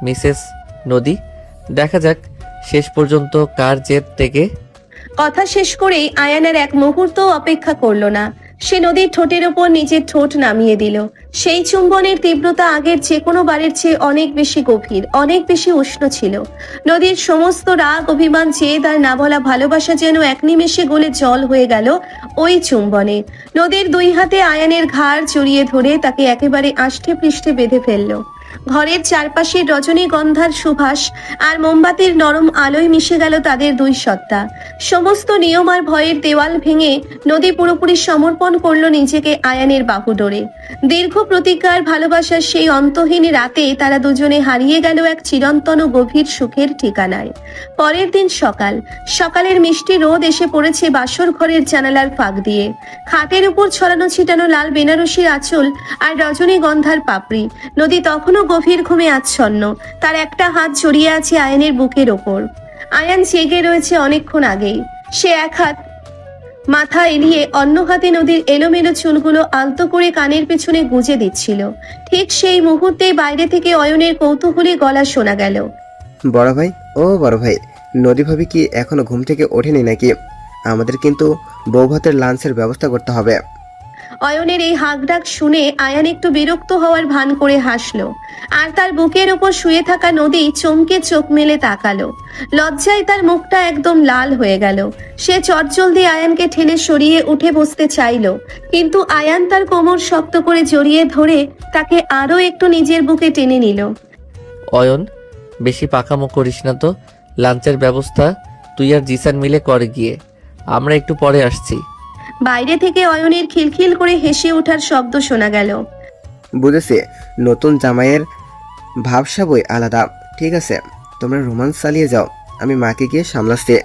মিসেস নদী। দেখা যাক শেষ পর্যন্ত কার জেদ থেকে। কথা শেষ করেই আয়ানের এক মুহূর্ত অপেক্ষা করলো না। সে নদীর ঠোঁটের ওপর নিজের ঠোঁট নামিয়ে দিল। সেই চুম্বনের তীব্রতা আগের যে কোনো বারের চেয়ে অনেক বেশি গভীর, অনেক বেশি উষ্ণ ছিল। নদীর সমস্ত রাগ, অভিমান, জেদ আর না বলা ভালোবাসা যেন এক নিমেষে গলে জল হয়ে গেল ওই চুম্বনে। নদীর দুই হাতে আয়ানের ঘাড় জড়িয়ে ধরে তাকে একেবারে আষ্ঠে পৃষ্ঠে বেঁধে ফেলল। ঘরের চারপাশে রজনীগন্ধার সুবাস আর মোমবাতির নরম আলোয় মিশে গেল তাদের দুই সত্তা। সমস্ত নিয়ম আর ভয়ের দেওয়াল ভেঙে নদী পুরোপুরি সমর্পণ করলো নিজেকে আয়ানের বাহুডোরে। দীর্ঘ প্রতিজ্ঞার ভালোবাসার সেই অন্তহীন রাতে তারা দুজনে হারিয়ে গেল এক চিরন্তন গভীর সুখের ঠিকানায়। পরের দিন সকালের মিষ্টি রোদ এসে পড়েছে বাসর ঘরের জানালার ফাঁক দিয়ে। খাটের উপর ছড়ানো ছিটানো লাল বেনারসির আঁচল আর রজনীগন্ধার পাপড়ি। নদী তখনও গভীর ঘুমে আচ্ছন্ন। তার একটা হাত জড়িয়ে আছে আয়ানের বুকের ওপর। আয়ান জেগে রয়েছে অনেকক্ষণ আগেই। সে এক হাত মাথা এলিয়ে অন্য হাতে নদীর এলোমেলো চুলগুলো আলতো করে কানের পেছনে গুঁজে দিচ্ছিল। ঠিক সেই মুহূর্তেই বাইরে থেকে অয়নের কৌতূহলী গলা শোনা গেল, বড় ভাই, ও বড় ভাই, নদী ভাবি কি এখনো ঘুম থেকে ওঠেনি নাকি? আমাদের কিন্তু বউ ভাতের লাঞ্চের ব্যবস্থা করতে হবে। অয়নের এই হাঁকডাক শুনে আয়ান একটু বিরক্ত হওয়ার ভান করে হাসলো, আর তার বুকের ওপর শুয়ে থাকা নদী চমকে চোখ মেলে তাকালো। লজ্জায় তার মুখটা একদম লাল হয়ে গেল। সে চটজলদি আয়ানকে ঠেলে সরিয়ে উঠে বসতে চাইলো, কিন্তু আয়ান তার কোমর শক্ত করে জড়িয়ে ধরে তাকে আরো একটু নিজের বুকে টেনে নিল। অয়ন, বেশি পাকামো করিস না তো। লাঞ্চের ব্যবস্থা তুই আর জিসান মিলে করে গিয়ে, আমরা একটু পরে আসছি। বাইরে থেকে অয়নের খিলখিল করে হেসে ওঠার শব্দ শোনা গেল। বুঝেছি, নতুন জামাইয়ের ভাবসাবই আলাদা। ঠিক আছে, তোমরা রোমান্স চালিয়ে যাও, আমি মাকে গিয়ে সামলাচ্ছি।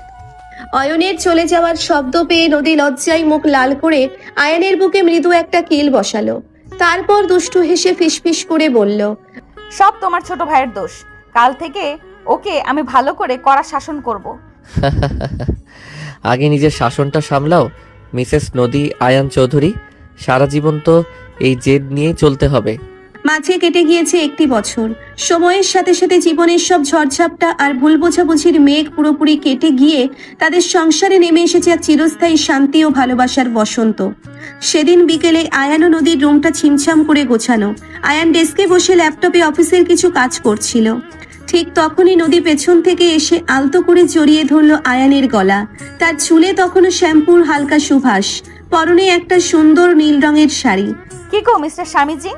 অয়নের চলে যাওয়ার শব্দ পেয়ে নদী লজ্জায় মুখ লাল করে আয়ানের বুকে মৃদু একটা কিল বসালো। তারপর দুষ্টু হেসে ফিসফিস করে বলল, সব তোমার ছোট ভাইয়ের দোষ। কাল থেকে ওকে আমি ভালো করে কড়া শাসন করব। আগে নিজের শাসনটা সামলাও মিসেস নদী আয়ান চৌধুরী। সারা জীবন তো এই জেদ নিয়েই চলতে হবে। মাঝে কেটে গিয়েছে 1 বছর। সময়ের সাথে সাথে জীবনের সব ঝড়ঝাপটা আর ভুল বোঝাবুঝির মেঘ পুরোপুরি কেটে গিয়ে তাদের সংসারে নেমে এসেছে এক চিরস্থায়ী শান্তি ও ভালোবাসার বসন্ত। সেদিন বিকেলে আয়ান ও নদীর রুমটা ছিমছাম করে গোছানো। আয়ান ডেস্কে বসে ল্যাপটপে অফিসের কিছু কাজ করছিল। ঠিক তখনই নদী পেছন থেকে এসে আলতো করে জড়িয়ে ধরলো আয়ানের গলা। তার চুলে তখনও শ্যাম্পুর হালকা সুবাস, পরনে একটা সুন্দর নীল রঙের শাড়ি। কি গো মিস্টার স্বামীজি,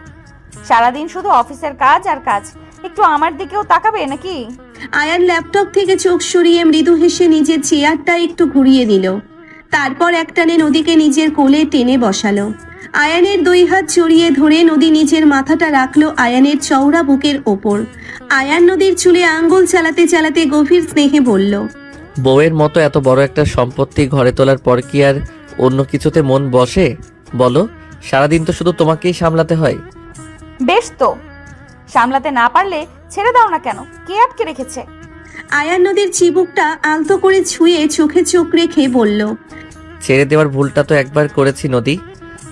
সারাদিন শুধু অফিসের কাজ আর কাজ, একটু আমার দিকেও তাকাবে নাকি? আয়ান ল্যাপটপ থেকে চোখ সরিয়ে মৃদু হেসে নিজের চেয়ারটা একটু ঘুরিয়ে দিল। তারপর একটানে নদীকে নিজের কোলে টেনে বসালো। আয়ানের 2 হাত জড়িয়ে ধরে নদী নিজের মাথাটা রাখলো আয়ানের চওড়া বুকের ওপর। আয়ান নদীর চুলে আঙ্গুল চালাতে চালাতে গভীর স্নেহে বলল, বউয়ের মতো এত বড় একটা সম্পত্তি ঘরে তোলার পর কি আর অন্য কিছুতে মন বসে বলো? সারাদিন তো শুধু তোমাকেই সামলাতে হয়। বেশ তো, সামলাতে না পারলে ছেড়ে দাও না কেন? কে আটকে রেখেছে? আয়ান নদীর চিবুকটা আলতো করে ছুঁয়ে চোখে চোখ রেখে বলল, ছেড়ে দেওয়ার ভুলটা তো একবার করেছি নদী,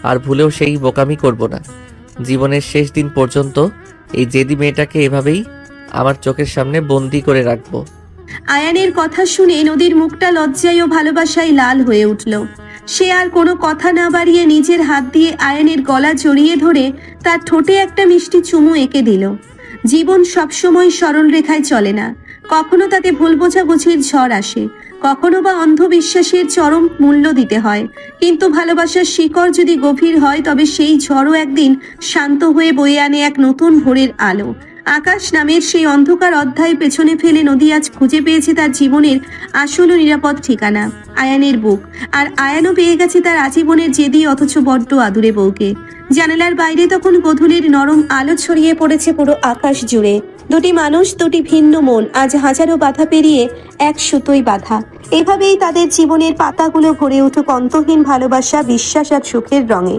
আর ভুলেও সেই বোকামি করব না। জীবনের শেষ দিন পর্যন্ত এই জেদি মেয়েটাকে এভাবেই আমার চোখের সামনে বন্দি করে রাখবো। আয়ানের কথা শুনে নদীর মুখটা লজ্জায় ও ভালোবাসায় লাল হয়ে উঠল। সে আর কোনো কথা না বাড়িয়ে নিজের হাত দিয়ে আয়ানের গলা জড়িয়ে ধরে তার ঠোঁটে একটা মিষ্টি চুমু এঁকে দিল। জীবন সবসময় সরল রেখায় চলে না, কখনো তাতে ভুল বোঝাবুঝির ঝড় আসে, কখনো বা অন্ধবিশ্বাসের চরম মূল্য দিতে হয়। কিন্তু ভালোবাসার শিকড় যদি গভীর হয় তবে সেই ঝড়ও একদিন শান্ত হয়ে বয়ে আনে এক নতুন ভোরের আলো। আকাশ নামের সেই অন্ধকার অধ্যায় পেছনে ফেলে নদী আজ খুঁজে পেয়েছে তার জীবনের আসল ও নিরাপদ ঠিকানা, আয়ানের বুক। আর আয়ানও পেয়ে গেছে তার আজীবনের জেদি অথচ বড্ড আদুরে বউকে। জানালার বাইরে তখন গোধূলির নরম আলো ছড়িয়ে পড়েছে পুরো আকাশ জুড়ে। 2টি মানুষ, 2টি ভিন্ন মন, আজ হাজারো বাধা পেরিয়ে এক সুতোই বাঁধা। এভাবেই তাদের জীবনের পাতাগুলো ভরে উঠুক অন্তহীন ভালোবাসা, বিশ্বাস আর সুখের রঙে।